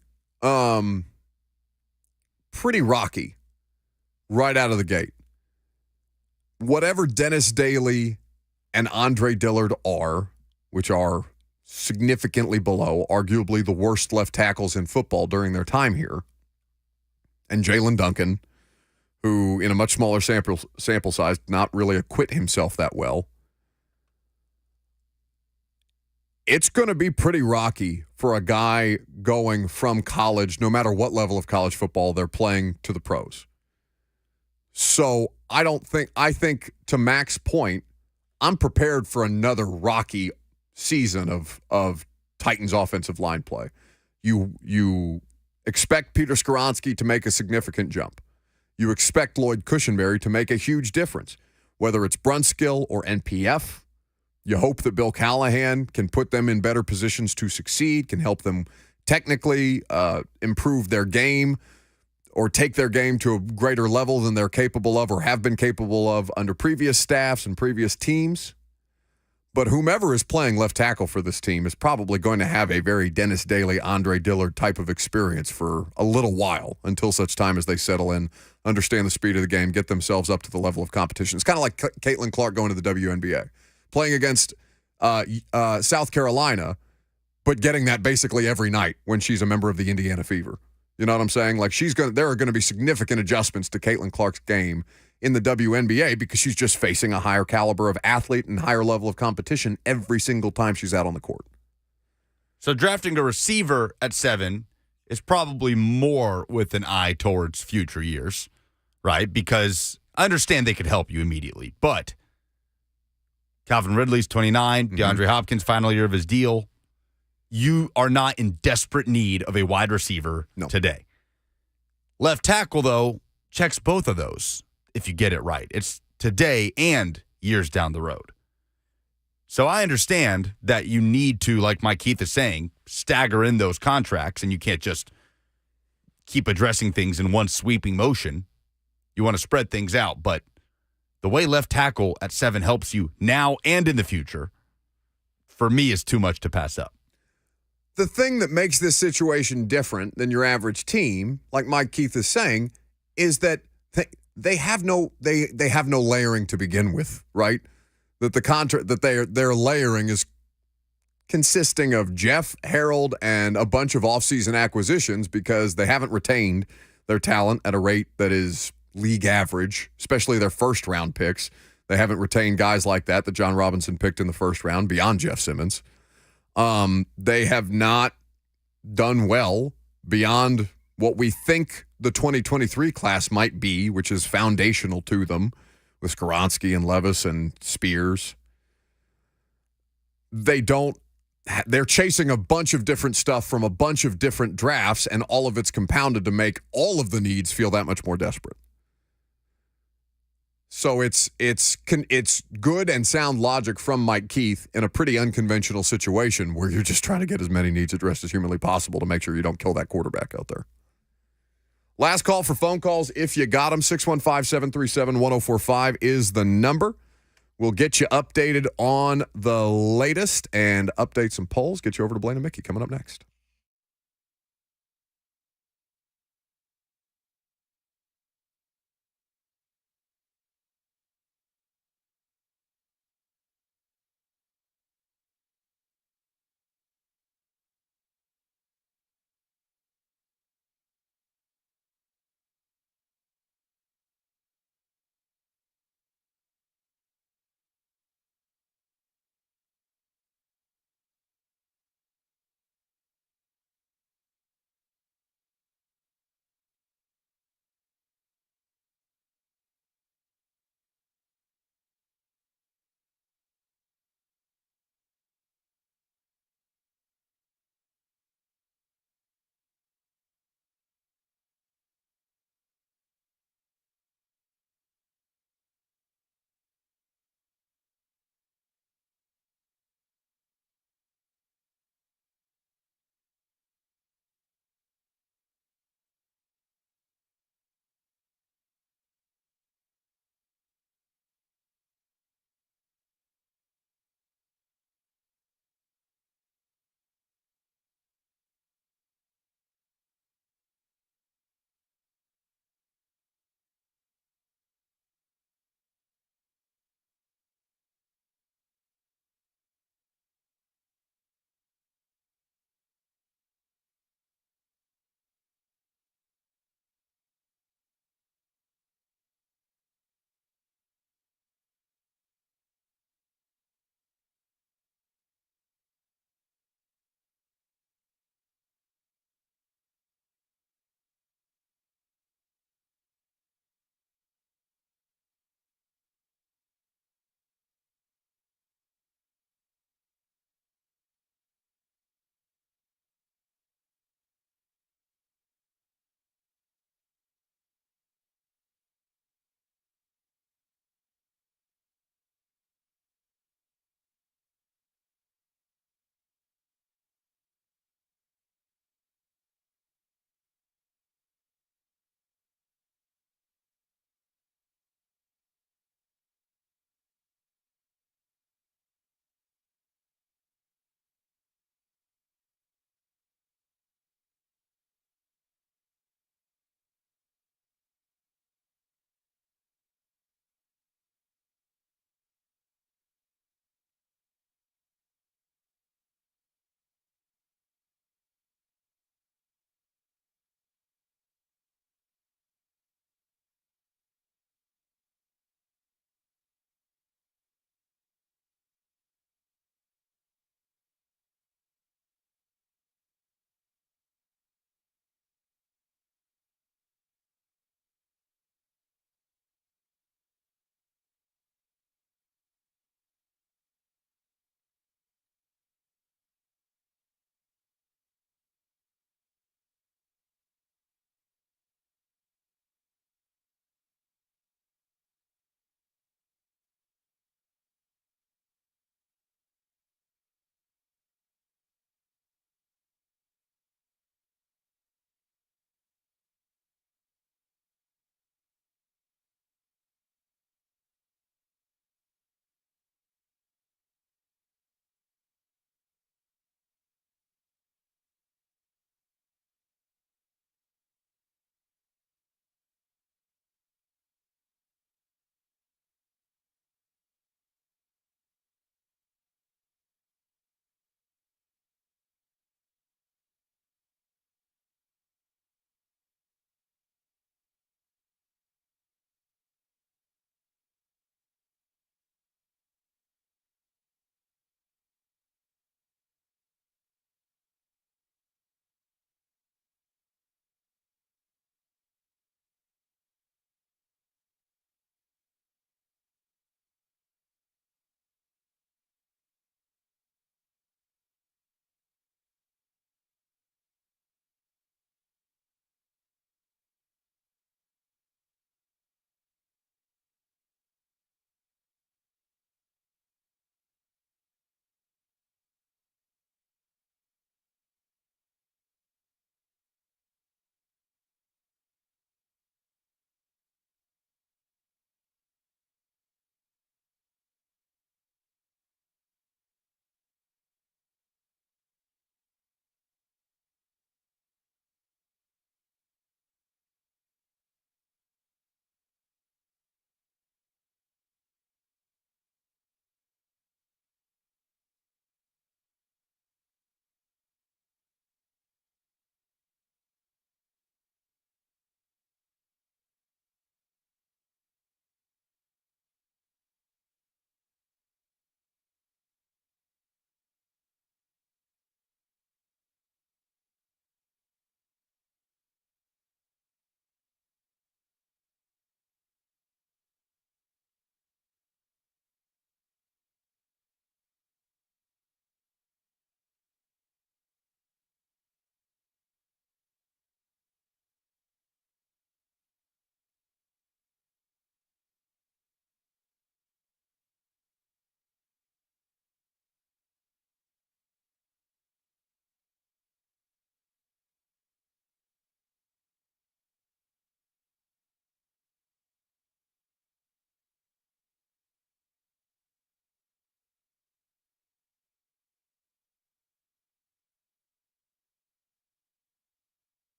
rocky right out of the gate. Whatever Dennis Daly and Andre Dillard are, which are significantly below, arguably the worst left tackles in football during their time here, and Jalen Duncan, who in a much smaller sample size did not really acquit himself that well, it's going to be pretty rocky for a guy going from college, no matter what level of college football they're playing, to the pros. So I think to Mac's point, I'm prepared for another rocky season of Titans offensive line play. You expect Peter Skoronski to make a significant jump. You expect Lloyd Cushenberry to make a huge difference, whether it's Brunskill or NPF. You hope that Bill Callahan can put them in better positions to succeed, can help them technically improve their game or take their game to a greater level than they're capable of or have been capable of under previous staffs and previous teams. But whomever is playing left tackle for this team is probably going to have a very Dennis Daly, Andre Dillard type of experience for a little while, until such time as they settle in, understand the speed of the game, get themselves up to the level of competition. It's kind of like Caitlin Clark going to the WNBA, playing against South Carolina, but getting that basically every night when she's a member of the Indiana Fever. You know what I'm saying? Like there are going to be significant adjustments to Caitlin Clark's game in the WNBA because she's just facing a higher caliber of athlete and higher level of competition every single time she's out on the court. So drafting a receiver at 7 is probably more with an eye towards future years, right? Because I understand they could help you immediately, but Calvin Ridley's 29. DeAndre Hopkins, final year of his deal. You are not in desperate need of a wide receiver today. Left tackle, though, checks both of those if you get it right. It's today and years down the road. So I understand that you need to, like Mike Keith is saying, stagger in those contracts, and you can't just keep addressing things in one sweeping motion. You want to spread things out, but the way left tackle at 7 helps you now and in the future, for me, is too much to pass up. The thing that makes this situation different than your average team, like Mike Keith is saying, is that they have no layering to begin with, right? That the contract that they're layering is consisting of Jeff, Harold, and a bunch of offseason acquisitions because they haven't retained their talent at a rate that is league average, especially their first-round picks. They haven't retained guys like that John Robinson picked in the first round beyond Jeff Simmons. They have not done well beyond what we think the 2023 class might be, which is foundational to them, with Skoronski and Levis and Spears. They're chasing a bunch of different stuff from a bunch of different drafts, and all of it's compounded to make all of the needs feel that much more desperate. So it's good and sound logic from Mike Keith in a pretty unconventional situation where you're just trying to get as many needs addressed as humanly possible to make sure you don't kill that quarterback out there. Last call for phone calls. If you got them, 615-737-1045 is the number. We'll get you updated on the latest and update some polls. Get you over to Blaine and Mickey coming up next.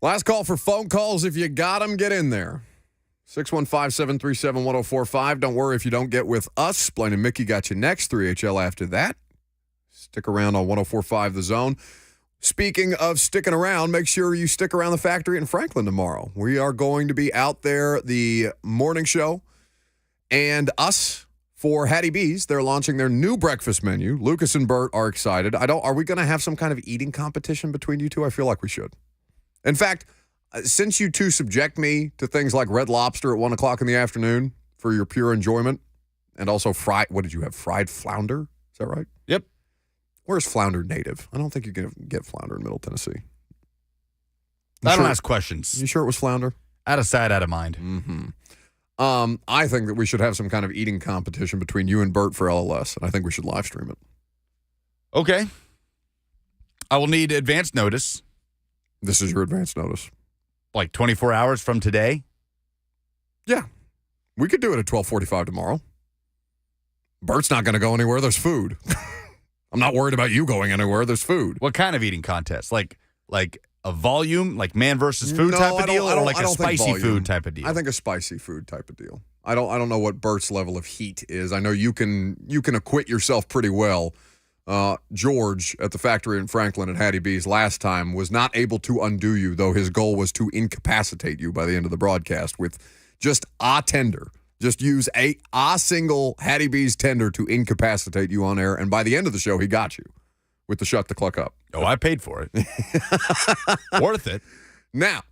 Last call for phone calls. If you got them, get in there. 615-737-1045. Don't worry if you don't get with us. Blaine and Mickey got you next. 3HL after that. Stick around on 1045 The Zone. Speaking of sticking around, make sure you stick around the factory in Franklin tomorrow. We are going to be out there, the morning show, and us for Hattie B's. They're launching their new breakfast menu. Lucas and Bert are excited. Are we going to have some kind of eating competition between you two? I feel like we should. In fact, since you two subject me to things like Red Lobster at 1 o'clock in the afternoon for your pure enjoyment, and also what did you have? Fried flounder? Is that right? Yep. Where's flounder native? I don't think you can get flounder in Middle Tennessee. I don't ask questions. You sure it was flounder? Out of sight, out of mind. Mm-hmm. I think that we should have some kind of eating competition between you and Bert for LLS, and I think we should live stream it. Okay. I will need advance notice. This is your advance notice. Like 24 hours from today? Yeah. We could do it at 12:45 tomorrow. Bert's not going to go anywhere. There's food. I'm not worried about you going anywhere. There's food. What kind of eating contest? Like a volume, like man versus food type of deal, or like a spicy food type of deal? I think a spicy food type of deal. I don't know what Bert's level of heat is. I know you can acquit yourself pretty well. George at the factory in Franklin at Hattie B's last time was not able to undo you, though his goal was to incapacitate you by the end of the broadcast with just a tender. Just use a single Hattie B's tender to incapacitate you on air, and by the end of the show, he got you with the shut the cluck up. Oh, I paid for it. Worth it. Now,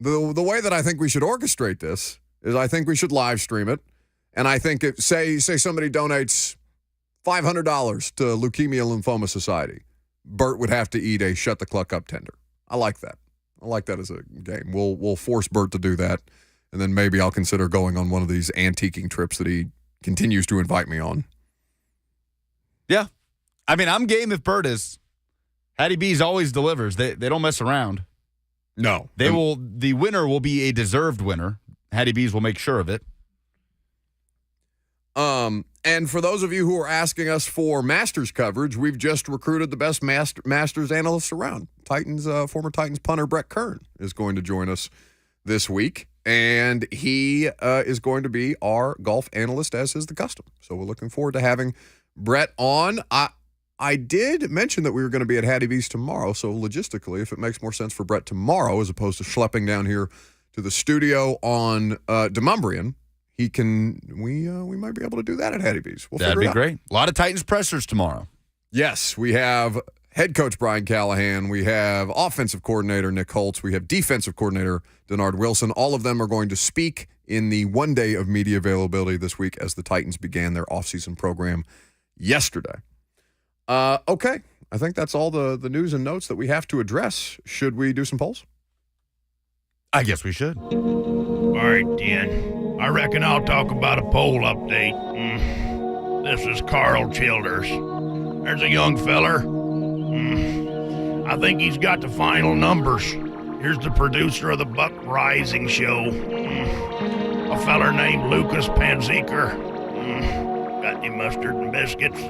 the way that I think we should orchestrate this is I think we should live stream it, and I think say somebody donates $500 to Leukemia Lymphoma Society, Bert would have to eat a shut the cluck up tender. I like that. I like that as a game. We'll force Bert to do that, and then maybe I'll consider going on one of these antiquing trips that he continues to invite me on. Yeah. I mean, I'm game if Bert is. Hattie B's always delivers. They don't mess around. No. The winner will be a deserved winner. Hattie B's will make sure of it. And for those of you who are asking us for Masters coverage, we've just recruited the best Masters analysts around. Former Titans punter Brett Kern is going to join us this week, and he is going to be our golf analyst, as is the custom. So we're looking forward to having Brett on. I did mention that we were going to be at Hattie B's tomorrow, so logistically, if it makes more sense for Brett tomorrow as opposed to schlepping down here to the studio on Demumbrian, we might be able to do that at Hattie B's. That'd be great. A lot of Titans pressers tomorrow. Yes, we have head coach Brian Callahan. We have offensive coordinator Nick Holtz. We have defensive coordinator Denard Wilson. All of them are going to speak in the one day of media availability this week as the Titans began their offseason program yesterday. Okay, I think that's all the news and notes that we have to address. Should we do some polls? I guess we should. All right, Dan. I reckon I'll talk about a poll update. This is Carl Childers. There's a young feller. I think he's got the final numbers. Here's the producer of the Buck Rising show. A feller named Lucas Panzeker. Got any mustard and biscuits?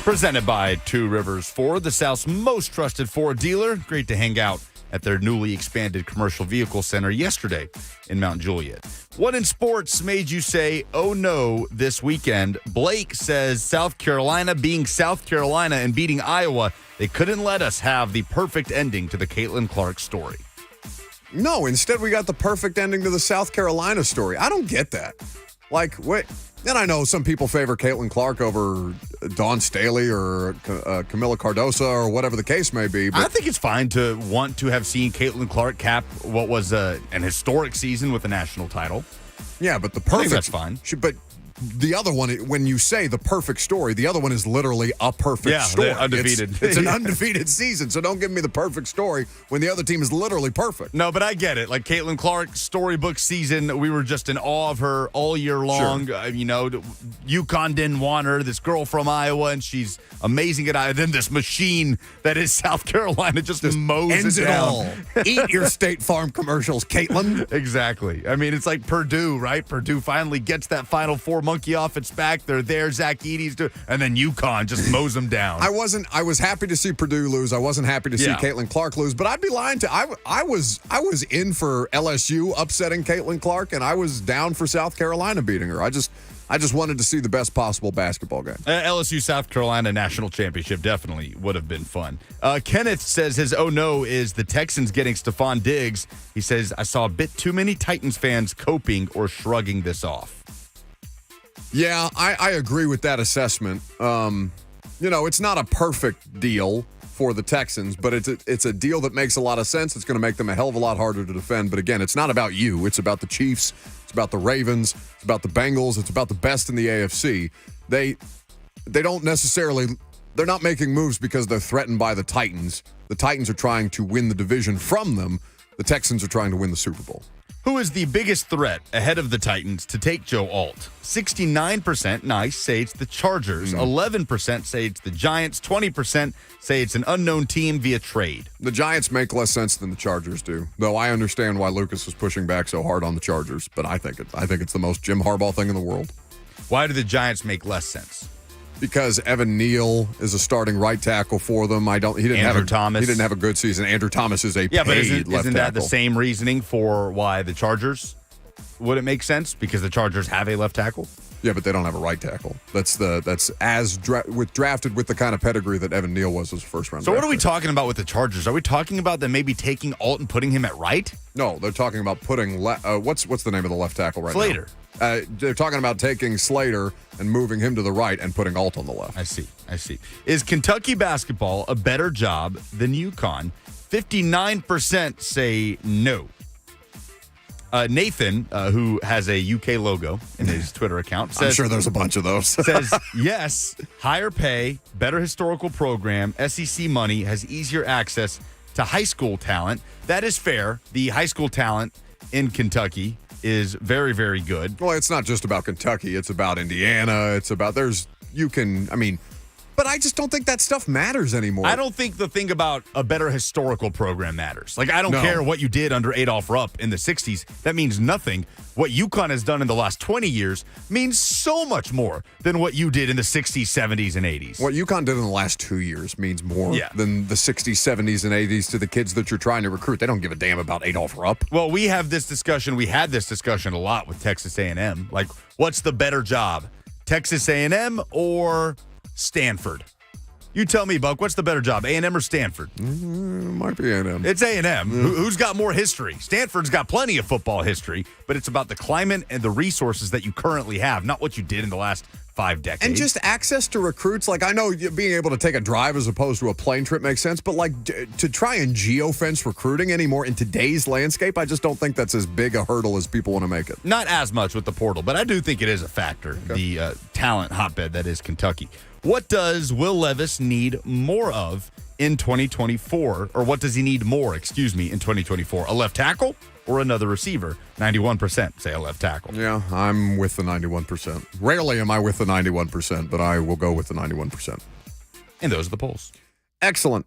Presented by Two Rivers Ford, the South's most trusted Ford dealer. Great to hang out at their newly expanded commercial vehicle center yesterday in Mount Juliet. What in sports made you say, oh no, this weekend? Blake says South Carolina being South Carolina and beating Iowa, they couldn't let us have the perfect ending to the Caitlin Clark story. No, instead we got the perfect ending to the South Carolina story. I don't get that. Like, wait. And I know some people favor Caitlin Clark over Dawn Staley or Camila Cardoso or whatever the case may be. But I think it's fine to want to have seen Caitlin Clark cap what was an historic season with a national title. Yeah, but the perfect... I think that's fine. But the other one, when you say the perfect story, the other one is literally a perfect story. Undefeated. It's an undefeated season, so don't give me the perfect story when the other team is literally perfect. No, but I get it. Like Caitlin Clark, storybook season, we were just in awe of her all year long. Sure. UConn didn't want her, this girl from Iowa, and she's amazing at Iowa. Then this machine that is South Carolina just mows ends it down. All. Eat your State Farm commercials, Caitlin. Exactly. I mean, it's like Purdue, right? Purdue finally gets that Final Four monkey off its back. They're there. Zach Edey's doing, and then UConn just mows them down. I was happy to see Purdue lose. I wasn't happy to see Caitlin Clark lose, but I'd be lying to I was in for LSU upsetting Caitlin Clark, and I was down for South Carolina beating her. I just wanted to see the best possible basketball game. LSU South Carolina national championship definitely would have been fun. Kenneth says his oh no is the Texans getting Stephon Diggs. He says, I saw a bit too many Titans fans coping or shrugging this off. Yeah, I agree with that assessment. It's not a perfect deal for the Texans, but it's a deal that makes a lot of sense. It's going to make them a hell of a lot harder to defend. But again, it's not about you. It's about the Chiefs. It's about the Ravens. It's about the Bengals. It's about the best in the AFC. They don't necessarily – they're not making moves because they're threatened by the Titans. The Titans are trying to win the division from them. The Texans are trying to win the Super Bowl. Who is the biggest threat ahead of the Titans to take Joe Alt? 69% nice say it's the Chargers. 11% say it's the Giants. 20% say it's an unknown team via trade. The Giants make less sense than the Chargers do, though I understand why Lucas was pushing back so hard on the Chargers. But I think it's the most Jim Harbaugh thing in the world. Why do the Giants make less sense? Because Evan Neal is a starting right tackle for them. He didn't have a good season. Andrew Thomas is a paid but isn't left that tackle. the same reasoning for why the Chargers wouldn't make sense? Because the Chargers have a left tackle? Yeah, but they don't have a right tackle. That's drafted with the kind of pedigree that Evan Neal was as a first round. So what are we talking about with the Chargers? Are we talking about them maybe taking Alt and putting him at right? No, they're talking about putting what's the name of the left tackle right now? Slater. They're talking about taking Slater and moving him to the right and putting Alt on the left. I see. Is Kentucky basketball a better job than UConn? 59% say no. Nathan, who has a UK logo in his Twitter account, says, I'm sure there's a bunch of those. says, yes, higher pay, better historical program, SEC money, has easier access to high school talent. That is fair. The high school talent in Kentucky is very, very good. Well, it's not just about Kentucky. It's about Indiana. It's about but I just don't think that stuff matters anymore. I don't think the thing about a better historical program matters. Like, I don't care what you did under Adolph Rupp in the 60s. That means nothing. What UConn has done in the last 20 years means so much more than what you did in the 60s, 70s, and 80s. What UConn did in the last 2 years means more than the 60s, 70s, and 80s to the kids that you're trying to recruit. They don't give a damn about Adolph Rupp. Well, we had this discussion a lot with Texas A&M. Like, what's the better job, Texas A&M or Stanford? You tell me, Buck, what's the better job, A&M or Stanford? Might be A&M. It's A&M. Who's got more history? Stanford's got plenty of football history, but it's about the climate and the resources that you currently have, not what you did in the last 5 decades. And just access to recruits. Like, I know being able to take a drive as opposed to a plane trip makes sense, but like to try and geofence recruiting anymore in today's landscape, I just don't think that's as big a hurdle as people want to make it. Not as much with the portal, but I do think it is a factor, the talent hotbed that is Kentucky. What does Will Levis need more of in 2024? Or what does he need more, in 2024? A left tackle or another receiver? 91% say a left tackle. Yeah, I'm with the 91%. Rarely am I with the 91%, but I will go with the 91%. And those are the polls. Excellent.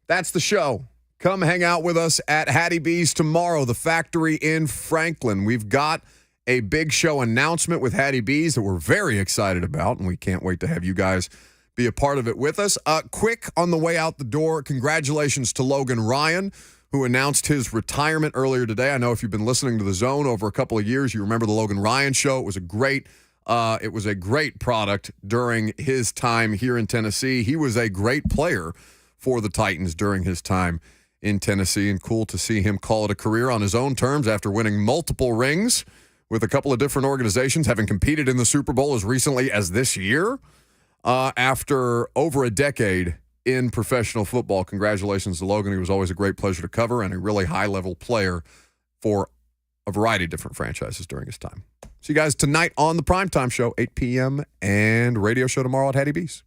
That's the show. Come hang out with us at Hattie B's tomorrow, the factory in Franklin. We've got a big show announcement with Hattie B's that we're very excited about, and we can't wait to have you guys be a part of it with us. Quick on the way out the door, congratulations to Logan Ryan, who announced his retirement earlier today. I know if you've been listening to The Zone over a couple of years, you remember the Logan Ryan show. It was a great product during his time here in Tennessee. He was a great player for the Titans during his time in Tennessee, and cool to see him call it a career on his own terms after winning multiple rings with a couple of different organizations, having competed in the Super Bowl as recently as this year. After over a decade in professional football, congratulations to Logan. He was always a great pleasure to cover and a really high-level player for a variety of different franchises during his time. See you guys tonight on the Primetime Show, 8 p.m., and radio show tomorrow at Hattie B's.